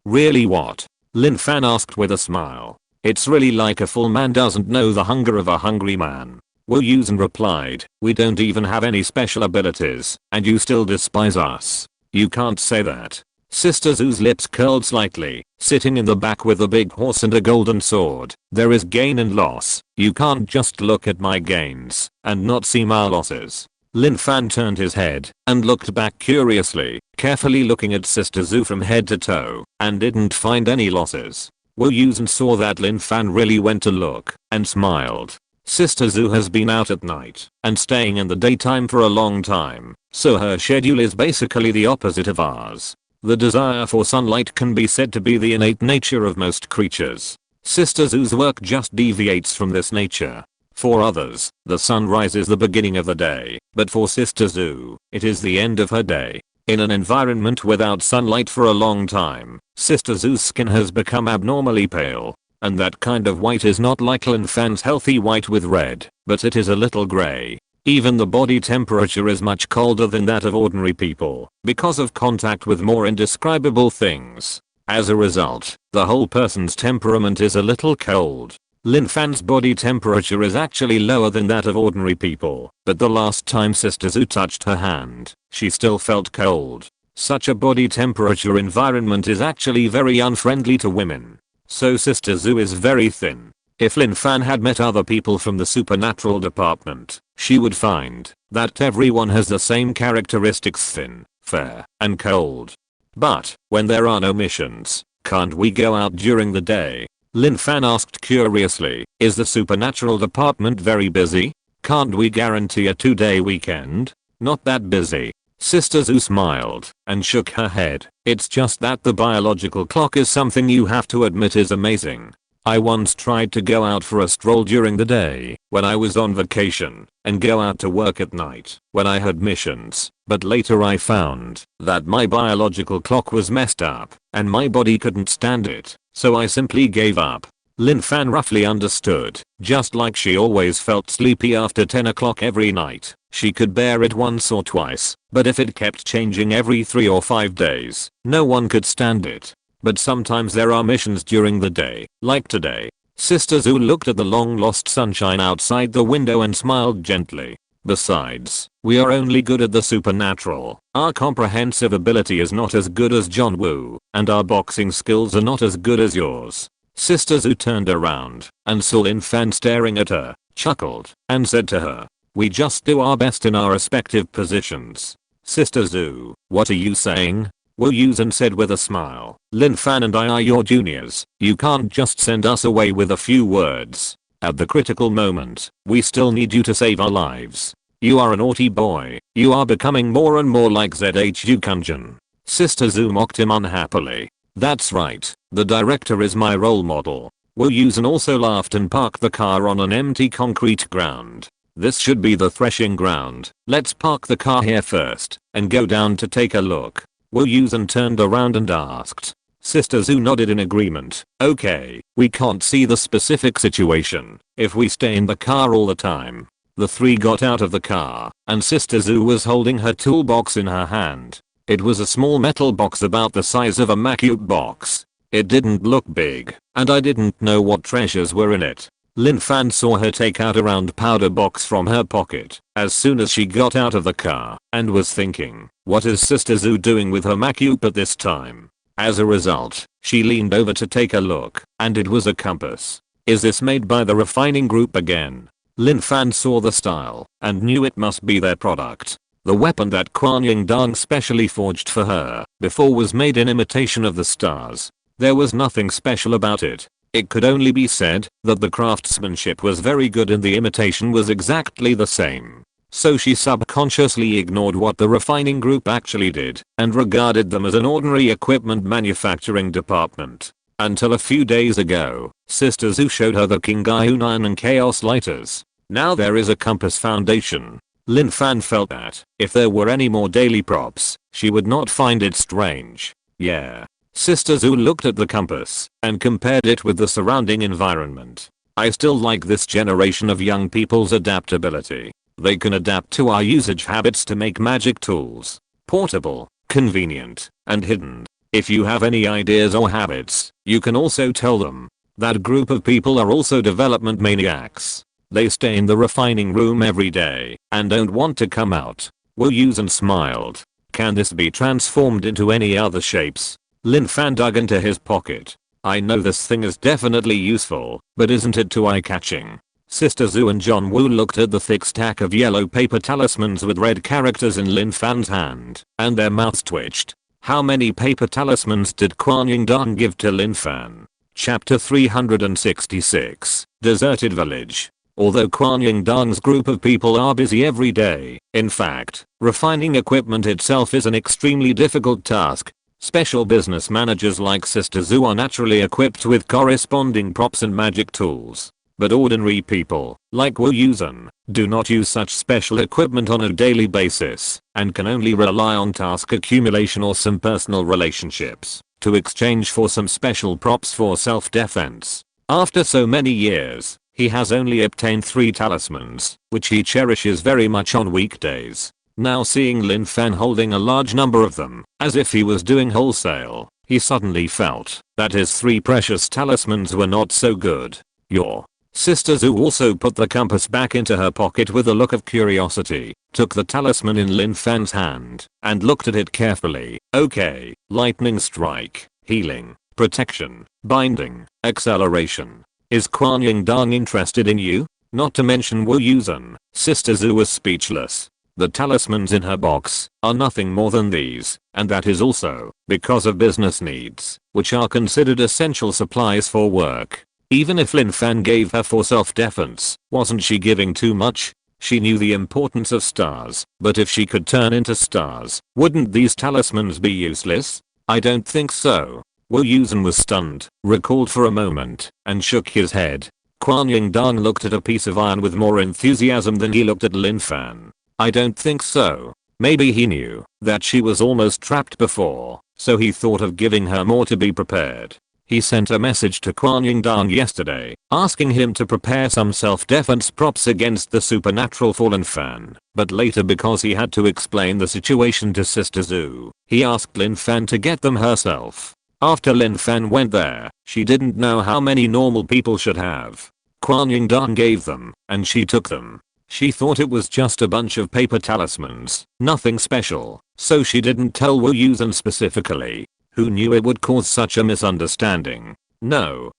Really what? Lin Fan asked with a smile. It's really like a full man doesn't know the hunger of a hungry man. Wu Yusen replied, we don't even have any special abilities, and you still despise us. You can't say that. Sister Zoo's lips curled slightly, sitting in the back with a big horse and a golden sword. There is gain and loss. You can't just look at my gains and not see my losses. Lin Fan turned his head and looked back curiously, carefully looking at Sister Zoo from head to toe, and didn't find any losses. Wu Yusen saw that Lin Fan really went to look and smiled. Sister Zoo has been out at night and staying in the daytime for a long time, so her schedule is basically the opposite of ours. The desire for sunlight can be said to be the innate nature of most creatures. Sister Zoo's work just deviates from this nature. For others, the sunrise is the beginning of the day, but for Sister Zoo, it is the end of her day. In an environment without sunlight for a long time, Sister Zoo's skin has become abnormally pale. And that kind of white is not like Lin Fan's healthy white with red, but it is a little gray. Even the body temperature is much colder than that of ordinary people, because of contact with more indescribable things. As a result, the whole person's temperament is a little cold. Lin Fan's body temperature is actually lower than that of ordinary people, but the last time Sister Zoo touched her hand, she still felt cold. Such a body temperature environment is actually very unfriendly to women. So Sister Zoo is very thin. If Lin Fan had met other people from the supernatural department, she would find that everyone has the same characteristics: thin, fair, and cold. But when there are no missions, can't we go out during the day? Lin Fan asked curiously, is the supernatural department very busy? Can't we guarantee a 2-day weekend? Not that busy. Sister Zoo smiled and shook her head. It's just that the biological clock is something you have to admit is amazing. I once tried to go out for a stroll during the day when I was on vacation and go out to work at night when I had missions, but later I found that my biological clock was messed up and my body couldn't stand it, so I simply gave up. Lin Fan roughly understood, just like she always felt sleepy after 10 o'clock every night. She could bear it once or twice, but if it kept changing every 3 or 5 days, no one could stand it. But sometimes there are missions during the day, like today. Sister Zoo looked at the long lost sunshine outside the window and smiled gently. Besides, we are only good at the supernatural. Our comprehensive ability is not as good as John Woo, and our boxing skills are not as good as yours. Sister Zoo turned around and saw Lin Fan staring at her, chuckled, and said to her, we just do our best in our respective positions. Sister Zoo, what are you saying? Wu Yusen said with a smile. Lin Fan and I are your juniors. You can't just send us away with a few words. At the critical moment, we still need you to save our lives. You are a naughty boy. You are becoming more and more like ZHU Kunjin. Sister Zoo mocked him unhappily. That's right. The director is my role model. Wu Yusen also laughed and parked the car on an empty concrete ground. This should be the threshing ground. Let's park the car here first and go down to take a look. Wu Yusen turned around and asked. Sister Zoo nodded in agreement. Okay, we can't see the specific situation if we stay in the car all the time. The three got out of the car and Sister Zoo was holding her toolbox in her hand. It was a small metal box about the size of a Mecha box. It didn't look big and I didn't know what treasures were in it. Lin Fan saw her take out a round powder box from her pocket as soon as she got out of the car and was thinking, what is Sister Zoo doing with her Mecha at this time? As a result, she leaned over to take a look and it was a compass. Is this made by the refining group again? Lin Fan saw the style and knew it must be their product. The weapon that Kuan Yin Dang specially forged for her before was made in imitation of the stars. There was nothing special about it. It could only be said that the craftsmanship was very good and the imitation was exactly the same. So she subconsciously ignored what the refining group actually did and regarded them as an ordinary equipment manufacturing department. Until a few days ago, Sister Zoo showed her the Kingyunan and Chaos Lighters. Now there is a compass foundation. Lin Fan felt that if there were any more daily props, she would not find it strange. Yeah. Sister Zoo looked at the compass and compared it with the surrounding environment. I still like this generation of young people's adaptability. They can adapt to our usage habits to make magic tools portable, convenient, and hidden. If you have any ideas or habits, you can also tell them. That group of people are also development maniacs. They stay in the refining room every day and don't want to come out. Wu Yusen smiled. Can this be transformed into any other shapes? Lin Fan dug into his pocket. I know this thing is definitely useful, but isn't it too eye-catching? Sister Zhu and John Woo looked at the thick stack of yellow paper talismans with red characters in Lin Fan's hand, and their mouths twitched. How many paper talismans did Kuan Yin Dan give to Lin Fan? Chapter 366, Deserted Village. Although Kuan Yin Dan's group of people are busy every day, in fact, refining equipment itself is an extremely difficult task. Special business managers like Sister Zhu are naturally equipped with corresponding props and magic tools. But ordinary people, like Wu Yusen, do not use such special equipment on a daily basis, and can only rely on task accumulation or some personal relationships to exchange for some special props for self-defense. After so many years, he has only obtained 3 talismans, which he cherishes very much on weekdays. Now seeing Lin Fan holding a large number of them, as if he was doing wholesale, he suddenly felt that his 3 precious talismans were not so good. Your Sister Zhu also put the compass back into her pocket with a look of curiosity, took the talisman in Lin Fan's hand, and looked at it carefully. Okay, lightning strike, healing, protection, binding, acceleration. Is Kuan Yin Dan interested in you? Not to mention Wu Yusen. Sister Zhu was speechless. The talismans in her box are nothing more than these, and that is also because of business needs, which are considered essential supplies for work. Even if Lin Fan gave her for self-defense, wasn't she giving too much? She knew the importance of stars, but if she could turn into stars, wouldn't these talismans be useless? I don't think so. Wu Yusen was stunned, recalled for a moment, and shook his head. Kuan Yin Dan looked at a piece of iron with more enthusiasm than he looked at Lin Fan. I don't think so. Maybe he knew that she was almost trapped before, so he thought of giving her more to be prepared. He sent a message to Kuan Yin Dan yesterday, asking him to prepare some self-defense props against the supernatural Fallen Fan, but later because he had to explain the situation to Sister Zhu, he asked Lin Fan to get them herself. After Lin Fan went there, she didn't know how many normal people should have. Kuan Yin Dan gave them, and she took them. She thought it was just a bunch of paper talismans, nothing special, so she didn't tell Wu Yusen specifically. Who knew it would cause such a misunderstanding? No,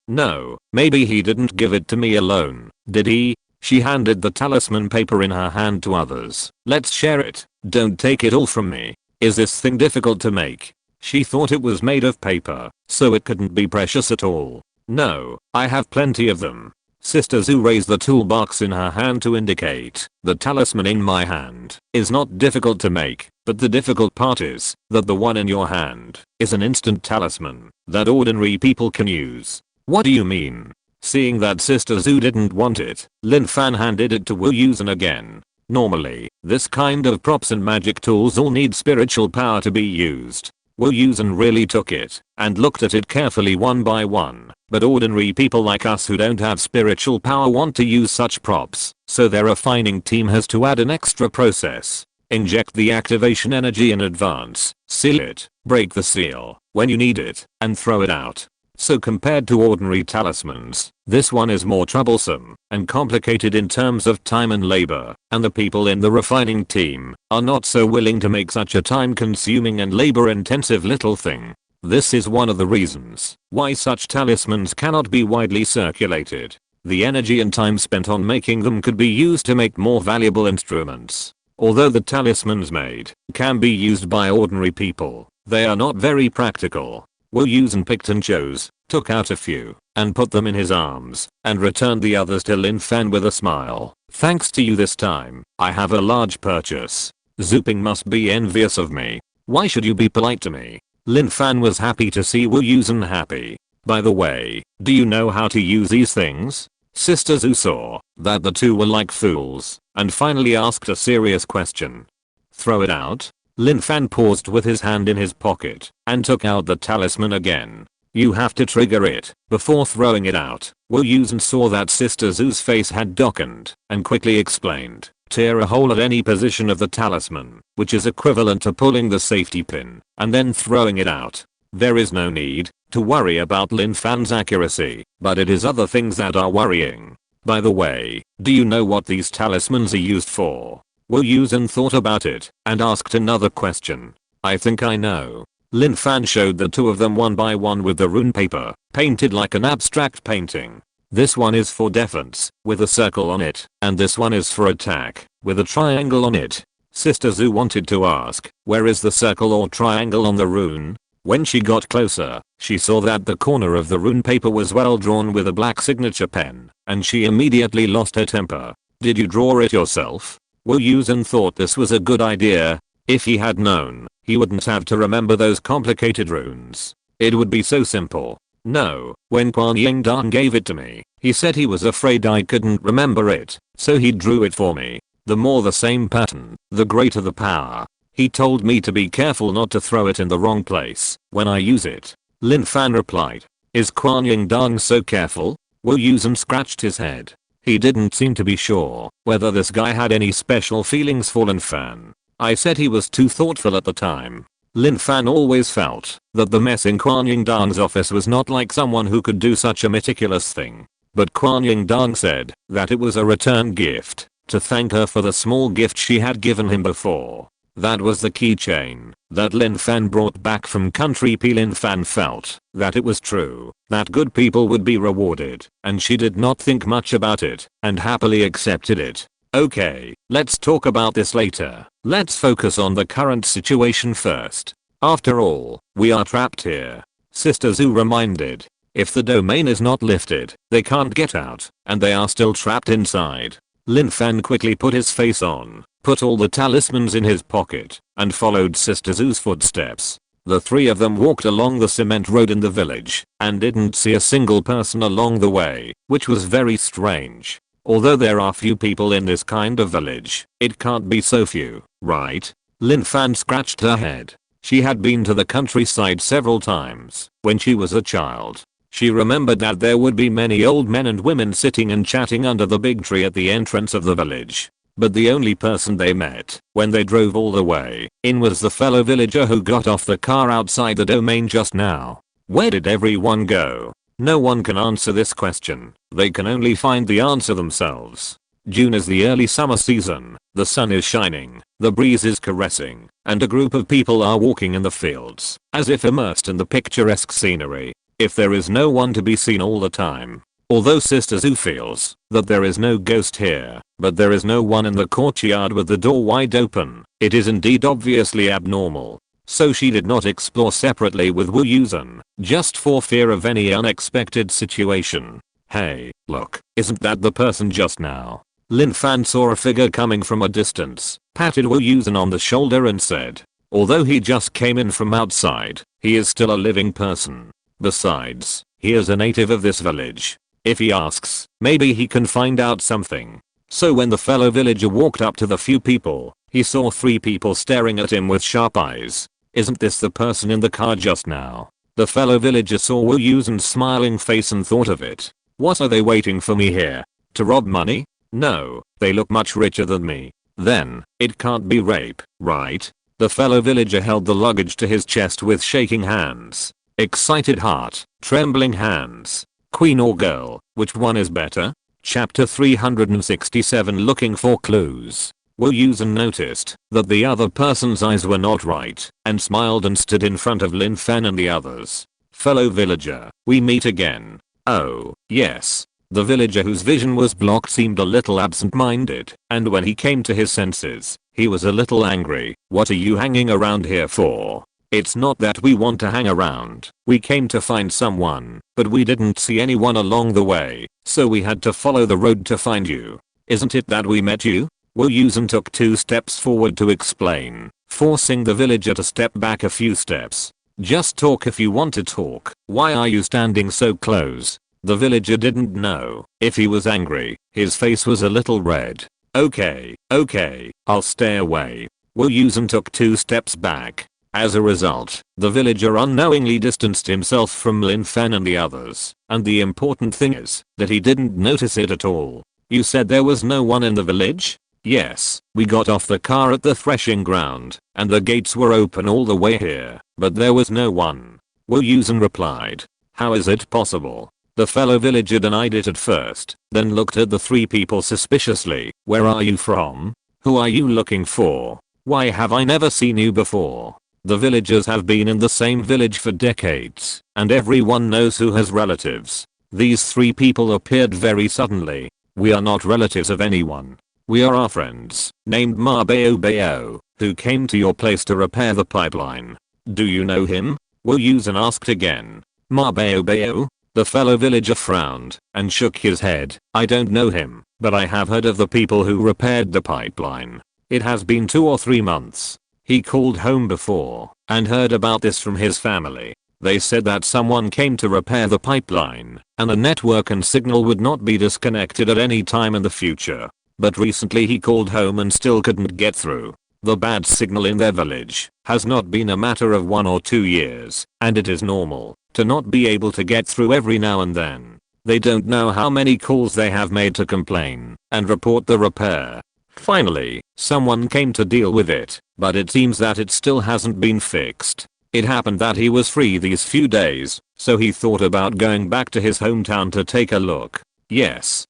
maybe he didn't give it to me alone, did he? She handed the talisman paper in her hand to others. Let's share it, don't take it all from me. Is this thing difficult to make? She thought it was made of paper, so it couldn't be precious at all. No, I have plenty of them. Sister Zhu raised the toolbox in her hand to indicate, the talisman in my hand is not difficult to make, but the difficult part is that the one in your hand is an instant talisman that ordinary people can use. What do you mean? Seeing that Sister Zhu didn't want it, Lin Fan handed it to Wu Yusen again. Normally, this kind of props and magic tools all need spiritual power to be used. Wu Yusen really took it and looked at it carefully one by one, but ordinary people like us who don't have spiritual power want to use such props, so their refining team has to add an extra process. Inject the activation energy in advance, seal it, break the seal when you need it, and throw it out. So compared to ordinary talismans, this one is more troublesome and complicated in terms of time and labor, and the people in the refining team are not so willing to make such a time-consuming and labor-intensive little thing. This is one of the reasons why such talismans cannot be widely circulated. The energy and time spent on making them could be used to make more valuable instruments. Although the talismans made can be used by ordinary people, they are not very practical. Wu Yusen picked and chose, took out a few, and put them in his arms, and returned the others to Lin Fan with a smile. Thanks to you this time, I have a large purchase. Zuping must be envious of me. Why should you be polite to me? Lin Fan was happy to see Wu Yusen happy. By the way, do you know how to use these things? Sister Zhu saw that the two were like fools, and finally asked a serious question. Throw it out? Lin Fan paused with his hand in his pocket and took out the talisman again. You have to trigger it before throwing it out. Wu Yusen saw that Sister Zhu's face had darkened and quickly explained. Tear a hole at any position of the talisman, which is equivalent to pulling the safety pin and then throwing it out. There is no need to worry about Lin Fan's accuracy, but it is other things that are worrying. By the way, do you know what these talismans are used for? Wu Yusen thought about it and asked another question. I think I know. Lin Fan showed the two of them one by one with the rune paper, painted like an abstract painting. This one is for defense, with a circle on it, and this one is for attack, with a triangle on it. Sister Zhu wanted to ask, where is the circle or triangle on the rune? When she got closer, she saw that the corner of the rune paper was well drawn with a black signature pen, and she immediately lost her temper. Did you draw it yourself? Wu Yusen thought this was a good idea. If he had known, he wouldn't have to remember those complicated runes. It would be so simple. No, when Kuan Yin Dan gave it to me, he said he was afraid I couldn't remember it, so he drew it for me. The more the same pattern, the greater the power. He told me to be careful not to throw it in the wrong place when I use it. Lin Fan replied. Is Kuan Yin Dan so careful? Wu Yusen scratched his head. He didn't seem to be sure whether this guy had any special feelings for Lin Fan. I said he was too thoughtful at the time. Lin Fan always felt that the mess in Kuan Yin Dan's office was not like someone who could do such a meticulous thing. But Kuan Yin Dan said that it was a return gift to thank her for the small gift she had given him before. That was the keychain that Lin Fan brought back from Country P. Lin Fan felt that it was true, that good people would be rewarded, and she did not think much about it and happily accepted it. Okay, let's talk about this later. Let's focus on the current situation first. After all, we are trapped here. Sister Zhu reminded. If the domain is not lifted, they can't get out, and they are still trapped inside. Lin Fan quickly put his face on, put all the talismans in his pocket, and followed Sister Zhu's footsteps. The three of them walked along the cement road in the village, and didn't see a single person along the way, which was very strange. Although there are few people in this kind of village, it can't be so few, right? Lin Fan scratched her head. She had been to the countryside several times when she was a child. She remembered that there would be many old men and women sitting and chatting under the big tree at the entrance of the village. But the only person they met when they drove all the way in was the fellow villager who got off the car outside the domain just now. Where did everyone go? No one can answer this question. They can only find the answer themselves. June is the early summer season. The sun is shining, the breeze is caressing, and a group of people are walking in the fields, as if immersed in the picturesque scenery. If there is no one to be seen all the time. Although Sister Zhu feels that there is no ghost here, but there is no one in the courtyard with the door wide open, it is indeed obviously abnormal. So she did not explore separately with Wu Yusen, just for fear of any unexpected situation. Hey, look, isn't that the person just now? Lin Fan saw a figure coming from a distance, patted Wu Yusen on the shoulder and said, although he just came in from outside, he is still a living person. Besides, he is a native of this village. If he asks, maybe he can find out something. So when the fellow villager walked up to the few people, he saw three people staring at him with sharp eyes. Isn't this the person in the car just now? The fellow villager saw Wu Yusen's smiling face and thought of it. What are they waiting for me here? To rob money? No, they look much richer than me. Then, it can't be rape, right? The fellow villager held the luggage to his chest with shaking hands. Excited heart, trembling hands. Queen or girl, which one is better? Chapter 367 Looking for clues. Wu Yusen noticed that the other person's eyes were not right, and smiled and stood in front of Lin Fan and the others. Fellow villager, we meet again. Oh, yes. The villager whose vision was blocked seemed a little absent-minded, and when he came to his senses, he was a little angry. What are you hanging around here for? It's not that we want to hang around. We came to find someone, but we didn't see anyone along the way, so we had to follow the road to find you. Isn't it that we met you? Wu Yusen took 2 steps forward to explain, forcing the villager to step back a few steps. Just talk if you want to talk. Why are you standing so close? The villager didn't know if he was angry. His face was a little red. Okay, I'll stay away. Wu Yusen took 2 steps back. As a result, the villager unknowingly distanced himself from Lin Fan and the others, and the important thing is that he didn't notice it at all. You said there was no one in the village? Yes, we got off the car at the threshing ground, and the gates were open all the way here, but there was no one. Wu Yusen replied. How is it possible? The fellow villager denied it at first, then looked at the three people suspiciously. Where are you from? Who are you looking for? Why have I never seen you before? The villagers have been in the same village for decades, and everyone knows who has relatives. These three people appeared very suddenly. We are not relatives of anyone. We are our friends, named Bao, who came to your place to repair the pipeline. Do you know him? Wu Yusen asked again. Bao? The fellow villager frowned and shook his head. I don't know him, but I have heard of the people who repaired the pipeline. It has been 2 or 3 months. He called home before and heard about this from his family. They said that someone came to repair the pipeline and the network and signal would not be disconnected at any time in the future. But recently he called home and still couldn't get through. The bad signal in their village has not been a matter of 1 or 2 years, and it is normal to not be able to get through every now and then. They don't know how many calls they have made to complain and report the repair. Finally, someone came to deal with it, but it seems that it still hasn't been fixed. It happened that he was free these few days, so he thought about going back to his hometown to take a look. Yes.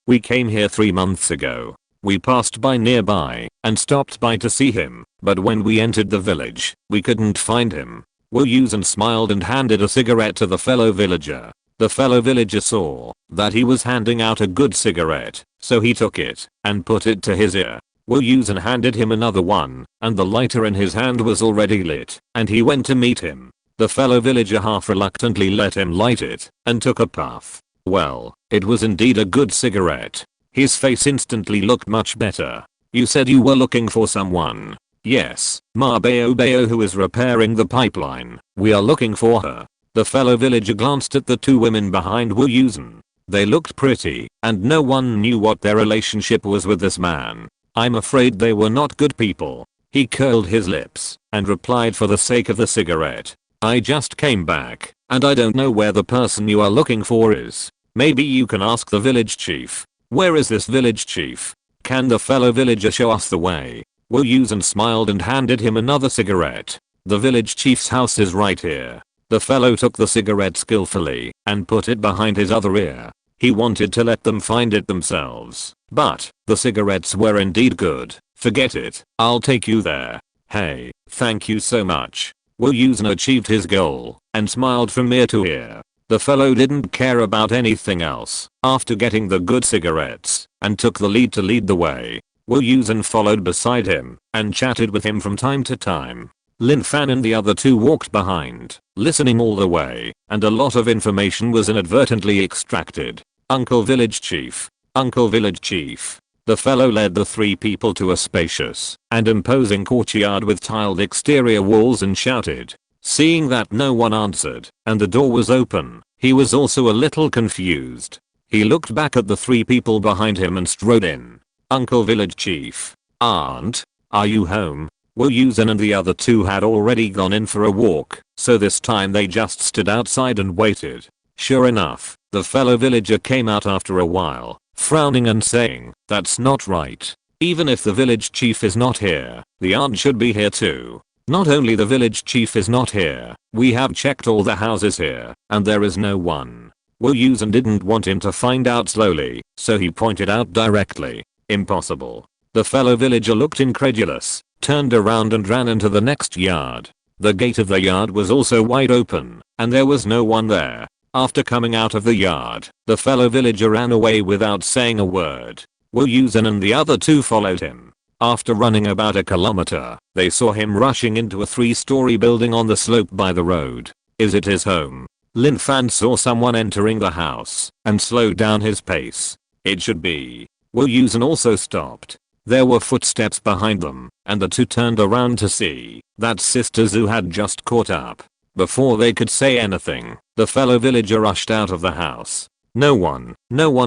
We came here 3 months ago. We passed by nearby and stopped by to see him, but when we entered the village, we couldn't find him. Wu Yusen smiled and handed a cigarette to the fellow villager. The fellow villager saw that he was handing out a good cigarette, so he took it and put it to his ear. Wu Yusen handed him another one, and the lighter in his hand was already lit, and he went to meet him. The fellow villager half reluctantly let him light it and took a puff. Well, it was indeed a good cigarette. His face instantly looked much better. You said you were looking for someone. Yes, Bao who is repairing the pipeline. We are looking for her. The fellow villager glanced at the two women behind Wu Yusen. They looked pretty, and no one knew what their relationship was with this man. I'm afraid they were not good people. He curled his lips and replied for the sake of the cigarette. I just came back, and I don't know where the person you are looking for is. Maybe you can ask the village chief. Where is this village chief? Can the fellow villager show us the way? Wu Yusen smiled and handed him another cigarette. The village chief's house is right here. The fellow took the cigarette skillfully and put it behind his other ear. He wanted to let them find it themselves, but the cigarettes were indeed good. Forget it, I'll take you there. Hey, thank you so much. Wu Yusen achieved his goal and smiled from ear to ear. The fellow didn't care about anything else after getting the good cigarettes and took the lead to lead the way. Wu Yusen followed beside him and chatted with him from time to time. Lin Fan and the other two walked behind, listening all the way, and a lot of information was inadvertently extracted. Uncle Village Chief. Uncle Village Chief. The fellow led the three people to a spacious and imposing courtyard with tiled exterior walls and shouted. Seeing that no one answered and the door was open, he was also a little confused. He looked back at the three people behind him and strode in. Uncle Village Chief. Aunt, are you home? Wu Yusen and the other two had already gone in for a walk, so this time they just stood outside and waited. Sure enough, the fellow villager came out after a while, frowning and saying, that's not right. Even if the village chief is not here, the aunt should be here too. Not only the village chief is not here, we have checked all the houses here, and there is no one. Wu Yusen didn't want him to find out slowly, so he pointed out directly. Impossible. The fellow villager looked incredulous, turned around and ran into the next yard. The gate of the yard was also wide open, and there was no one there. After coming out of the yard, the fellow villager ran away without saying a word. Wu Yusen and the other two followed him. After running about a kilometer, they saw him rushing into a 3-story building on the slope by the road. Is it his home? Lin Fan saw someone entering the house and slowed down his pace. It should be. Wu Yusen also stopped. There were footsteps behind them, and the two turned around to see that Sister Zhu had just caught up. Before they could say anything, the fellow villager rushed out of the house. No one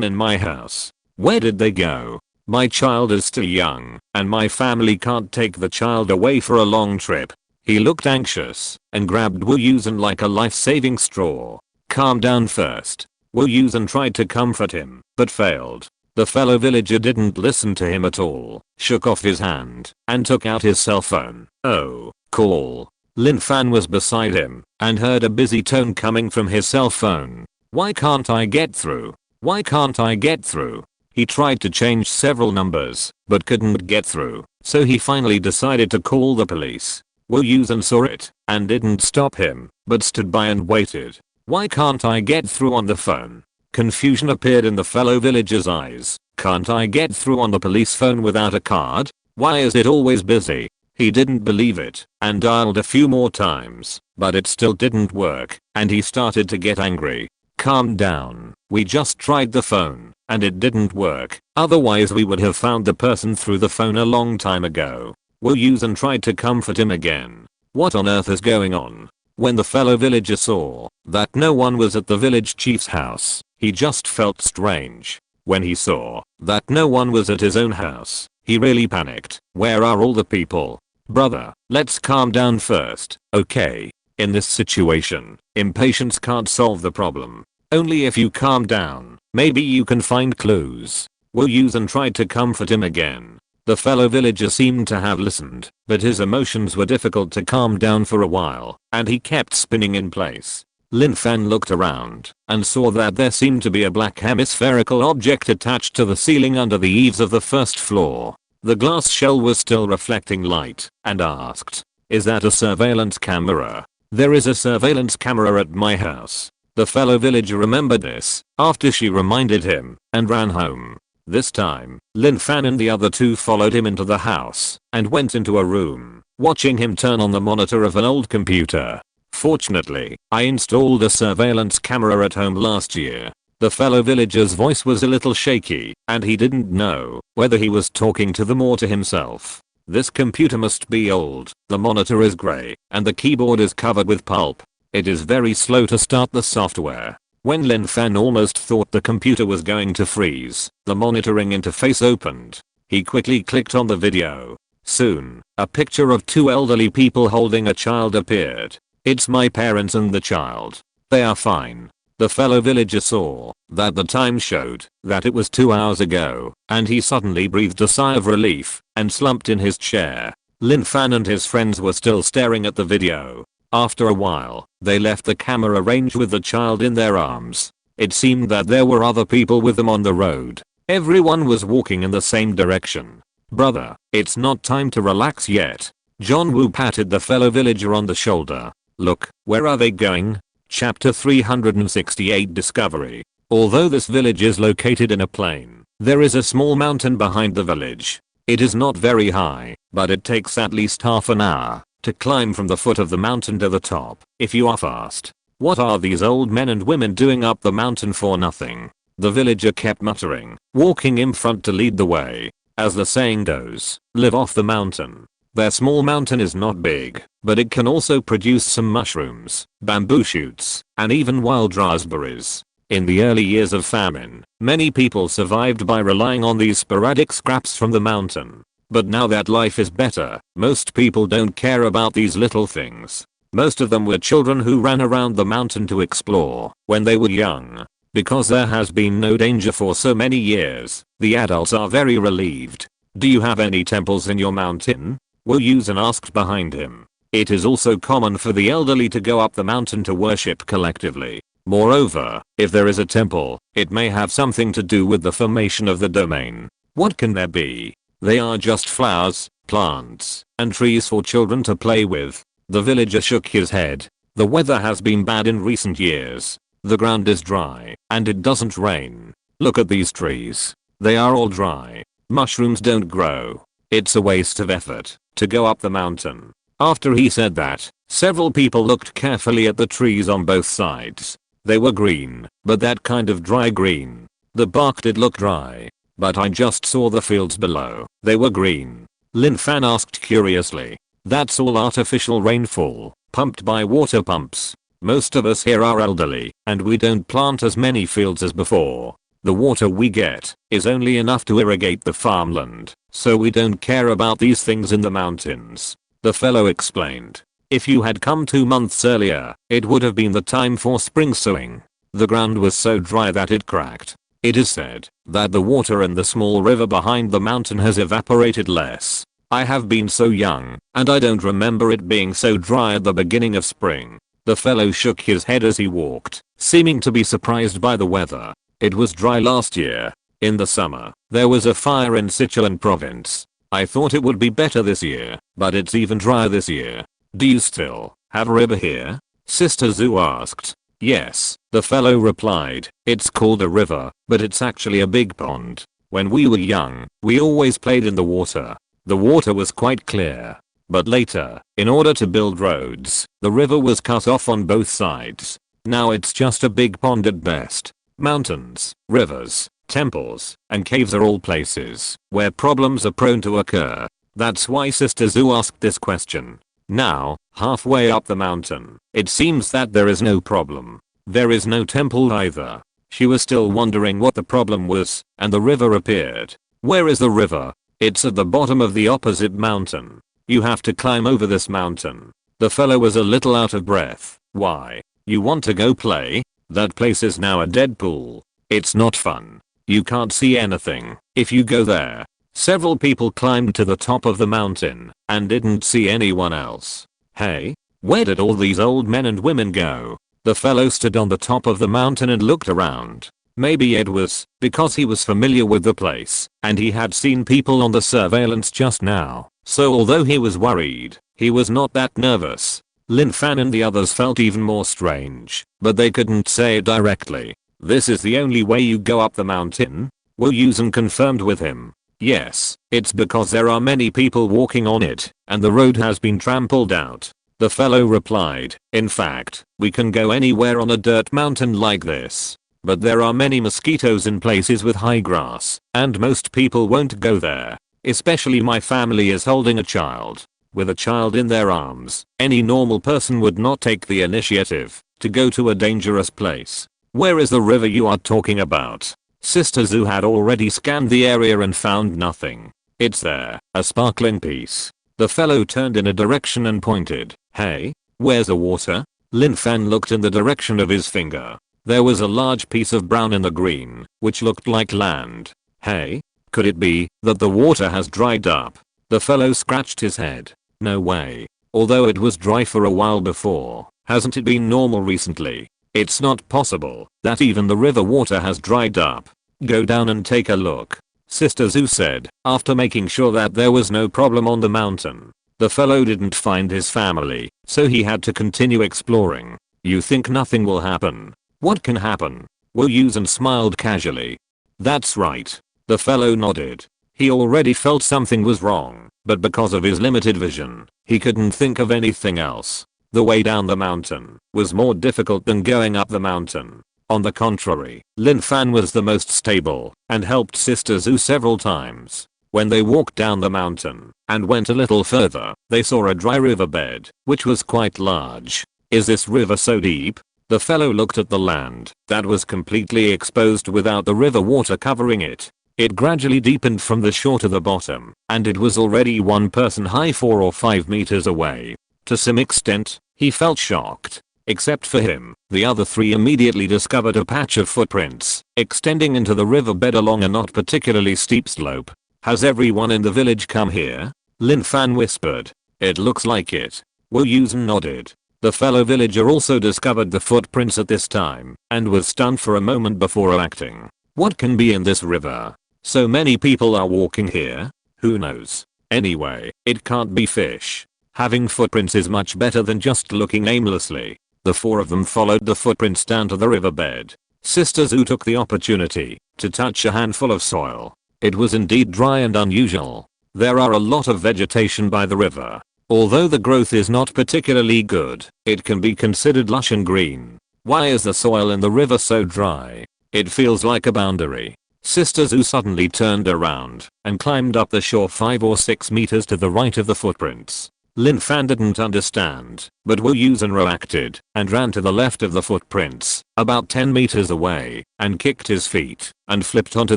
in my house. Where did they go? My child is still young, and my family can't take the child away for a long trip. He looked anxious and grabbed Wu Yusen like a life-saving straw. Calm down first. Wu Yusen tried to comfort him, but failed. The fellow villager didn't listen to him at all, shook off his hand, and took out his cell phone. Oh, call. Lin Fan was beside him, and heard a busy tone coming from his cell phone. Why can't I get through? Why can't I get through? He tried to change several numbers, but couldn't get through, so he finally decided to call the police. Wu Yusen saw it, and didn't stop him, but stood by and waited. Why can't I get through on the phone? Confusion appeared in the fellow villager's eyes. Can't I get through on the police phone without a card? Why is it always busy? He didn't believe it, and dialed a few more times, but it still didn't work, and he started to get angry. Calm down, we just tried the phone, and it didn't work, otherwise we would have found the person through the phone a long time ago. Wu Yusen tried to comfort him again. What on earth is going on? When the fellow villager saw that no one was at the village chief's house, he just felt strange. When he saw that no one was at his own house, he really panicked. Where are all the people? Brother, let's calm down first, okay? In this situation, impatience can't solve the problem. Only if you calm down, maybe you can find clues. Wu Yusen tried to comfort him again. The fellow villager seemed to have listened, but his emotions were difficult to calm down for a while, and he kept spinning in place. Lin Fan looked around and saw that there seemed to be a black hemispherical object attached to the ceiling under the eaves of the first floor. The glass shell was still reflecting light, and asked, "Is that a surveillance camera?" "There is a surveillance camera at my house." The fellow villager remembered this after she reminded him and ran home. This time, Lin Fan and the other two followed him into the house and went into a room, watching him turn on the monitor of an old computer. "Fortunately, I installed a surveillance camera at home last year." The fellow villager's voice was a little shaky, and he didn't know whether he was talking to them or to himself. "This computer must be old. The monitor is gray, and the keyboard is covered with pulp. It is very slow to start the software." When Lin Fan almost thought the computer was going to freeze, the monitoring interface opened. He quickly clicked on the video. Soon, a picture of two elderly people holding a child appeared. "It's my parents and the child. They are fine." The fellow villager saw that the time showed that it was 2 hours ago, and he suddenly breathed a sigh of relief and slumped in his chair. Lin Fan and his friends were still staring at the video. After a while, they left the camera range with the child in their arms. It seemed that there were other people with them on the road. Everyone was walking in the same direction. "Brother, it's not time to relax yet." John Woo patted the fellow villager on the shoulder. "Look, where are they going?" Chapter 368 Discovery. Although this village is located in a plain, there is a small mountain behind the village. It is not very high, but it takes at least half an hour to climb from the foot of the mountain to the top, if you are fast. "What are these old men and women doing up the mountain for nothing?" the villager kept muttering, walking in front to lead the way. As the saying goes, live off the mountain. Their small mountain is not big, but it can also produce some mushrooms, bamboo shoots, and even wild raspberries. In the early years of famine, many people survived by relying on these sporadic scraps from the mountain. But now that life is better, most people don't care about these little things. Most of them were children who ran around the mountain to explore when they were young. Because there has been no danger for so many years, the adults are very relieved. "Do you have any temples in your mountain?" Wu Yusen asked behind him. It is also common for the elderly to go up the mountain to worship collectively. Moreover, if there is a temple, it may have something to do with the formation of the domain. What can there be? They are just flowers, plants, and trees for children to play with. The villager shook his head. The weather has been bad in recent years. The ground is dry, and it doesn't rain. Look at these trees. They are all dry. Mushrooms don't grow. It's a waste of effort to go up the mountain. After he said that, several people looked carefully at the trees on both sides. They were green, but that kind of dry green. The bark did look dry, but I just saw the fields below. They were green. Lin Fan asked curiously. "That's all artificial rainfall, pumped by water pumps. Most of us here are elderly, and we don't plant as many fields as before. The water we get is only enough to irrigate the farmland, so we don't care about these things in the mountains," the fellow explained. "If you had come 2 months earlier, it would have been the time for spring sowing. The ground was so dry that it cracked. It is said that the water in the small river behind the mountain has evaporated less. I have been so young, and I don't remember it being so dry at the beginning of spring. The fellow shook his head as he walked, seeming to be surprised by the weather. It was dry last year. In the summer, there was a fire in Sichuan province. I thought it would be better this year, but it's even drier this year. Do you still have a river here? Sister Zhu asked. Yes, the fellow replied. It's called a river, but it's actually a big pond. When we were young, we always played in the water. The water was quite clear. But later, in order to build roads, the river was cut off on both sides. Now it's just a big pond at best. Mountains, rivers, temples, and caves are all places where problems are prone to occur. That's why Sister Zhu asked this question. Now, halfway up the mountain, it seems that there is no problem. There is no temple either. She was still wondering what the problem was, and the river appeared. Where is the river? It's at the bottom of the opposite mountain. You have to climb over this mountain. The fellow was a little out of breath. Why? You want to go play? That place is now a dead pool. It's not fun. You can't see anything if you go there. Several people climbed to the top of the mountain and didn't see anyone else. Hey, where did all these old men and women go? The fellow stood on the top of the mountain and looked around. Maybe it was because he was familiar with the place and he had seen people on the surveillance just now. So although he was worried, he was not that nervous. Lin Fan and the others felt even more strange, but they couldn't say it directly. This is the only way you go up the mountain? Wu Yusen confirmed with him. Yes, it's because there are many people walking on it, and the road has been trampled out. The fellow replied, in fact, we can go anywhere on a dirt mountain like this. But there are many mosquitoes in places with high grass, and most people won't go there. Especially my family is holding a child. With a child in their arms, any normal person would not take the initiative to go to a dangerous place. Where is the river you are talking about? Sister Zhu had already scanned the area and found nothing. It's there, a sparkling piece. The fellow turned in a direction and pointed. Hey, where's the water? Lin Fan looked in the direction of his finger. There was a large piece of brown in the green, which looked like land. Hey, could it be that the water has dried up? The fellow scratched his head. No way. Although it was dry for a while before, hasn't it been normal recently? It's not possible that even the river water has dried up. Go down and take a look, Sister Zhu said, after making sure that there was no problem on the mountain. The fellow didn't find his family, so he had to continue exploring. You think nothing will happen? What can happen? Wu Yusen smiled casually. That's right. The fellow nodded. He already felt something was wrong, but because of his limited vision, he couldn't think of anything else. The way down the mountain was more difficult than going up the mountain. On the contrary, Lin Fan was the most stable and helped Sister Zhu several times. When they walked down the mountain and went a little further, they saw a dry riverbed, which was quite large. Is this river so deep? The fellow looked at the land that was completely exposed without the river water covering it. It gradually deepened from the shore to the bottom, and it was already one person high 4 or 5 meters away. To some extent, he felt shocked. Except for him, the other 3 immediately discovered a patch of footprints extending into the riverbed along a not particularly steep slope. Has everyone in the village come here? Lin Fan whispered. It looks like it. Wu Yusen nodded. The fellow villager also discovered the footprints at this time and was stunned for a moment before acting. What can be in this river? So many people are walking here? Who knows? Anyway, it can't be fish. Having footprints is much better than just looking aimlessly. The 4 of them followed the footprints down to the riverbed. Sister Zhu took the opportunity to touch a handful of soil. It was indeed dry and unusual. There are a lot of vegetation by the river. Although the growth is not particularly good, it can be considered lush and green. Why is the soil in the river so dry? It feels like a boundary. Sister Zhu suddenly turned around and climbed up the shore 5 or 6 meters to the right of the footprints. Lin Fan didn't understand, but Wu Yusen reacted and ran to the left of the footprints, about 10 meters away, and kicked his feet and flipped onto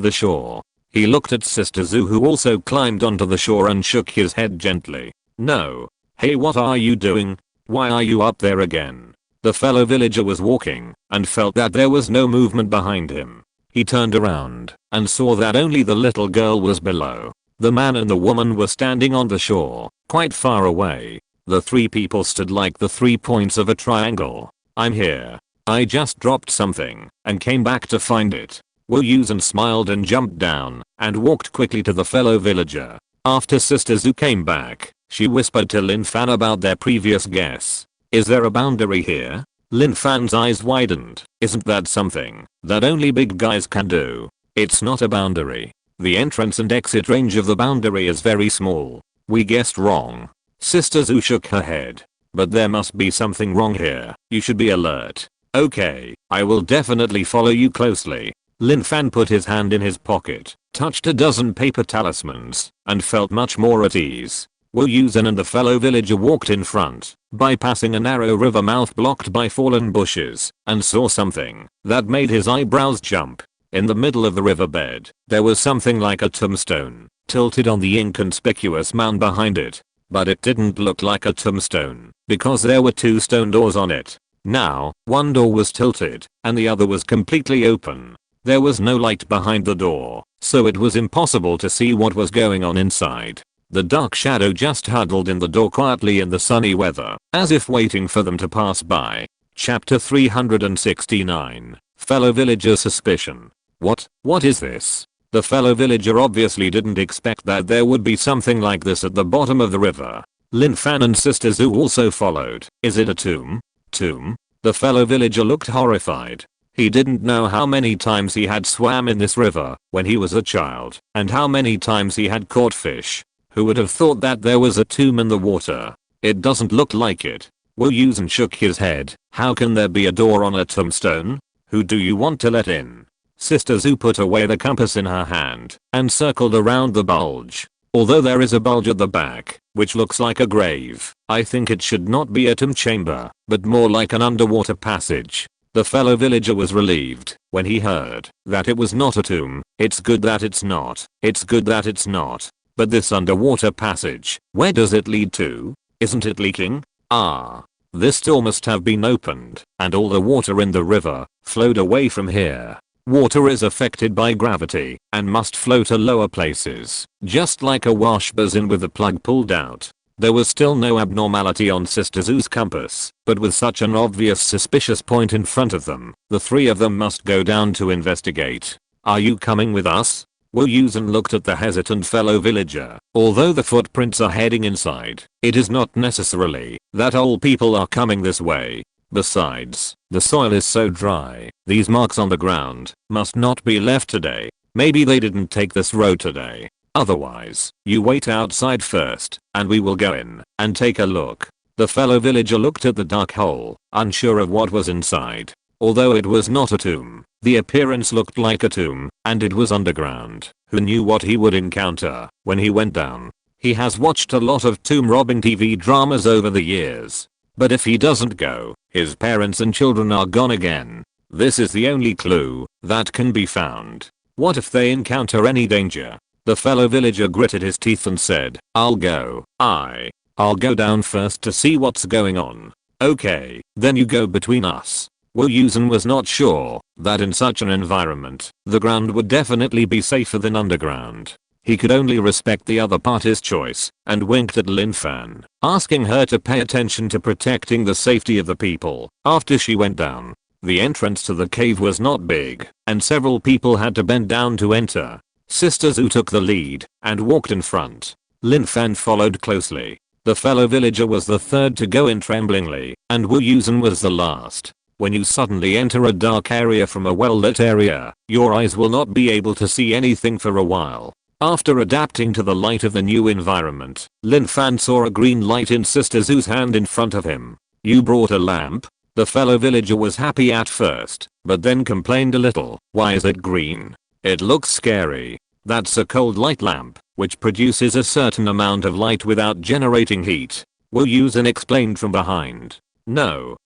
the shore. He looked at Sister Zhu, who also climbed onto the shore, and shook his head gently. No. Hey, what are you doing? Why are you up there again? The fellow villager was walking and felt that there was no movement behind him. He turned around and saw that only the little girl was below. The man and the woman were standing on the shore, quite far away. The three people stood like the 3 points of a triangle. I'm here. I just dropped something and came back to find it. Wu Yusen smiled and jumped down and walked quickly to the fellow villager. After Sister Zhu came back, she whispered to Lin Fan about their previous guess. Is there a boundary here? Lin Fan's eyes widened. Isn't that something that only big guys can do? It's not a boundary. The entrance and exit range of the boundary is very small. We guessed wrong. Sister Zhu shook her head. But there must be something wrong here. You should be alert. Okay, I will definitely follow you closely. Lin Fan put his hand in his pocket, touched a dozen paper talismans, and felt much more at ease. Wu Yusen and the fellow villager walked in front, bypassing a narrow river mouth blocked by fallen bushes, and saw something that made his eyebrows jump. In the middle of the riverbed, there was something like a tombstone, tilted on the inconspicuous mound behind it. But it didn't look like a tombstone, because there were 2 stone doors on it. Now, one door was tilted, and the other was completely open. There was no light behind the door, so it was impossible to see what was going on inside. The dark shadow just huddled in the door quietly in the sunny weather, as if waiting for them to pass by. Chapter 369. Fellow Villager Suspicion. What is this? The fellow villager obviously didn't expect that there would be something like this at the bottom of the river. Lin Fan and Sister Zhu also followed. Is it a tomb? Tomb? The fellow villager looked horrified. He didn't know how many times he had swam in this river when he was a child, and how many times he had caught fish. Who would have thought that there was a tomb in the water? It doesn't look like it. Wu Yusen shook his head. How can there be a door on a tombstone? Who do you want to let in? Sister Zhu put away the compass in her hand and circled around the bulge. Although there is a bulge at the back, which looks like a grave, I think it should not be a tomb chamber, but more like an underwater passage. The fellow villager was relieved when he heard that it was not a tomb. It's good that it's not. It's good that it's not. But this underwater passage, where does it lead to? Isn't it leaking? Ah. This door must have been opened, and all the water in the river flowed away from here. Water is affected by gravity and must flow to lower places, just like a wash basin with the plug pulled out. There was still no abnormality on Sister Zhu's compass, but with such an obvious suspicious point in front of them, the 3 of them must go down to investigate. Are you coming with us? Wu Yusen looked at the hesitant fellow villager. Although the footprints are heading inside, it is not necessarily that all people are coming this way. Besides, the soil is so dry, these marks on the ground must not be left today. Maybe they didn't take this road today. Otherwise, you wait outside first, and we will go in and take a look. The fellow villager looked at the dark hole, unsure of what was inside. Although it was not a tomb, the appearance looked like a tomb, and it was underground. Who knew what he would encounter when he went down? He has watched a lot of tomb robbing TV dramas over the years. But if he doesn't go, his parents and children are gone again. This is the only clue that can be found. What if they encounter any danger? The fellow villager gritted his teeth and said, I'll go. I'll go down first to see what's going on. Okay, then you go between us. Wu Yusen was not sure that in such an environment, the ground would definitely be safer than underground. He could only respect the other party's choice and winked at Lin Fan, asking her to pay attention to protecting the safety of the people. After she went down, the entrance to the cave was not big, and several people had to bend down to enter. Sister Zhu took the lead and walked in front. Lin Fan followed closely. The fellow villager was the third to go in tremblingly, and Wu Yusen was the last. When you suddenly enter a dark area from a well-lit area, your eyes will not be able to see anything for a while. After adapting to the light of the new environment, Lin Fan saw a green light in Sister Zhu's hand in front of him. You brought a lamp? The fellow villager was happy at first, but then complained a little. Why is it green? It looks scary. That's a cold light lamp, which produces a certain amount of light without generating heat. Wu Yusen explained from behind. No,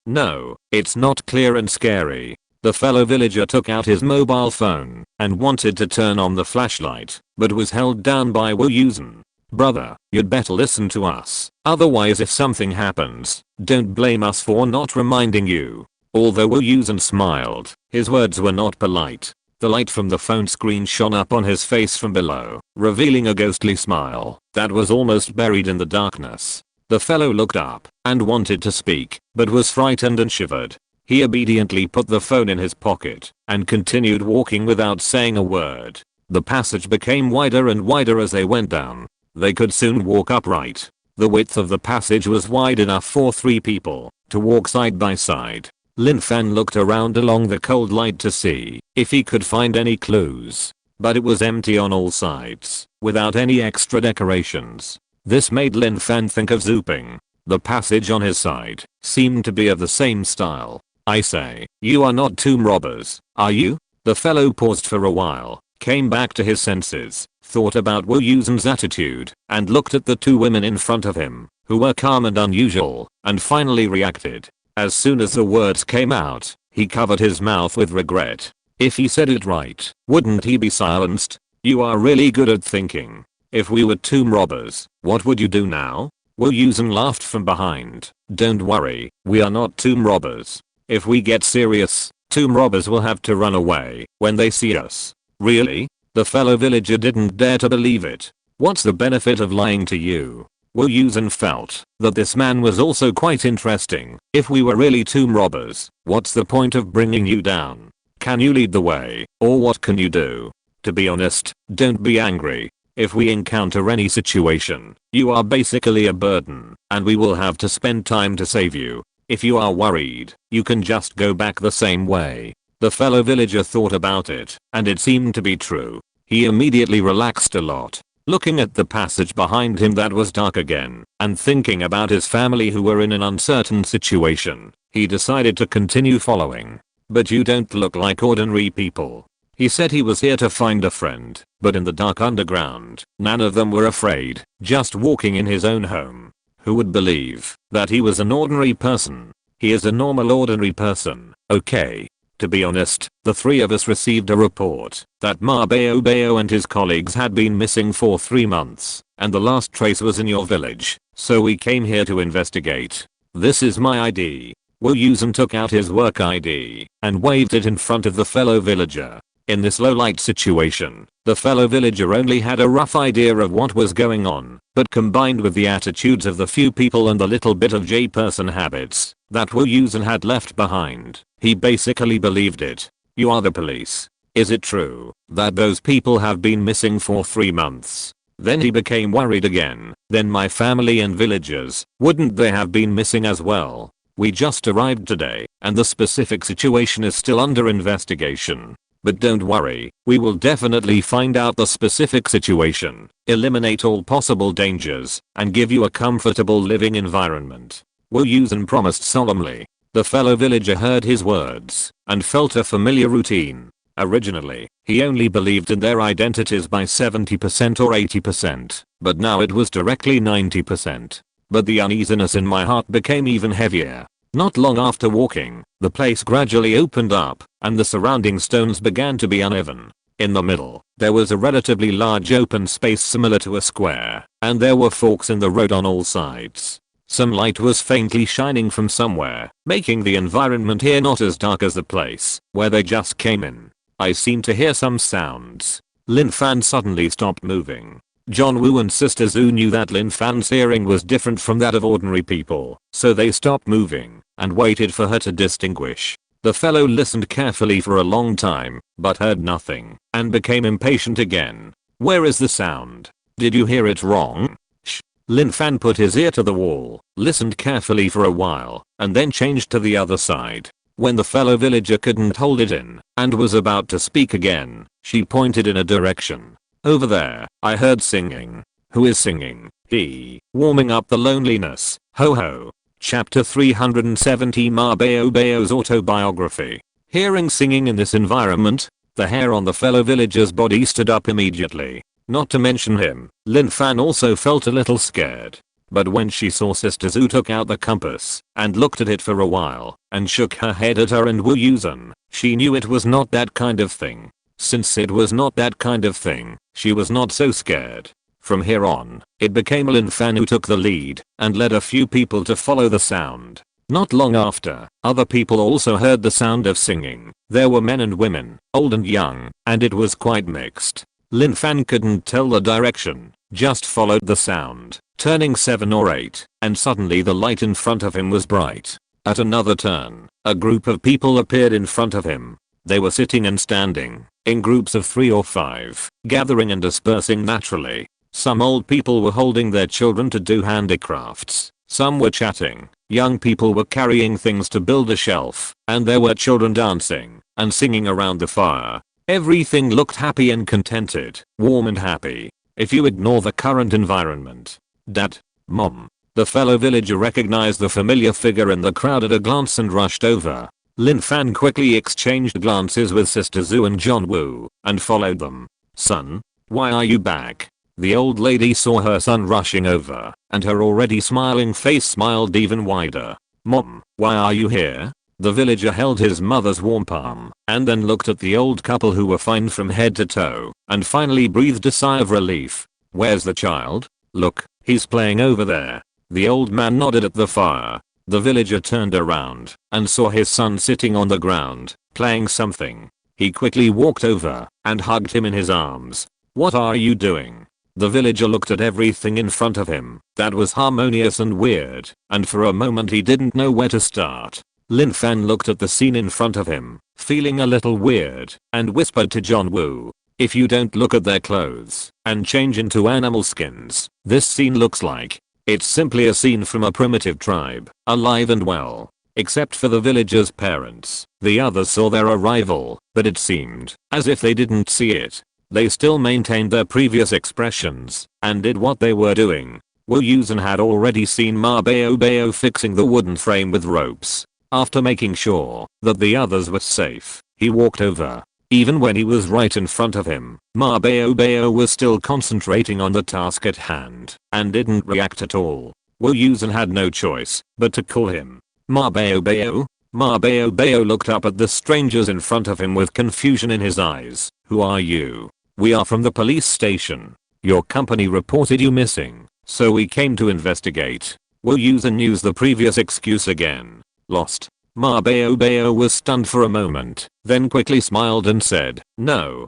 it's not clear and scary. The fellow villager took out his mobile phone and wanted to turn on the flashlight, but was held down by Wu Yusen. Brother, you'd better listen to us. Otherwise if something happens, don't blame us for not reminding you. Although Wu Yusen smiled, his words were not polite. The light from the phone screen shone up on his face from below, revealing a ghostly smile that was almost buried in the darkness. The fellow looked up and wanted to speak, but was frightened and shivered. He obediently put the phone in his pocket and continued walking without saying a word. The passage became wider and wider as they went down. They could soon walk upright. The width of the passage was wide enough for 3 people to walk side by side. Lin Fan looked around along the cold light to see if he could find any clues, but it was empty on all sides, without any extra decorations. This made Lin Fan think of Zooping. The passage on his side seemed to be of the same style. I say, you are not tomb robbers, are you? The fellow paused for a while, came back to his senses, thought about Wu Yusen's attitude, and looked at the 2 women in front of him, who were calm and unusual, and finally reacted. As soon as the words came out, he covered his mouth with regret. If he said it right, wouldn't he be silenced? You are really good at thinking. If we were tomb robbers, what would you do now? Wu Yusen laughed from behind. Don't worry, we are not tomb robbers. If we get serious, tomb robbers will have to run away when they see us. Really? The fellow villager didn't dare to believe it. What's the benefit of lying to you? Wu Yusen felt that this man was also quite interesting. If we were really tomb robbers, what's the point of bringing you down? Can you lead the way, or what can you do? To be honest, don't be angry. If we encounter any situation, you are basically a burden, and we will have to spend time to save you. If you are worried, you can just go back the same way. The fellow villager thought about it, and it seemed to be true. He immediately relaxed a lot, looking at the passage behind him that was dark again, and thinking about his family who were in an uncertain situation. He decided to continue following. But you don't look like ordinary people. He said he was here to find a friend, but in the dark underground, none of them were afraid, just walking in his own home. Who would believe that he was an ordinary person? He is a normal ordinary person, okay? To be honest, the 3 of us received a report that Ma Bao and his colleagues had been missing for 3 months, and the last trace was in your village, so we came here to investigate. This is my ID. Wu Yusen took out his work ID and waved it in front of the fellow villager. In this low light situation, the fellow villager only had a rough idea of what was going on, but combined with the attitudes of the few people and the little bit of J-person habits that Wu Yusen had left behind, he basically believed it. You are the police. Is it true that those people have been missing for 3 months? Then he became worried again. Then my family and villagers, wouldn't they have been missing as well? We just arrived today, and the specific situation is still under investigation. But don't worry, we will definitely find out the specific situation, eliminate all possible dangers, and give you a comfortable living environment. Wu Yusen promised solemnly. The fellow villager heard his words and felt a familiar routine. Originally, he only believed in their identities by 70% or 80%, but now it was directly 90%. But the uneasiness in my heart became even heavier. Not long after walking, the place gradually opened up, and the surrounding stones began to be uneven. In the middle, there was a relatively large open space similar to a square, and there were forks in the road on all sides. Some light was faintly shining from somewhere, making the environment here not as dark as the place where they just came in. I seemed to hear some sounds. Lin Fan suddenly stopped moving. John Woo and Sister Zhu knew that Lin Fan's hearing was different from that of ordinary people, so they stopped moving and waited for her to distinguish. The fellow listened carefully for a long time, but heard nothing, and became impatient again. Where is the sound? Did you hear it wrong? Shh. Lin Fan put his ear to the wall, listened carefully for a while, and then changed to the other side. When the fellow villager couldn't hold it in, and was about to speak again, she pointed in a direction. Over there, I heard singing. Who is singing? He. Warming up the loneliness. Ho ho. Chapter 370 Ma Bao's autobiography. Hearing singing in this environment, the hair on the fellow villager's body stood up immediately. Not to mention him, Lin Fan also felt a little scared. But when she saw Sister Zhu took out the compass and looked at it for a while and shook her head at her and Wu Yusen, she knew it was not that kind of thing. Since it was not that kind of thing, she was not so scared. From here on, it became Lin Fan who took the lead and led a few people to follow the sound. Not long after, other people also heard the sound of singing. There were men and women, old and young, and it was quite mixed. Lin Fan couldn't tell the direction, just followed the sound, turning 7 or 8, and suddenly the light in front of him was bright. At another turn, a group of people appeared in front of him. They were sitting and standing, in groups of 3 or 5, gathering and dispersing naturally. Some old people were holding their children to do handicrafts, some were chatting, young people were carrying things to build a shelf, and there were children dancing and singing around the fire. Everything looked happy and contented, warm and happy. If you ignore the current environment. Dad, Mom. The fellow villager recognized the familiar figure in the crowd at a glance and rushed over. Lin Fan quickly exchanged glances with Sister Zhu and John Woo, and followed them. Son, why are you back? The old lady saw her son rushing over, and her already smiling face smiled even wider. Mom, why are you here? The villager held his mother's warm palm, and then looked at the old couple who were fine from head to toe, and finally breathed a sigh of relief. Where's the child? Look, he's playing over there. The old man nodded at the fire. The villager turned around, and saw his son sitting on the ground, playing something. He quickly walked over, and hugged him in his arms. What are you doing? The villager looked at everything in front of him, that was harmonious and weird, and for a moment he didn't know where to start. Lin Fan looked at the scene in front of him, feeling a little weird, and whispered to John Woo. If you don't look at their clothes, and change into animal skins, this scene looks like. It's simply a scene from a primitive tribe, alive and well. Except for the villager's parents, the others saw their arrival, but it seemed as if they didn't see it. They still maintained their previous expressions, and did what they were doing. Wu Yusen had already seen Ma Bao fixing the wooden frame with ropes. After making sure that the others were safe, he walked over. Even when he was right in front of him, Ma Bao was still concentrating on the task at hand, and didn't react at all. Wu Yusen had no choice but to call him. Ma Bao? Ma Bao looked up at the strangers in front of him with confusion in his eyes. Who are you? We are from the police station. Your company reported you missing, so we came to investigate. Wu Yusen used the previous excuse again. Lost. Ma Bao was stunned for a moment, then quickly smiled and said, No,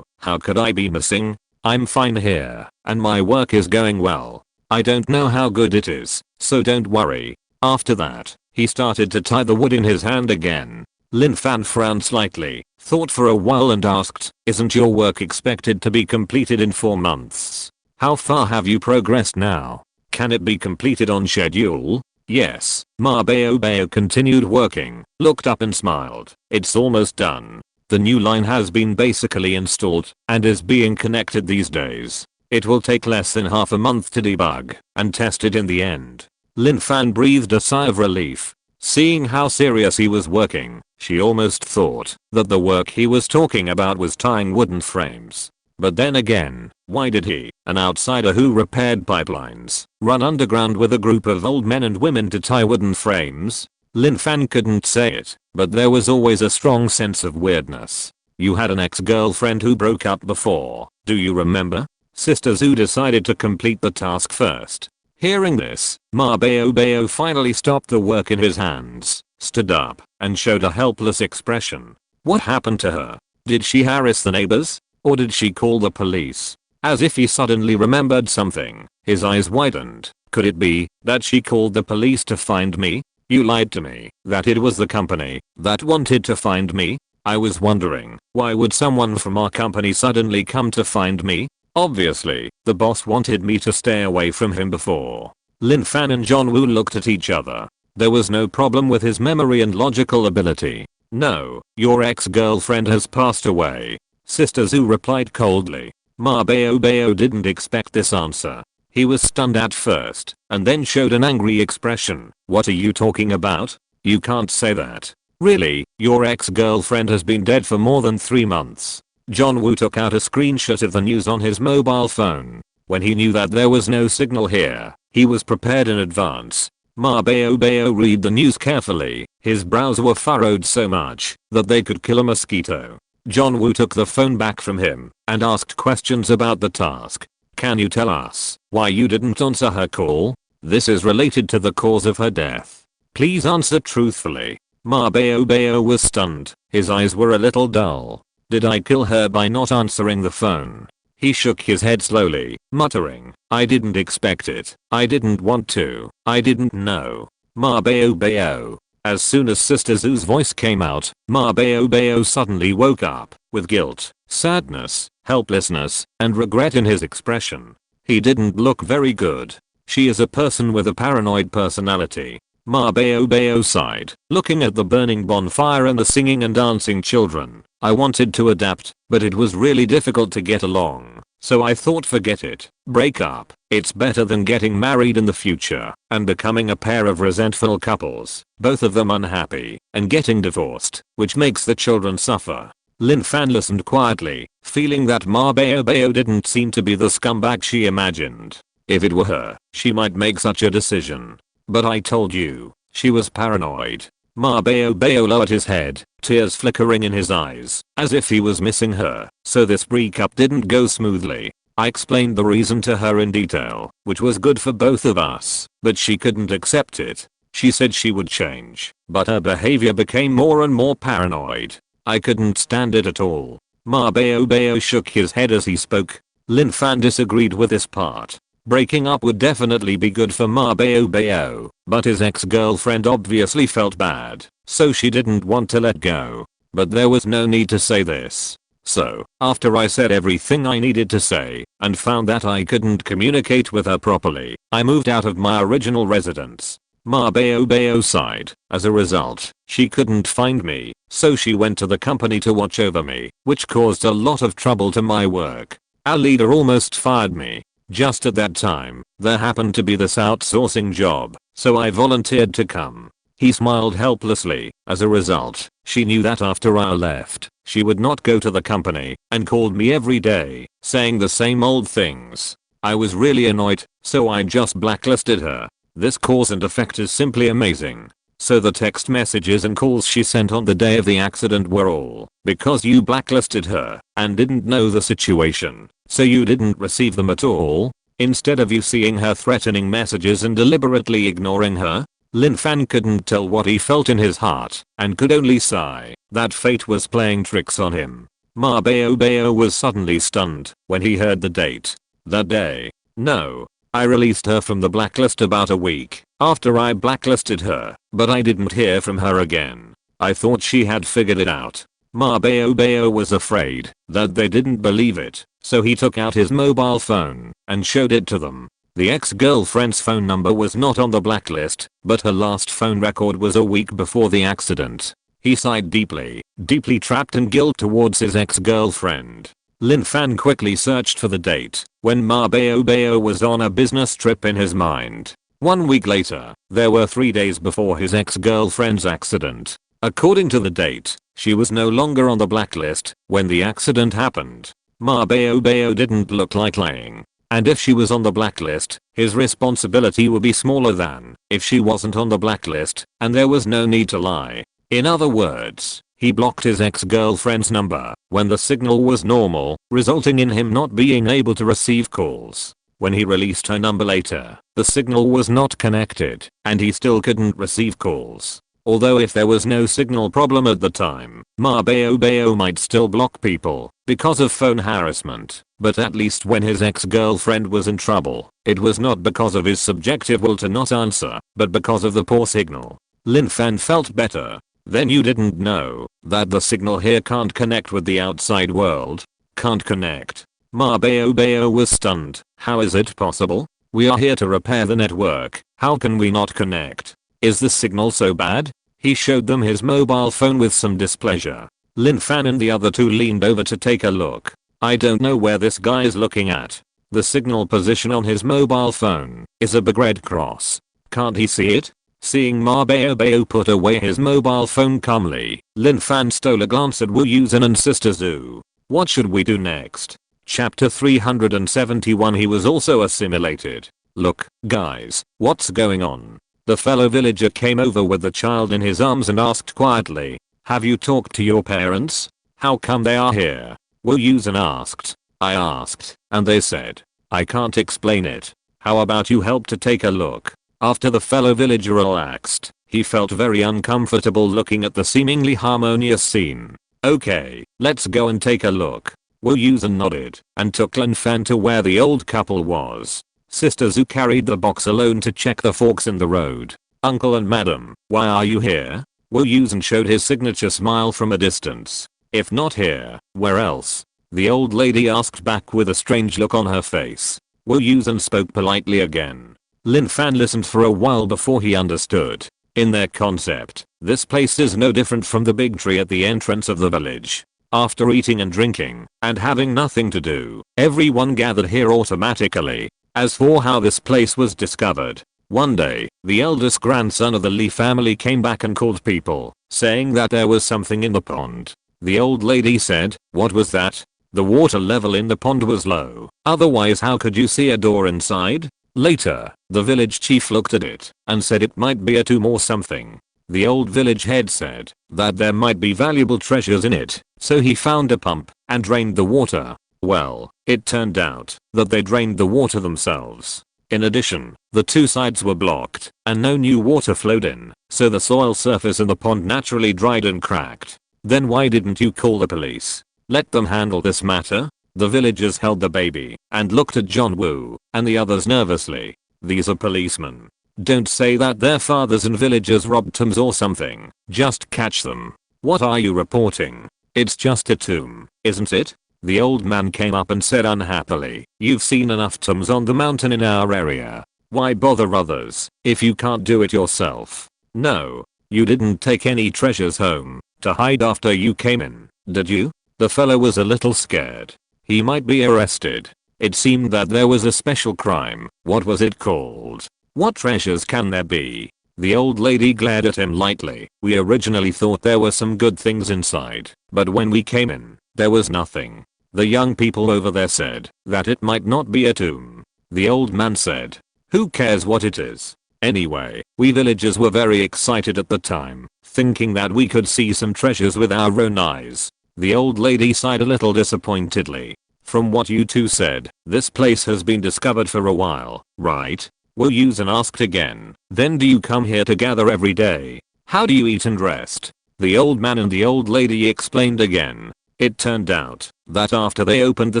how could I be missing? I'm fine here, and my work is going well. I don't know how good it is, so don't worry. After that, he started to tie the wood in his hand again. Lin Fan frowned slightly, thought for a while and asked, Isn't your work expected to be completed in 4 months? How far have you progressed now? Can it be completed on schedule? Yes. Ma Bao continued working, looked up and smiled. It's almost done. The new line has been basically installed, and is being connected these days. It will take less than half a month to debug, and test it in the end. Lin Fan breathed a sigh of relief. Seeing how serious he was working, she almost thought that the work he was talking about was tying wooden frames. But then again, why did he, an outsider who repaired pipelines, run underground with a group of old men and women to tie wooden frames? Lin Fan couldn't say it, but there was always a strong sense of weirdness. You had an ex-girlfriend who broke up before, do you remember? Sister Zhu decided to complete the task first. Hearing this, Ma Bao finally stopped the work in his hands, stood up, and showed a helpless expression. What happened to her? Did she harass the neighbors? Or did she call the police? As if he suddenly remembered something, his eyes widened. Could it be that she called the police to find me? You lied to me that it was the company that wanted to find me. I was wondering, why would someone from our company suddenly come to find me? Obviously, the boss wanted me to stay away from him before. Lin Fan and John Woo looked at each other. There was no problem with his memory and logical ability. No, your ex-girlfriend has passed away. Sister Zhu replied coldly. Ma Bao didn't expect this answer. He was stunned at first, and then showed an angry expression. What are you talking about? You can't say that. Really, your ex-girlfriend has been dead for more than 3 months. John Woo took out a screenshot of the news on his mobile phone. When he knew that there was no signal here, he was prepared in advance. Ma Bao read the news carefully. His brows were furrowed so much that they could kill a mosquito. John Woo took the phone back from him and asked questions about the task. Can you tell us why you didn't answer her call? This is related to the cause of her death. Please answer truthfully. Ma Bao was stunned. His eyes were a little dull. Did I kill her by not answering the phone? He shook his head slowly, muttering, "I didn't expect it. I didn't want to. I didn't know. Ma Bao Bao." As soon as Sister Zoo's voice came out, Ma Bao Bao suddenly woke up, with guilt, sadness, helplessness, and regret in his expression. He didn't look very good. "She is a person with a paranoid personality." Ma Bao Bao sighed, looking at the burning bonfire and the singing and dancing children. "I wanted to adapt, but it was really difficult to get along. So I thought, forget it. Break up. It's better than getting married in the future and becoming a pair of resentful couples, both of them unhappy, and getting divorced, which makes the children suffer." Lin Fan listened quietly, feeling that Ma Bao Bao didn't seem to be the scumbag she imagined. If it were her, she might make such a decision. "But I told you, she was paranoid." Ma Bao Bao lowered his head, tears flickering in his eyes, as if he was missing her. "So this breakup didn't go smoothly. I explained the reason to her in detail, which was good for both of us, but she couldn't accept it. She said she would change, but her behavior became more and more paranoid. I couldn't stand it at all." Ma Bao Bao shook his head as he spoke. Lin Fan disagreed with this part. Breaking up would definitely be good for Ma Bao Bao, but his ex-girlfriend obviously felt bad, so she didn't want to let go. But there was no need to say this. So, after I said everything I needed to say, and found that I couldn't communicate with her properly, I moved out of my original residence. Ma Bao Bao sighed. As a result, she couldn't find me, so she went to the company to watch over me, which caused a lot of trouble to my work. Our leader almost fired me. Just at that time, there happened to be this outsourcing job, so I volunteered to come. He smiled helplessly. As a result, she knew that after I left, she would not go to the company, and called me every day, saying the same old things. I was really annoyed, so I just blacklisted her. This cause and effect is simply amazing. So the text messages and calls she sent on the day of the accident were all because you blacklisted her and didn't know the situation. So you didn't receive them at all? Instead of you seeing her threatening messages and deliberately ignoring her? Lin Fan couldn't tell what he felt in his heart and could only sigh that fate was playing tricks on him. Ma Bao Bao was suddenly stunned when he heard the date. That day. No. I released her from the blacklist about a week after I blacklisted her, but I didn't hear from her again. I thought she had figured it out. Ma Bao Bao was afraid that they didn't believe it, so he took out his mobile phone and showed it to them. The ex-girlfriend's phone number was not on the blacklist, but her last phone record was a week before the accident. He sighed deeply, deeply trapped in guilt towards his ex-girlfriend. Lin Fan quickly searched for the date when Ma Bao Bao was on a business trip in his mind. 1 week later, there were 3 days before his ex-girlfriend's accident. According to the date, she was no longer on the blacklist when the accident happened. Ma Bao Bao didn't look like lying. And if she was on the blacklist, his responsibility would be smaller than if she wasn't on the blacklist, and there was no need to lie. In other words, he blocked his ex-girlfriend's number when the signal was normal, resulting in him not being able to receive calls. When he released her number later, the signal was not connected, and he still couldn't receive calls. Although if there was no signal problem at the time, Ma Bao Bao might still block people because of phone harassment, but at least when his ex-girlfriend was in trouble, it was not because of his subjective will to not answer, but because of the poor signal. Lin Fan felt better. Then you didn't know that the signal here can't connect with the outside world? Can't connect? Ma Bao Bao was stunned. How is it possible? We are here to repair the network. How can we not connect? Is the signal so bad? He showed them his mobile phone with some displeasure. Lin Fan and the other two leaned over to take a look. I don't know where this guy is looking at. The signal position on his mobile phone is a big red cross. Can't he see it? Seeing Ma Bao Bao put away his mobile phone calmly, Lin Fan stole a glance at Wu Yusen and Sister Zhu. What should we do next? Chapter 371. He was also assimilated. Look, guys, what's going on? The fellow villager came over with the child in his arms and asked quietly, have you talked to your parents? How come they are here? Wu Yusen asked. I asked, and they said, I can't explain it. How about you help to take a look? After the fellow villager relaxed, he felt very uncomfortable looking at the seemingly harmonious scene. Okay, let's go and take a look. Wu Yusen nodded and took Lin Fan to where the old couple was. Sister Zhu carried the box alone to check the forks in the road. Uncle and madam, why are you here? Wu Yusen showed his signature smile from a distance. If not here, where else? The old lady asked back with a strange look on her face. Wu Yusen spoke politely again. Lin Fan listened for a while before he understood. In their concept, this place is no different from the big tree at the entrance of the village. After eating and drinking, and having nothing to do, everyone gathered here automatically. As for how this place was discovered, one day, the eldest grandson of the Li family came back and called people, saying that there was something in the pond. The old lady said, "What was that?" The water level in the pond was low, otherwise how could you see a door inside? Later, the village chief looked at it and said it might be a tomb or something. The old village head said that there might be valuable treasures in it, so he found a pump and drained the water. Well, it turned out that they drained the water themselves. In addition, the two sides were blocked and no new water flowed in, so the soil surface in the pond naturally dried and cracked. Then why didn't you call the police? Let them handle this matter? The villagers held the baby and looked at John Woo and the others nervously. These are policemen. Don't say that their fathers and villagers robbed tombs or something. Just catch them. What are you reporting? It's just a tomb, isn't it? The old man came up and said unhappily, "You've seen enough tombs on the mountain in our area. Why bother others if you can't do it yourself? No, you didn't take any treasures home to hide after you came in, did you?" The fellow was a little scared. He might be arrested. It seemed that there was a special crime. What was it called? What treasures can there be? The old lady glared at him lightly. "We originally thought there were some good things inside, but when we came in, there was nothing. The young people over there said that it might not be a tomb." The old man said, "Who cares what it is? Anyway, we villagers were very excited at the time, thinking that we could see some treasures with our own eyes." The old lady sighed a little disappointedly. "From what you two said, this place has been discovered for a while, right?" Wu Yusen asked again. "Then do you come here to gather every day? How do you eat and rest?" The old man and the old lady explained again. It turned out that after they opened the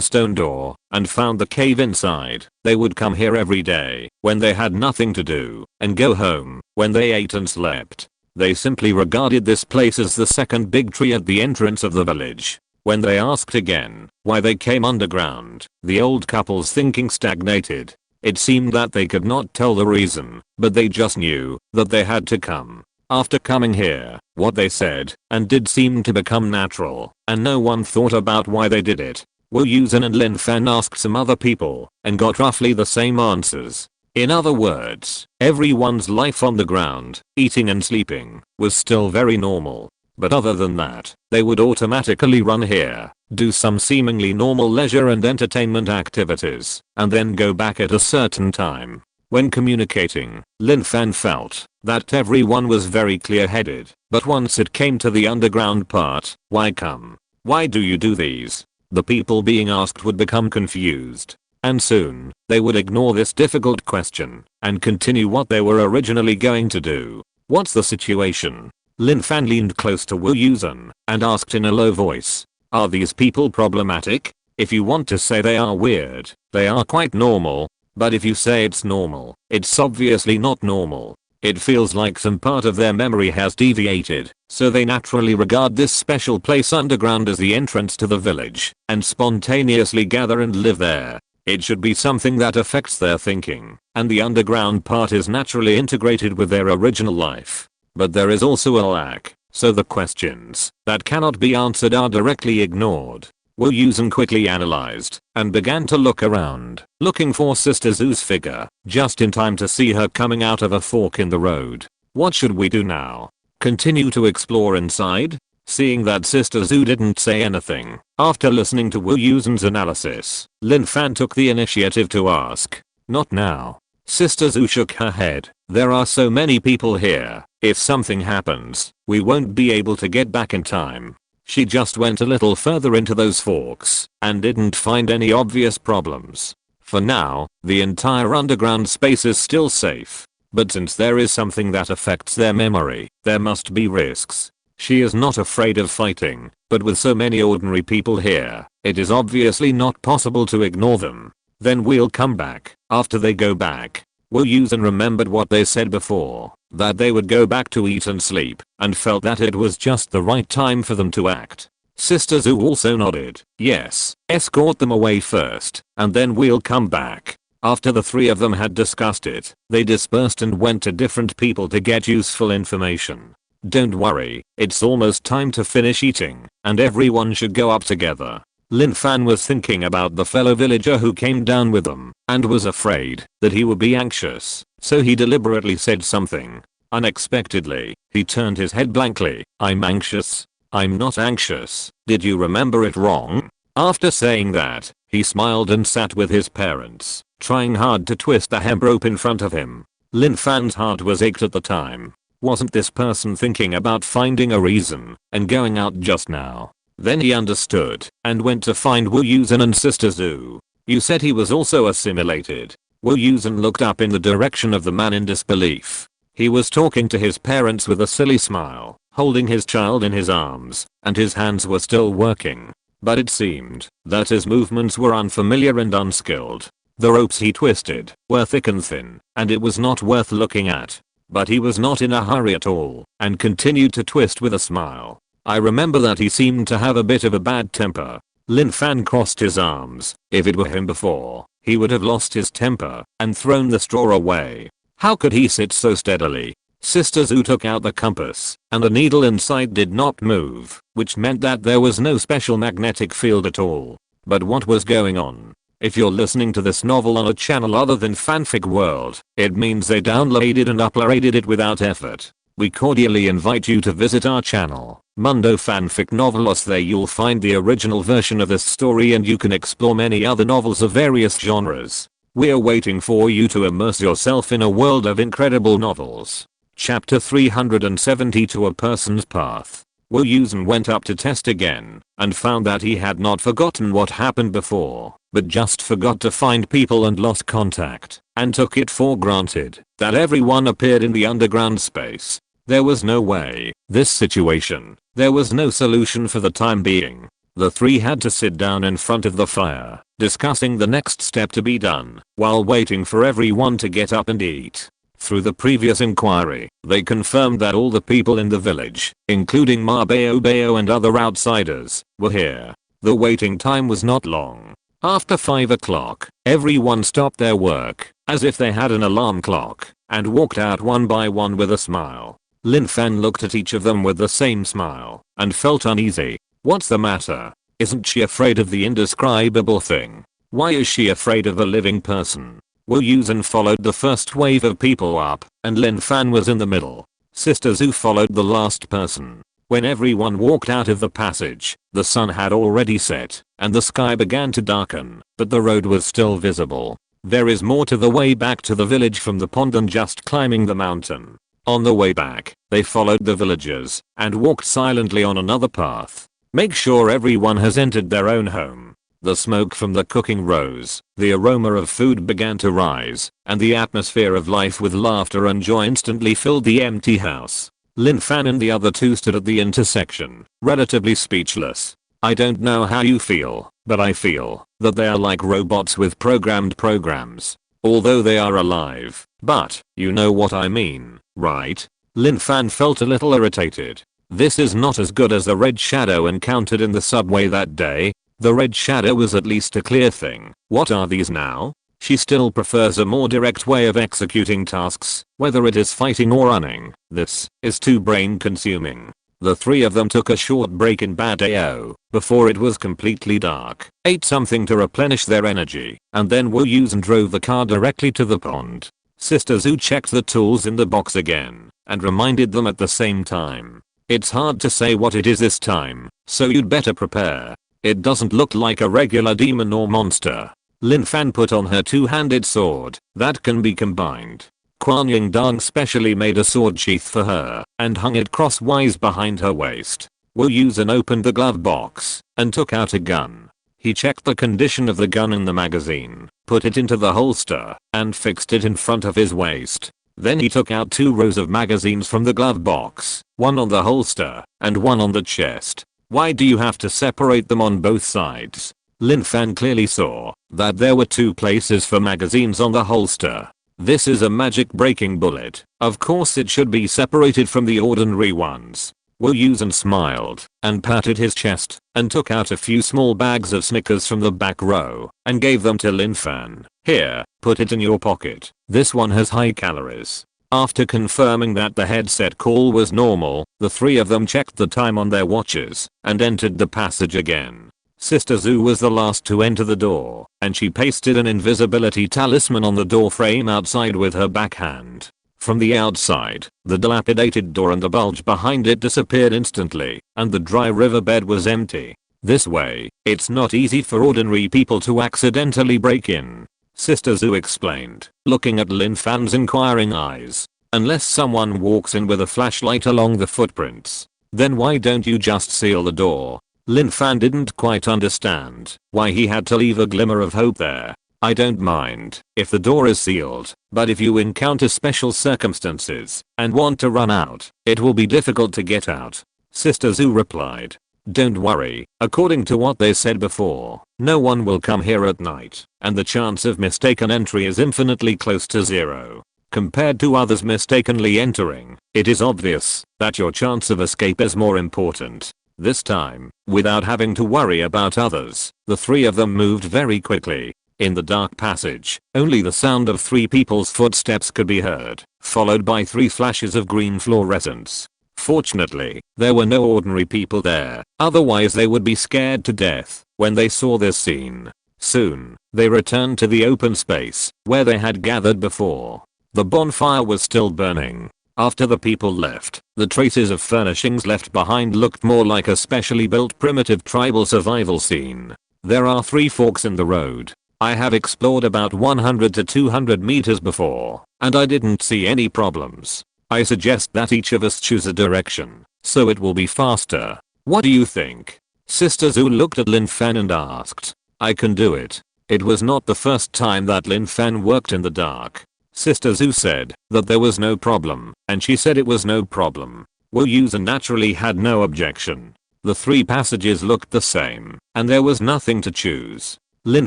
stone door and found the cave inside, they would come here every day when they had nothing to do and go home when they ate and slept. They simply regarded this place as the second big tree at the entrance of the village. When they asked again why they came underground, the old couple's thinking stagnated. It seemed that they could not tell the reason, but they just knew that they had to come. After coming here, what they said and did seemed to become natural, and no one thought about why they did it. Wu Yusen and Lin Fan asked some other people and got roughly the same answers. In other words, everyone's life on the ground, eating and sleeping, was still very normal. But other than that, they would automatically run here, do some seemingly normal leisure and entertainment activities, and then go back at a certain time. When communicating, Lin Fan felt that everyone was very clear-headed, but once it came to the underground part, why come? Why do you do these? The people being asked would become confused. And soon, they would ignore this difficult question and continue what they were originally going to do. "What's the situation?" Lin Fan leaned close to Wu Yusen and asked in a low voice. "Are these people problematic? If you want to say they are weird, they are quite normal. But if you say it's normal, it's obviously not normal. It feels like some part of their memory has deviated, so they naturally regard this special place underground as the entrance to the village and spontaneously gather and live there. It should be something that affects their thinking, and the underground part is naturally integrated with their original life. But there is also a lack, so the questions that cannot be answered are directly ignored." Wu Yusen quickly analyzed and began to look around, looking for Sister Zhu's figure, just in time to see her coming out of a fork in the road. "What should we do now? Continue to explore inside?" Seeing that Sister Zhu didn't say anything, after listening to Wu Yusen's analysis, Lin Fan took the initiative to ask. "Not now." Sister Zhu shook her head. "There are so many people here, if something happens, we won't be able to get back in time." She just went a little further into those forks and didn't find any obvious problems. For now, the entire underground space is still safe. But since there is something that affects their memory, there must be risks. She is not afraid of fighting, but with so many ordinary people here, it is obviously not possible to ignore them. Then we'll come back. After they go back, Wu Yusen remembered what they said before, that they would go back to eat and sleep, and felt that it was just the right time for them to act. Sister Zhu also nodded. Yes, escort them away first, and then we'll come back. After the three of them had discussed it, they dispersed and went to different people to get useful information. Don't worry, it's almost time to finish eating, and everyone should go up together. Lin Fan was thinking about the fellow villager who came down with them, and was afraid that he would be anxious, so he deliberately said something. Unexpectedly, he turned his head blankly. I'm anxious? I'm not anxious. Did you remember it wrong? After saying that, he smiled and sat with his parents, trying hard to twist the hemp rope in front of him. Lin Fan's heart was ached at the time. Wasn't this person thinking about finding a reason and going out just now? Then he understood and went to find Wu Yusen and Sister Zhu. You said he was also assimilated. Wu Yusen looked up in the direction of the man in disbelief. He was talking to his parents with a silly smile, holding his child in his arms, and his hands were still working. But it seemed that his movements were unfamiliar and unskilled. The ropes he twisted were thick and thin, and it was not worth looking at. But he was not in a hurry at all, and continued to twist with a smile. I remember that he seemed to have a bit of a bad temper. Lin Fan crossed his arms. If it were him before, he would have lost his temper and thrown the straw away. How could he sit so steadily? Sister Zhu took out the compass, and the needle inside did not move, which meant that there was no special magnetic field at all. But what was going on? If you're listening to this novel on a channel other than Fanfic World, it means they downloaded and uploaded it without effort. We cordially invite you to visit our channel, Mundo Fanfic Novelos. There you'll find the original version of this story and you can explore many other novels of various genres. We're waiting for you to immerse yourself in a world of incredible novels. Chapter 372, A Person's Path. Wu Yusen went up to test again, and found that he had not forgotten what happened before, but just forgot to find people and lost contact, and took it for granted that everyone appeared in the underground space. There was no way. This situation, there was no solution for the time being. The three had to sit down in front of the fire, discussing the next step to be done, while waiting for everyone to get up and eat. Through the previous inquiry, they confirmed that all the people in the village, including Ma Bao and other outsiders, were here. The waiting time was not long. After 5 o'clock, everyone stopped their work, as if they had an alarm clock, and walked out one by one with a smile. Lin Fan looked at each of them with the same smile, and felt uneasy. What's the matter? Isn't she afraid of the indescribable thing? Why is she afraid of a living person? Wu Yusen followed the first wave of people up, and Lin Fan was in the middle. Sister Zhu followed the last person. When everyone walked out of the passage, the sun had already set, and the sky began to darken, but the road was still visible. There is more to the way back to the village from the pond than just climbing the mountain. On the way back, they followed the villagers, and walked silently on another path. Make sure everyone has entered their own home. The smoke from the cooking rose, the aroma of food began to rise, and the atmosphere of life with laughter and joy instantly filled the empty house. Lin Fan and the other two stood at the intersection, relatively speechless. I don't know how you feel, but I feel that they are like robots with programmed programs. Although they are alive, but you know what I mean, right? Lin Fan felt a little irritated. This is not as good as the red shadow encountered in the subway that day. The red shadow was at least a clear thing. What are these now? She still prefers a more direct way of executing tasks, whether it is fighting or running. This is too brain consuming. The three of them took a short break in Badao, before it was completely dark, ate something to replenish their energy, and then Wu Yusen drove the car directly to the pond. Sister Zhu checked the tools in the box again, and reminded them at the same time. It's hard to say what it is this time, so you'd better prepare. It doesn't look like a regular demon or monster. Lin Fan put on her two-handed sword that can be combined. Quan Yingdang specially made a sword sheath for her and hung it crosswise behind her waist. Wu Yusen opened the glove box and took out a gun. He checked the condition of the gun in the magazine, put it into the holster, and fixed it in front of his waist. Then he took out 2 rows of magazines from the glove box, one on the holster and one on the chest. Why do you have to separate them on both sides? Lin Fan clearly saw that there were 2 places for magazines on the holster. This is a magic breaking bullet. Of course it should be separated from the ordinary ones. Wu Yusen smiled and patted his chest and took out a few small bags of Snickers from the back row and gave them to Lin Fan. Here, put it in your pocket. This one has high calories. After confirming that the headset call was normal, the 3 of them checked the time on their watches and entered the passage again. Sister Zhu was the last to enter the door, and she pasted an invisibility talisman on the door frame outside with her backhand. From the outside, the dilapidated door and the bulge behind it disappeared instantly, and the dry riverbed was empty. This way, it's not easy for ordinary people to accidentally break in. Sister Zhu explained, looking at Lin Fan's inquiring eyes. Unless someone walks in with a flashlight along the footprints, then why don't you just seal the door? Lin Fan didn't quite understand why he had to leave a glimmer of hope there. I don't mind if the door is sealed, but if you encounter special circumstances and want to run out, it will be difficult to get out. Sister Zhu replied. Don't worry, according to what they said before, no one will come here at night, and the chance of mistaken entry is infinitely close to 0. Compared to others mistakenly entering, it is obvious that your chance of escape is more important. This time, without having to worry about others, the 3 of them moved very quickly. In the dark passage, only the sound of 3 people's footsteps could be heard, followed by 3 flashes of green fluorescence. Fortunately, there were no ordinary people there, otherwise they would be scared to death when they saw this scene. Soon, they returned to the open space where they had gathered before. The bonfire was still burning. After the people left, the traces of furnishings left behind looked more like a specially built primitive tribal survival scene. There are 3 forks in the road. I have explored about 100 to 200 meters before, and I didn't see any problems. I suggest that each of us choose a direction, so it will be faster. What do you think? Sister Zhu looked at Lin Fan and asked. I can do it. It was not the first time that Lin Fan worked in the dark. Sister Zhu said that there was no problem, and she said it was no problem. Wu Yusen naturally had no objection. The 3 passages looked the same, and there was nothing to choose. Lin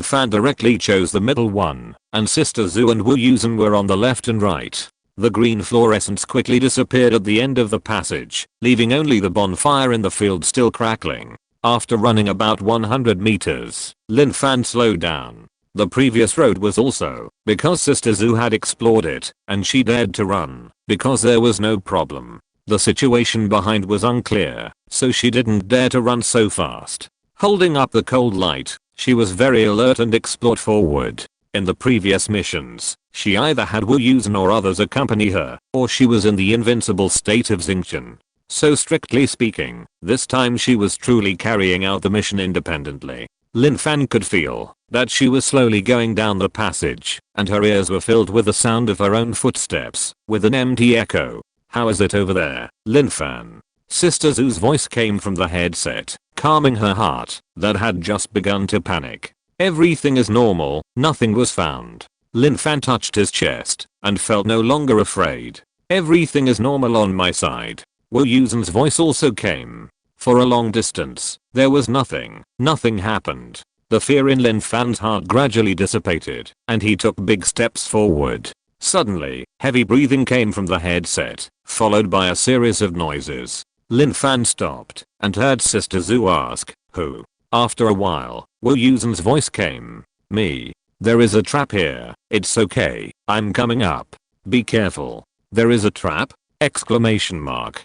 Fan directly chose the middle one, and Sister Zhu and Wu Yusen were on the left and right. The green fluorescence quickly disappeared at the end of the passage, leaving only the bonfire in the field still crackling. After running about 100 meters, Lin Fan slowed down. The previous road was also because Sister Zhu had explored it, and she dared to run because there was no problem. The situation behind was unclear, so she didn't dare to run so fast. Holding up the cold light, she was very alert and explored forward. In the previous missions, she either had Wu Yusen or others accompany her, or she was in the invincible state of Xingqian. So strictly speaking, this time she was truly carrying out the mission independently. Lin Fan could feel that she was slowly going down the passage, and her ears were filled with the sound of her own footsteps, with an empty echo. How is it over there, Lin Fan? Sister Zhu's voice came from the headset, calming her heart that had just begun to panic. Everything is normal, nothing was found. Lin Fan touched his chest and felt no longer afraid. Everything is normal on my side. Wu Yusen's voice also came. For a long distance, there was nothing happened. The fear in Lin Fan's heart gradually dissipated, and he took big steps forward. Suddenly, heavy breathing came from the headset, followed by a series of noises. Lin Fan stopped and heard Sister Zhu ask, who? After a while, Wu Yusen's voice came. Me. There is a trap here. It's okay, I'm coming up. Be careful. There is a trap? Exclamation mark.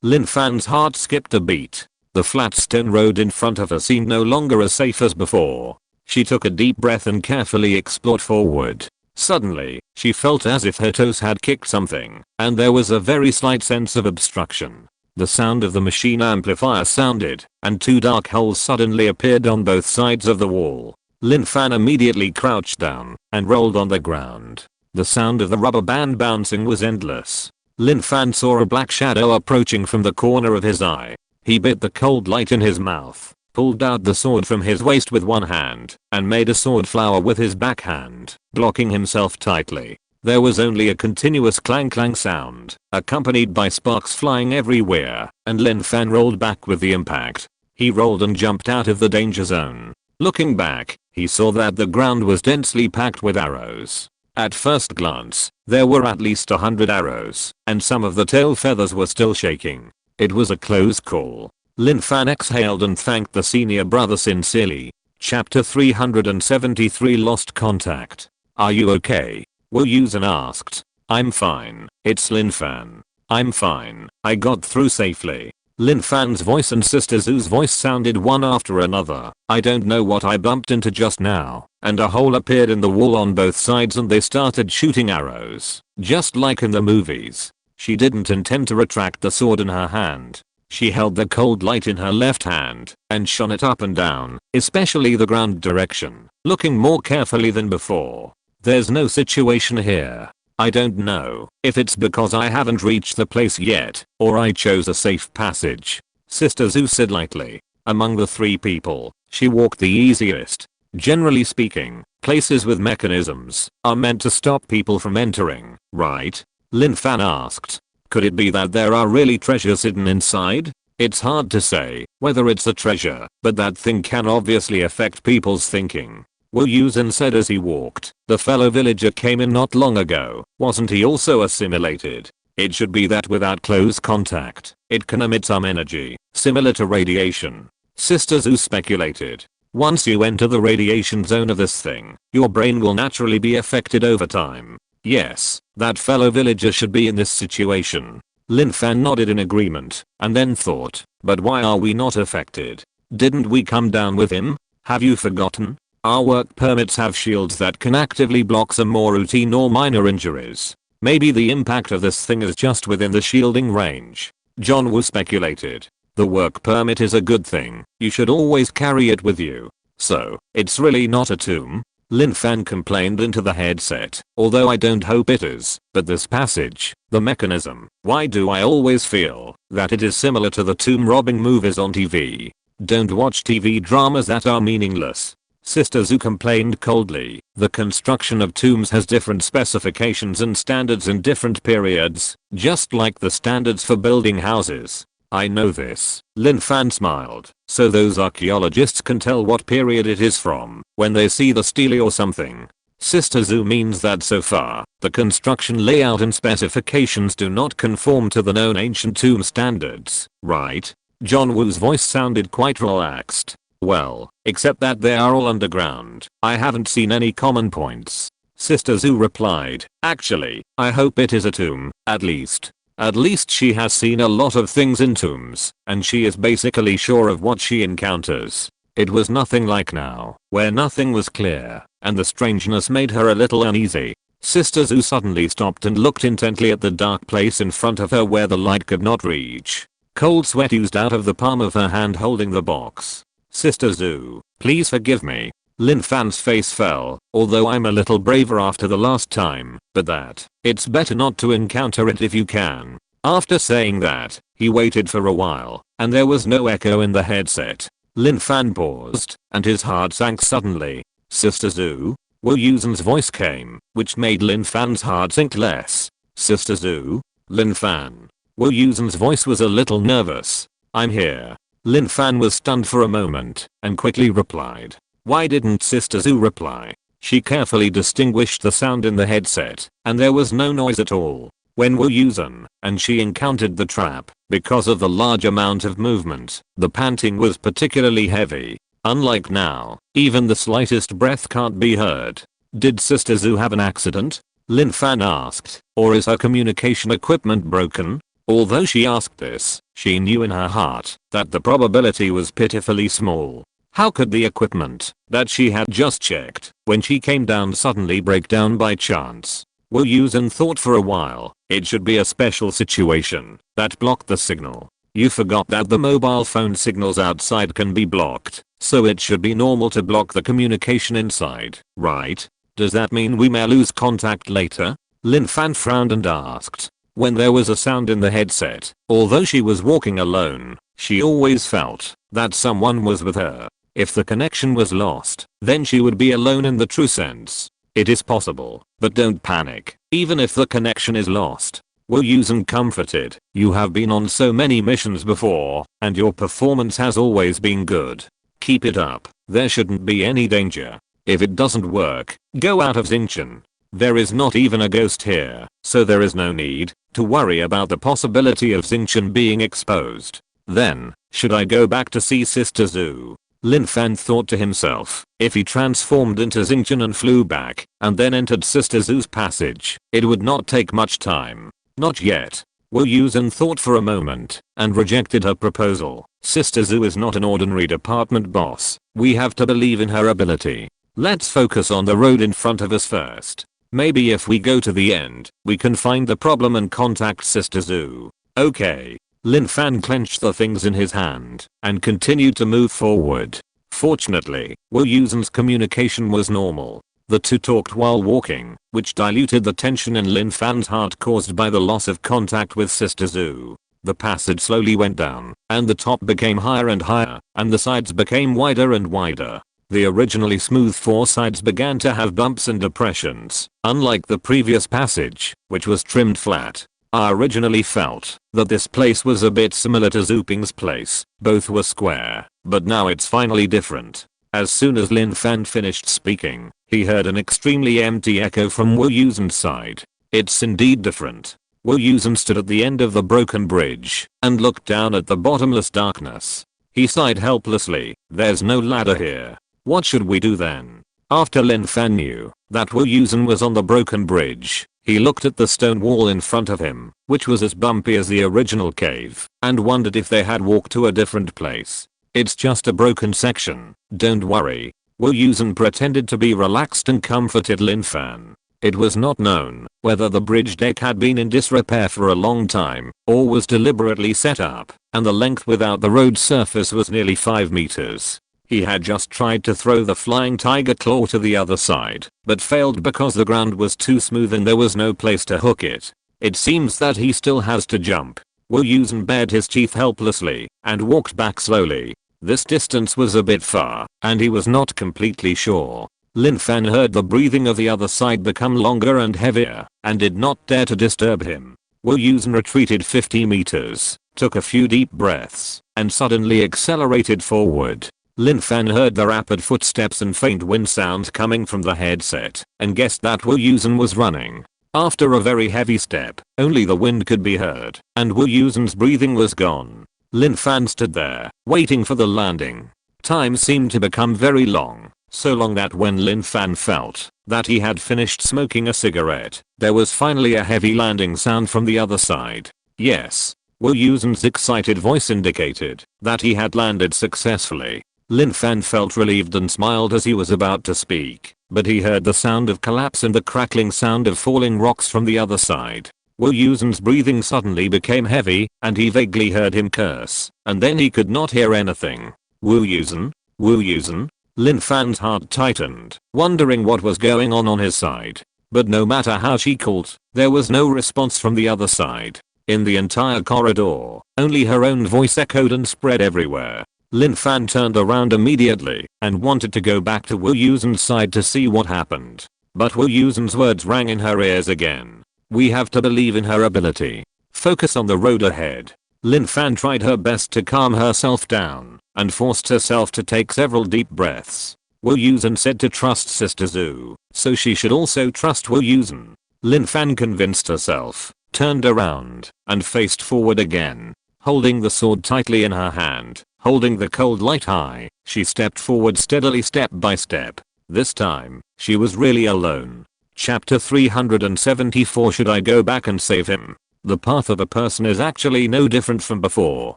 Lin Fan's heart skipped a beat. The flat stone road in front of her seemed no longer as safe as before. She took a deep breath and carefully explored forward. Suddenly, she felt as if her toes had kicked something, and there was a very slight sense of obstruction. The sound of the machine amplifier sounded, and 2 dark holes suddenly appeared on both sides of the wall. Lin Fan immediately crouched down and rolled on the ground. The sound of the rubber band bouncing was endless. Lin Fan saw a black shadow approaching from the corner of his eye. He bit the cold light in his mouth, pulled out the sword from his waist with one hand, and made a sword flower with his backhand, blocking himself tightly. There was only a continuous clang clang sound, accompanied by sparks flying everywhere, and Lin Fan rolled back with the impact. He rolled and jumped out of the danger zone. Looking back, he saw that the ground was densely packed with arrows. At first glance, there were at least 100 arrows, and some of the tail feathers were still shaking. It was a close call. Lin Fan exhaled and thanked the senior brother sincerely. Chapter 373 Lost Contact. Are you okay? Wu Yusen asked. I'm fine, it's Lin Fan. I'm fine, I got through safely. Lin Fan's voice and Sister Zhu's voice sounded one after another. I don't know what I bumped into just now, and a hole appeared in the wall on both sides and they started shooting arrows, just like in the movies. She didn't intend to retract the sword in her hand. She held the cold light in her left hand and shone it up and down, especially the ground direction, looking more carefully than before. There's no situation here. I don't know if it's because I haven't reached the place yet, or I chose a safe passage. Sister Zhu said lightly. Among the three people, she walked the easiest. Generally speaking, places with mechanisms are meant to stop people from entering, right? Lin Fan asked. Could it be that there are really treasures hidden inside? It's hard to say whether it's a treasure, but that thing can obviously affect people's thinking. Wu Yusen said as he walked. The fellow villager came in not long ago. Wasn't he also assimilated? It should be that without close contact, it can emit some energy, similar to radiation. Sister Zhu speculated. Once you enter the radiation zone of this thing, your brain will naturally be affected over time. Yes, that fellow villager should be in this situation. Lin Fan nodded in agreement, and then thought, but why are we not affected? Didn't we come down with him? Have you forgotten? Our work permits have shields that can actively block some more routine or minor injuries. Maybe the impact of this thing is just within the shielding range. John Wu speculated. The work permit is a good thing. You should always carry it with you. So, it's really not a tomb? Lin Fan complained into the headset. Although I don't hope it is, but this passage, the mechanism, why do I always feel that it is similar to the tomb robbing movies on TV? Don't watch TV dramas that are meaningless. Sister Zhu complained coldly. The construction of tombs has different specifications and standards in different periods, just like the standards for building houses. I know this. Lin Fan smiled. So those archaeologists can tell what period it is from when they see the stele or something. Sister Zhu means that so far, the construction layout and specifications do not conform to the known ancient tomb standards, right? John Wu's voice sounded quite relaxed. Well, except that they are all underground. I haven't seen any common points. Sister Zhu replied. Actually, I hope it is a tomb, at least. At least she has seen a lot of things in tombs, and she is basically sure of what she encounters. It was nothing like now, where nothing was clear, and the strangeness made her a little uneasy. Sister Zhu suddenly stopped and looked intently at the dark place in front of her where the light could not reach. Cold sweat oozed out of the palm of her hand holding the box. Sister Zhu, please forgive me. Lin Fan's face fell, although I'm a little braver after the last time, but it's better not to encounter it if you can. After saying that, he waited for a while, and there was no echo in the headset. Lin Fan paused, and his heart sank suddenly. Sister Zhu? Wu Yusen's voice came, which made Lin Fan's heart sink less. Sister Zhu? Lin Fan. Wu Yusen's voice was a little nervous. I'm here. Lin Fan was stunned for a moment, and quickly replied. Why didn't Sister Zhu reply? She carefully distinguished the sound in the headset, and there was no noise at all. When Wu Yusen and she encountered the trap, because of the large amount of movement, the panting was particularly heavy. Unlike now, even the slightest breath can't be heard. Did Sister Zhu have an accident? Lin Fan asked, or is her communication equipment broken? Although she asked this, she knew in her heart that the probability was pitifully small. How could the equipment that she had just checked when she came down suddenly break down by chance? Wu Yusen thought for a while. It should be a special situation that blocked the signal. You forgot that the mobile phone signals outside can be blocked, so it should be normal to block the communication inside, right? Does that mean we may lose contact later? Lin Fan frowned and asked. When there was a sound in the headset, although she was walking alone, she always felt that someone was with her. If the connection was lost, then she would be alone in the true sense. It is possible, but don't panic. even if the connection is lost. Wu Yusen comforted, "You have been on so many missions before, and your performance has always been good. Keep it up, there shouldn't be any danger. If it doesn't work, go out of Xinchen. There is not even a ghost here, so there is no need to worry about the possibility of Xinchen being exposed. Then, should I go back to see Sister Zhu?" Lin Fan thought to himself, if he transformed into Xinchen and flew back, and then entered Sister Zhu's passage, it would not take much time. Not yet. Wu Yusen thought for a moment, and rejected her proposal. Sister Zhu is not an ordinary department boss. We have to believe in her ability. Let's focus on the road in front of us first. Maybe if we go to the end, we can find the problem and contact Sister Zhu. Okay. Lin Fan clenched the things in his hand, and continued to move forward. Fortunately, Wu Yusen's communication was normal. The two talked while walking, which diluted the tension in Lin Fan's heart caused by the loss of contact with Sister Zhu. The passage slowly went down, and the top became higher and higher, and the sides became wider and wider. The originally smooth four sides began to have bumps and depressions, unlike the previous passage, which was trimmed flat. I originally felt that this place was a bit similar to Zuping's place. Both were square, but now it's finally different. As soon as Lin Fan finished speaking, he heard an extremely empty echo from Wu Yusen's side. It's indeed different. Wu Yusen stood at the end of the broken bridge and looked down at the bottomless darkness. He sighed helplessly. There's no ladder here. What should we do then? After Lin Fan knew that Wu Yusen was on the broken bridge, he looked at the stone wall in front of him, which was as bumpy as the original cave, and wondered if they had walked to a different place. It's just a broken section, don't worry. Wu Yusen pretended to be relaxed and comforted Lin Fan. It was not known whether the bridge deck had been in disrepair for a long time, or was deliberately set up, and the length without the road surface was nearly 5 meters. He had just tried to throw the flying tiger claw to the other side, but failed because the ground was too smooth and there was no place to hook it. It seems that he still has to jump. Wu Yusen bared his teeth helplessly, and walked back slowly. This distance was a bit far, and he was not completely sure. Lin Fan heard the breathing of the other side become longer and heavier, and did not dare to disturb him. Wu Yusen retreated 50 meters, took a few deep breaths, and suddenly accelerated forward. Lin Fan heard the rapid footsteps and faint wind sounds coming from the headset, and guessed that Wu Yusen was running. After a very heavy step, only the wind could be heard, and Wu Yusen's breathing was gone. Lin Fan stood there, waiting for the landing. Time seemed to become very long, so long that when Lin Fan felt that he had finished smoking a cigarette, there was finally a heavy landing sound from the other side. Yes. Wu Yusen's excited voice indicated that he had landed successfully. Lin Fan felt relieved and smiled as he was about to speak, but he heard the sound of collapse and the crackling sound of falling rocks from the other side. Wu Yusen's breathing suddenly became heavy, and he vaguely heard him curse, and then he could not hear anything. Wu Yusen? Wu Yusen? Lin Fan's heart tightened, wondering what was going on his side. But no matter how she called, there was no response from the other side. In the entire corridor, only her own voice echoed and spread everywhere. Lin Fan turned around immediately and wanted to go back to Wu Yusen's side to see what happened. But Wu Yusen's words rang in her ears again. We have to believe in her ability. Focus on the road ahead. Lin Fan tried her best to calm herself down and forced herself to take several deep breaths. Wu Yusen said to trust Sister Zhu, so she should also trust Wu Yusen. Lin Fan convinced herself, turned around, and faced forward again. Holding the sword tightly in her hand, holding the cold light high, she stepped forward steadily step by step. This time, she was really alone. Chapter 374. Should I go back and save him? The path of a person is actually no different from before,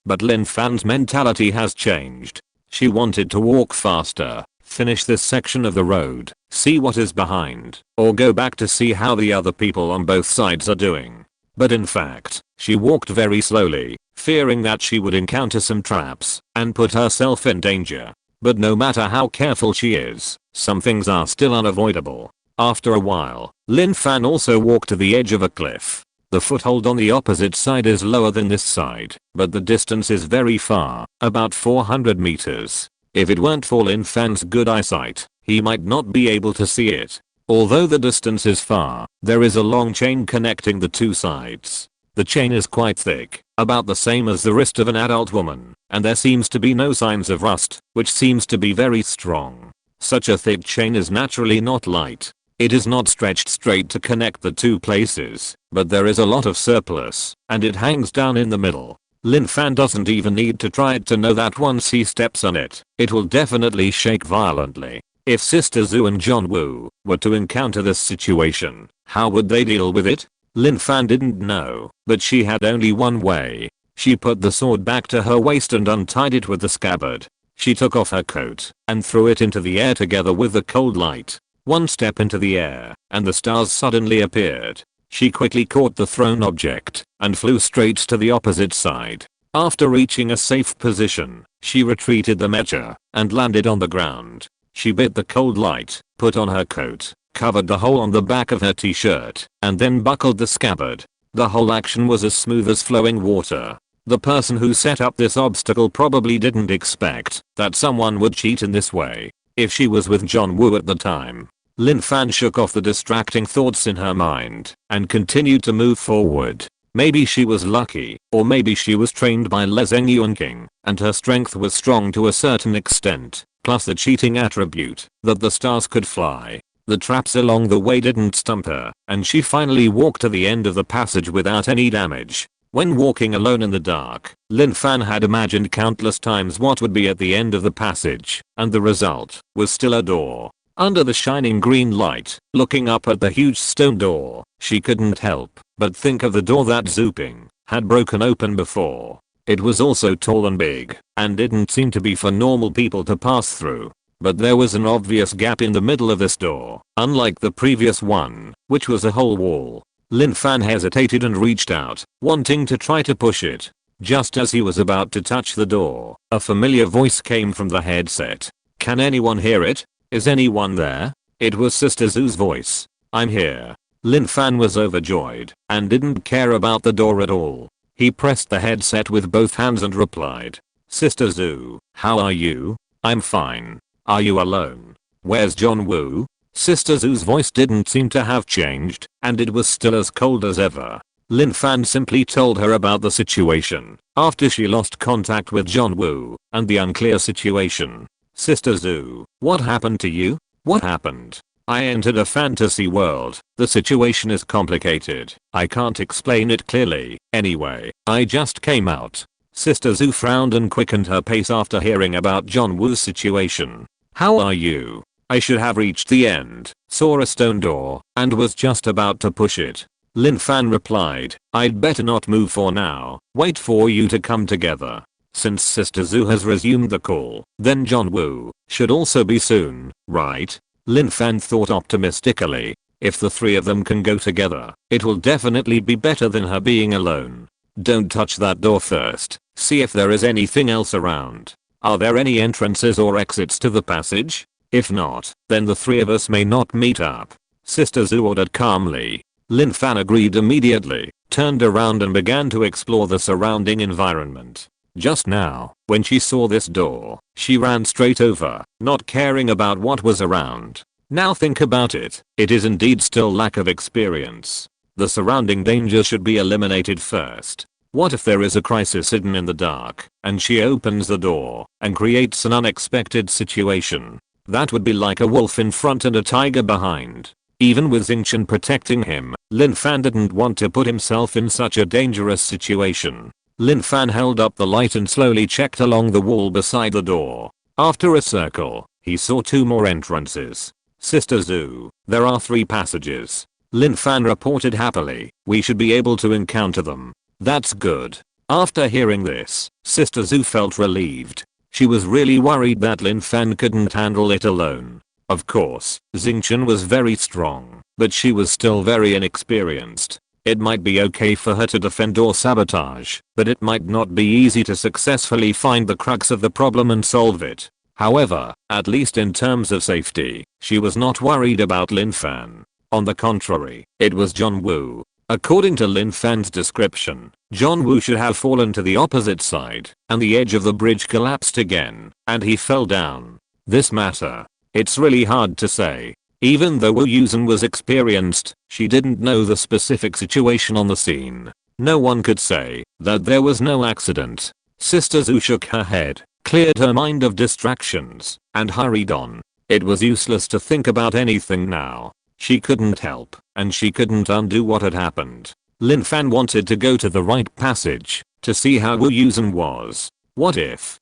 but Lin Fan's mentality has changed. She wanted to walk faster, finish this section of the road, see what is behind, or go back to see how the other people on both sides are doing. But in fact, she walked very slowly, fearing that she would encounter some traps and put herself in danger. But no matter how careful she is, some things are still unavoidable. After a while, Lin Fan also walked to the edge of a cliff. The foothold on the opposite side is lower than this side, but the distance is very far, about 400 meters. If it weren't for Lin Fan's good eyesight, he might not be able to see it. Although the distance is far, there is a long chain connecting the two sides. The chain is quite thick, about the same as the wrist of an adult woman, and there seems to be no signs of rust, which seems to be very strong. Such a thick chain is naturally not light. It is not stretched straight to connect the two places, but there is a lot of surplus, and it hangs down in the middle. Lin Fan doesn't even need to try it to know that once he steps on it, it will definitely shake violently. If Sister Zhu and John Woo were to encounter this situation, how would they deal with it? Lin Fan didn't know, but she had only one way. She put the sword back to her waist and untied it with the scabbard. She took off her coat and threw it into the air together with the cold light. One step into the air, and the stars suddenly appeared. She quickly caught the thrown object and flew straight to the opposite side. After reaching a safe position, she retreated the mecha and landed on the ground. She bit the cold light, put on her coat, covered the hole on the back of her t-shirt, and then buckled the scabbard. The whole action was as smooth as flowing water. The person who set up this obstacle probably didn't expect that someone would cheat in this way. If she was with John Woo at the time. Lin Fan shook off the distracting thoughts in her mind and continued to move forward. Maybe she was lucky, or maybe she was trained by Le Zheng Yunqing, and her strength was strong to a certain extent, plus the cheating attribute that the stars could fly. The traps along the way didn't stump her, and she finally walked to the end of the passage without any damage. When walking alone in the dark, Lin Fan had imagined countless times what would be at the end of the passage, and the result was still a door. Under the shining green light, looking up at the huge stone door, she couldn't help but think of the door that Zhu Ping had broken open before. It was also tall and big, and didn't seem to be for normal people to pass through. But there was an obvious gap in the middle of this door, unlike the previous one, which was a whole wall. Lin Fan hesitated and reached out, wanting to try to push it. Just as he was about to touch the door, a familiar voice came from the headset. "Can anyone hear it? Is anyone there?" It was Sister Zhu's voice. "I'm here." Lin Fan was overjoyed and didn't care about the door at all. He pressed the headset with both hands and replied, "Sister Zhu, how are you?" "I'm fine. Are you alone? Where's John Woo?" Sister Zhu's voice didn't seem to have changed, and it was still as cold as ever. Lin Fan simply told her about the situation after she lost contact with John Woo and the unclear situation. "Sister Zhu, what happened to you?" "What happened? I entered a fantasy world. The situation is complicated. I can't explain it clearly. Anyway, I just came out." Sister Zhu frowned and quickened her pace after hearing about John Woo's situation. "How are you?" "I should have reached the end, saw a stone door, and was just about to push it." Lin Fan replied, "I'd better not move for now, wait for you to come together." Since Sister Zhu has resumed the call, then John Woo should also be soon, right? Lin Fan thought optimistically. If the three of them can go together, it will definitely be better than her being alone. "Don't touch that door first. See if there is anything else around. Are there any entrances or exits to the passage? If not, then the three of us may not meet up," Sister Zhu ordered calmly. Lin Fan agreed immediately, turned around and began to explore the surrounding environment. Just now, when she saw this door, she ran straight over, not caring about what was around. Now think about it, it is indeed still lack of experience. The surrounding danger should be eliminated first. What if there is a crisis hidden in the dark, and she opens the door and creates an unexpected situation? That would be like a wolf in front and a tiger behind. Even with Xingqian protecting him, Lin Fan didn't want to put himself in such a dangerous situation. Lin Fan held up the light and slowly checked along the wall beside the door. After a circle, he saw two more entrances. "Sister Zhu, there are 3 passages." Lin Fan reported happily. "We should be able to encounter them." "That's good." After hearing this, Sister Zhu felt relieved. She was really worried that Lin Fan couldn't handle it alone. Of course, Xingqian was very strong, but she was still very inexperienced. It might be okay for her to defend or sabotage, but it might not be easy to successfully find the crux of the problem and solve it. However, at least in terms of safety, she was not worried about Lin Fan. On the contrary, it was John Woo. According to Lin Fan's description, John Woo should have fallen to the opposite side, and the edge of the bridge collapsed again, and he fell down. This matter. It's really hard to say. Even though Wu Yusen was experienced, she didn't know the specific situation on the scene. No one could say that there was no accident. Sister Zhu shook her head, cleared her mind of distractions, and hurried on. It was useless to think about anything now. She couldn't help, and she couldn't undo what had happened. Lin Fan wanted to go to the right passage, to see how Wu Yusen was. What if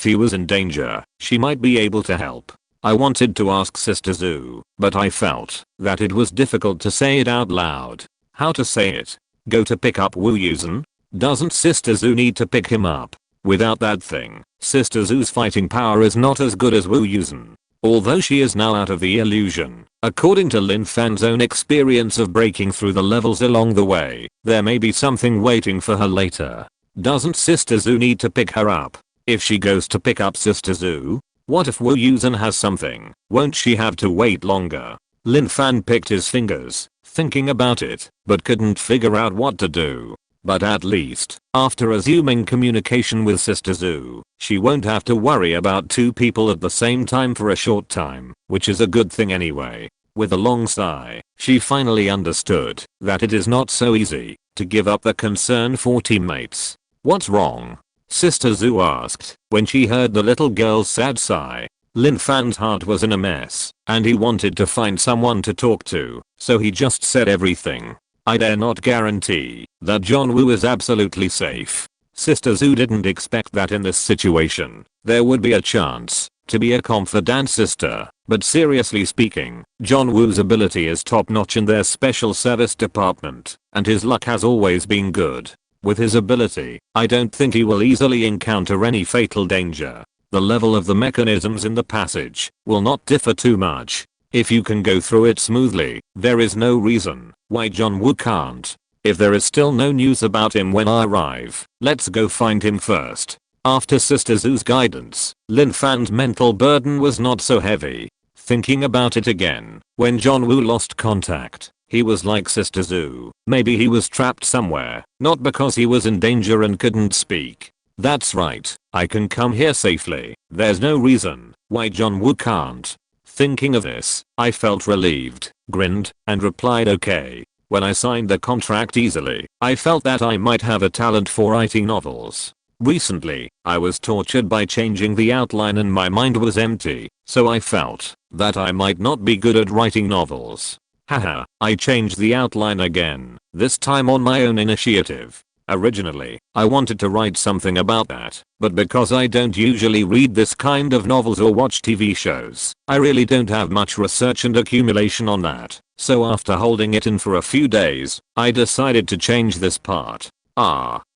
he was in danger? She might be able to help. I wanted to ask Sister Zhu, but I felt that it was difficult to say it out loud. How to say it? Go to pick up Wu Yusen? Doesn't Sister Zhu need to pick him up? Without that thing, Sister Zhu's fighting power is not as good as Wu Yusen. Although she is now out of the illusion, according to Lin Fan's own experience of breaking through the levels along the way, there may be something waiting for her later. Doesn't Sister Zhu need to pick her up? If she goes to pick up Sister Zhu, what if Wu Yusen has something? Won't she have to wait longer? Lin Fan picked his fingers, thinking about it, but couldn't figure out what to do. But at least, after resuming communication with Sister Zhu, she won't have to worry about two people at the same time for a short time, which is a good thing anyway. With a long sigh, she finally understood that it is not so easy to give up the concern for teammates. What's wrong? Sister Zhu asked when she heard the little girl's sad sigh. Lin Fan's heart was in a mess, and he wanted to find someone to talk to, so he just said everything. I dare not guarantee that John Woo is absolutely safe. Sister Zhu didn't expect that in this situation there would be a chance to be a confidant sister, but seriously speaking, John Woo's ability is top notch in their special service department, and his luck has always been good. With his ability, I don't think he will easily encounter any fatal danger. The level of the mechanisms in the passage will not differ too much. If you can go through it smoothly, there is no reason why John Woo can't. If there is still no news about him when I arrive, let's go find him first. After Sister Zhu's guidance, Lin Fan's mental burden was not so heavy. Thinking about it again, when John Woo lost contact, he was like Sister Zhu. Maybe he was trapped somewhere, not because he was in danger and couldn't speak. That's right, I can come here safely. There's no reason why John Woo can't. Thinking of this, I felt relieved, grinned, and replied okay. When I signed the contract easily, I felt that I might have a talent for writing novels. Recently, I was tortured by changing the outline and my mind was empty, so I felt that I might not be good at writing novels. Haha, I changed the outline again, this time on my own initiative. Originally, I wanted to write something about that, but because I don't usually read this kind of novels or watch TV shows, I really don't have much research and accumulation on that. So after holding it in for a few days, I decided to change this part.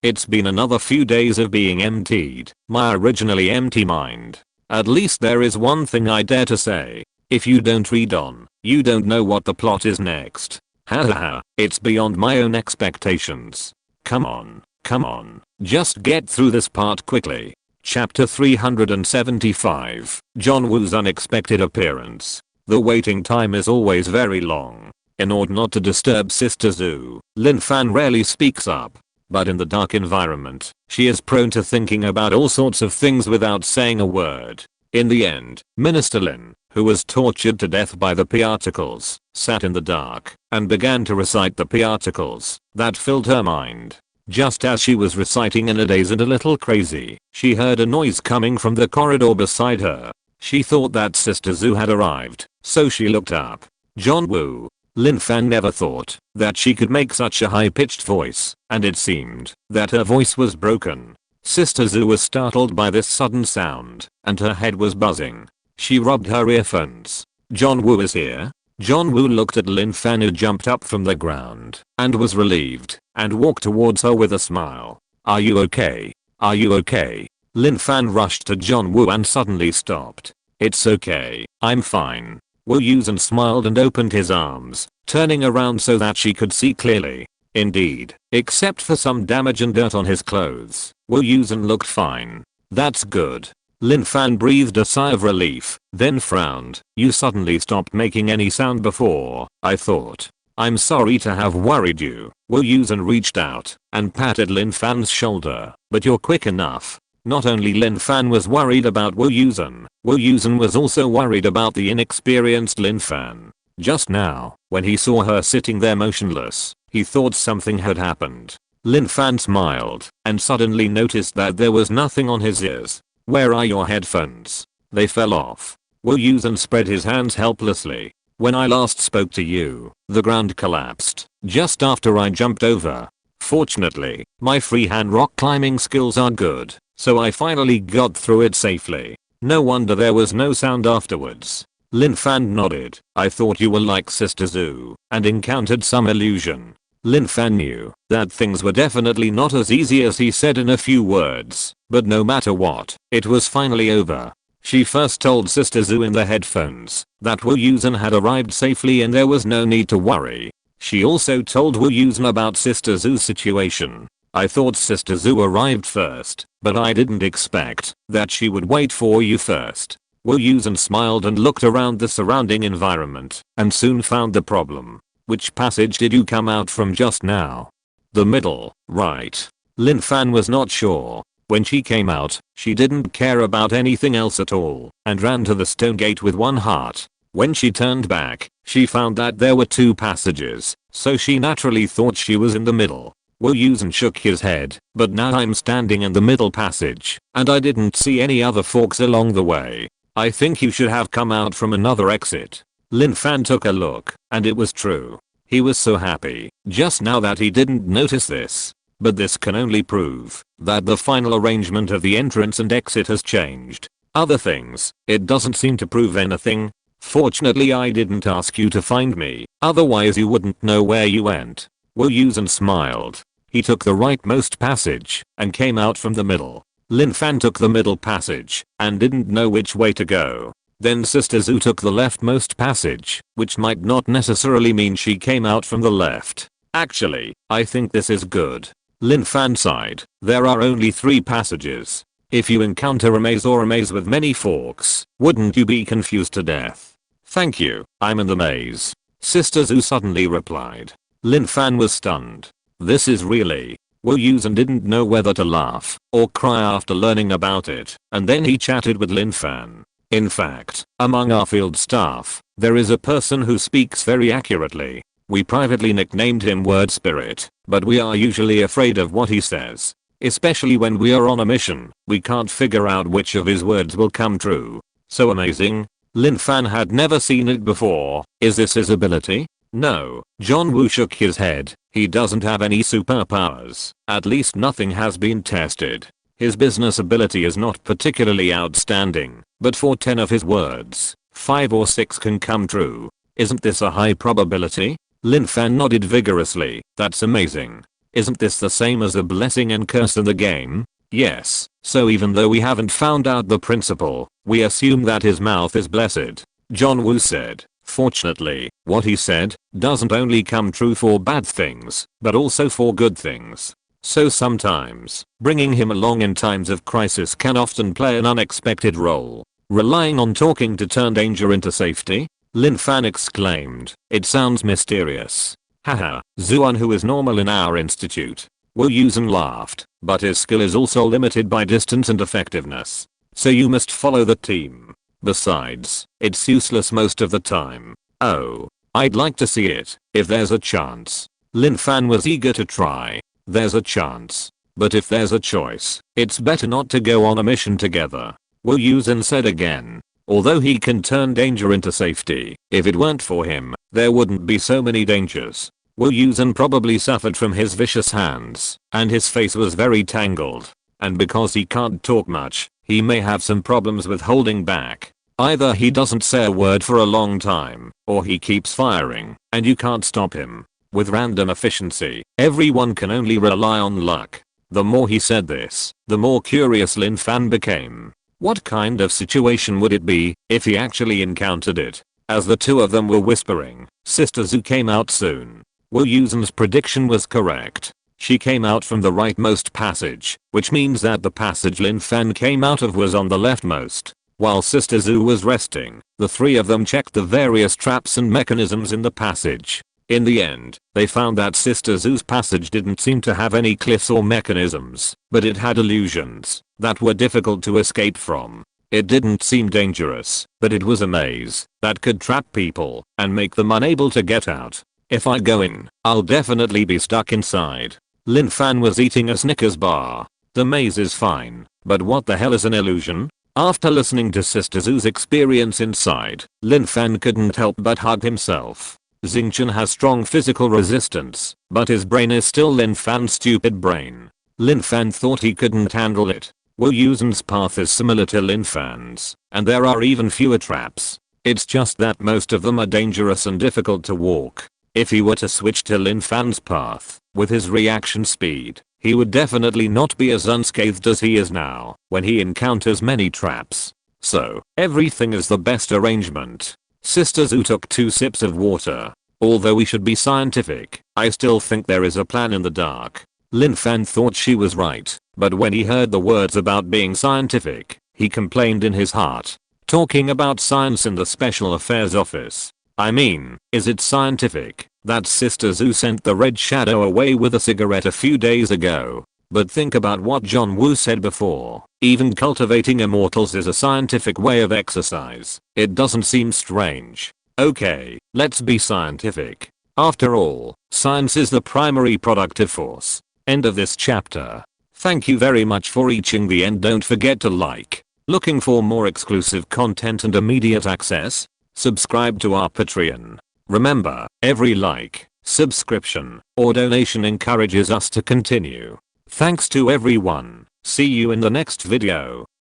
It's been another few days of being emptied, my originally empty mind. At least there is one thing I dare to say. If you don't read on, you don't know what the plot is next. Hahaha, it's beyond my own expectations. Come on, just get through this part quickly. Chapter 375, John Woo's unexpected appearance. The waiting time is always very long. In order not to disturb Sister Zhu, Lin Fan rarely speaks up. But in the dark environment, she is prone to thinking about all sorts of things without saying a word. In the end, Minister Lin, who was tortured to death by the P-articles, sat in the dark and began to recite the P-articles that filled her mind. Just as she was reciting in a daze and a little crazy, she heard a noise coming from the corridor beside her. She thought that Sister Zhu had arrived, so she looked up. John Woo. Lin Fan never thought that she could make such a high-pitched voice, and it seemed that her voice was broken. Sister Zhu was startled by this sudden sound, and her head was buzzing. She rubbed her earphones. John Woo is here? John Woo looked at Lin Fan, who jumped up from the ground and was relieved, and walked towards her with a smile. Are you okay? Are you okay? Lin Fan rushed to John Woo and suddenly stopped. It's okay, I'm fine. Wu Yusen smiled and opened his arms, turning around so that she could see clearly. Indeed, except for some damage and dirt on his clothes, Wu Yusen looked fine. That's good. Lin Fan breathed a sigh of relief, then frowned. You suddenly stopped making any sound before, I thought. I'm sorry to have worried you. Wu Yusen reached out and patted Lin Fan's shoulder, but you're quick enough. Not only Lin Fan was worried about Wu Yusen was also worried about the inexperienced Lin Fan. Just now, when he saw her sitting there motionless, he thought something had happened. Lin Fan smiled and suddenly noticed that there was nothing on his ears. "Where are your headphones?" "They fell off." Wu Yusen spread his hands helplessly. "When I last spoke to you, the ground collapsed just after I jumped over. Fortunately, my freehand rock climbing skills are good, so I finally got through it safely. No wonder there was no sound afterwards." Lin Fan nodded. "I thought you were like Sister Zhu and encountered some illusion." Lin Fan knew that things were definitely not as easy as he said in a few words, but no matter what, it was finally over. She first told Sister Zhu in the headphones that Wu Yusen had arrived safely and there was no need to worry. She also told Wu Yusen about Sister Zhu's situation. "I thought Sister Zhu arrived first, but I didn't expect that she would wait for you first." Wu Yusen smiled and looked around the surrounding environment and soon found the problem. "Which passage did you come out from just now?" "The middle, right." Lin Fan was not sure. When she came out, she didn't care about anything else at all and ran to the stone gate with one heart. When she turned back, she found that there were 2 passages, so she naturally thought she was in the middle. Wu Yusen shook his head, "But now I'm standing in the middle passage, and I didn't see any other forks along the way. I think you should have come out from another exit." Lin Fan took a look, and it was true. He was so happy just now that he didn't notice this. But this can only prove that the final arrangement of the entrance and exit has changed. Other things, it doesn't seem to prove anything. "Fortunately I didn't ask you to find me, otherwise you wouldn't know where you went." Wu Yusen smiled. He took the rightmost passage and came out from the middle. Lin Fan took the middle passage and didn't know which way to go. Then Sister Zhu took the leftmost passage, which might not necessarily mean she came out from the left. "Actually, I think this is good." Lin Fan sighed. "There are only 3 passages. If you encounter a maze or a maze with many forks, wouldn't you be confused to death?" "Thank you, I'm in the maze," Sister Zhu suddenly replied. Lin Fan was stunned. This is really... Wu Yusen didn't know whether to laugh or cry after learning about it, and then he chatted with Lin Fan. "In fact, among our field staff, there is a person who speaks very accurately. We privately nicknamed him Word Spirit, but we are usually afraid of what he says. Especially when we are on a mission, we can't figure out which of his words will come true." "So amazing." Lin Fan had never seen it before. "Is this his ability?" "No." John Woo shook his head. "He doesn't have any superpowers. At least nothing has been tested. His business ability is not particularly outstanding, but for 10 of his words, 5 or 6 can come true. Isn't this a high probability?" Lin Fan nodded vigorously. "That's amazing. Isn't this the same as a blessing and curse in the game?" "Yes, so even though we haven't found out the principle, we assume that his mouth is blessed," John Woo said. "Fortunately, what he said doesn't only come true for bad things, but also for good things. So sometimes, bringing him along in times of crisis can often play an unexpected role. Relying on talking to turn danger into safety?" Lin Fan exclaimed. "It sounds mysterious." "Haha, Zuan who is normal in our institute." Wu Yusen laughed, "But his skill is also limited by distance and effectiveness. So you must follow the team. Besides, it's useless most of the time." "Oh, I'd like to see it, if there's a chance." Lin Fan was eager to try. "There's a chance. But if there's a choice, it's better not to go on a mission together," Wu Yusen said again. "Although he can turn danger into safety, if it weren't for him, there wouldn't be so many dangers." Wu Yusen probably suffered from his vicious hands, and his face was very tangled. And because he can't talk much, he may have some problems with holding back. Either he doesn't say a word for a long time, or he keeps firing, and you can't stop him. With random efficiency, everyone can only rely on luck. The more he said this, the more curious Lin Fan became. What kind of situation would it be if he actually encountered it? As the 2 of them were whispering, Sister Zhu came out soon. Wu Yusen's prediction was correct. She came out from the rightmost passage, which means that the passage Lin Fan came out of was on the leftmost. While Sister Zhu was resting, the 3 of them checked the various traps and mechanisms in the passage. In the end, they found that Sister Zhu's passage didn't seem to have any cliffs or mechanisms, but it had illusions that were difficult to escape from. It didn't seem dangerous, but it was a maze that could trap people and make them unable to get out. If I go in, I'll definitely be stuck inside. Lin Fan was eating a Snickers bar. The maze is fine, but what the hell is an illusion? After listening to Sister Zoo's experience inside, Lin Fan couldn't help but hug himself. Xingqian has strong physical resistance, but his brain is still Lin Fan's stupid brain. Lin Fan thought he couldn't handle it. Wu Yusen's path is similar to Lin Fan's, and there are even fewer traps. It's just that most of them are dangerous and difficult to walk. If he were to switch to Lin Fan's path, with his reaction speed, he would definitely not be as unscathed as he is now when he encounters many traps. So, everything is the best arrangement. Sister Zhu took 2 sips of water. Although we should be scientific, I still think there is a plan in the dark. Lin Fan thought she was right, but when he heard the words about being scientific, he complained in his heart. Talking about science in the Special Affairs Office. I mean, is it scientific that Sister Zhu sent the Red Shadow away with a cigarette a few days ago? But think about what John Woo said before. Even cultivating immortals is a scientific way of exercise. It doesn't seem strange. Okay, let's be scientific. After all, science is the primary productive force. End of this chapter. Thank you very much for reaching the end. Don't forget to like. Looking for more exclusive content and immediate access? Subscribe to our Patreon. Remember, every like, subscription, or donation encourages us to continue. Thanks to everyone. See you in the next video.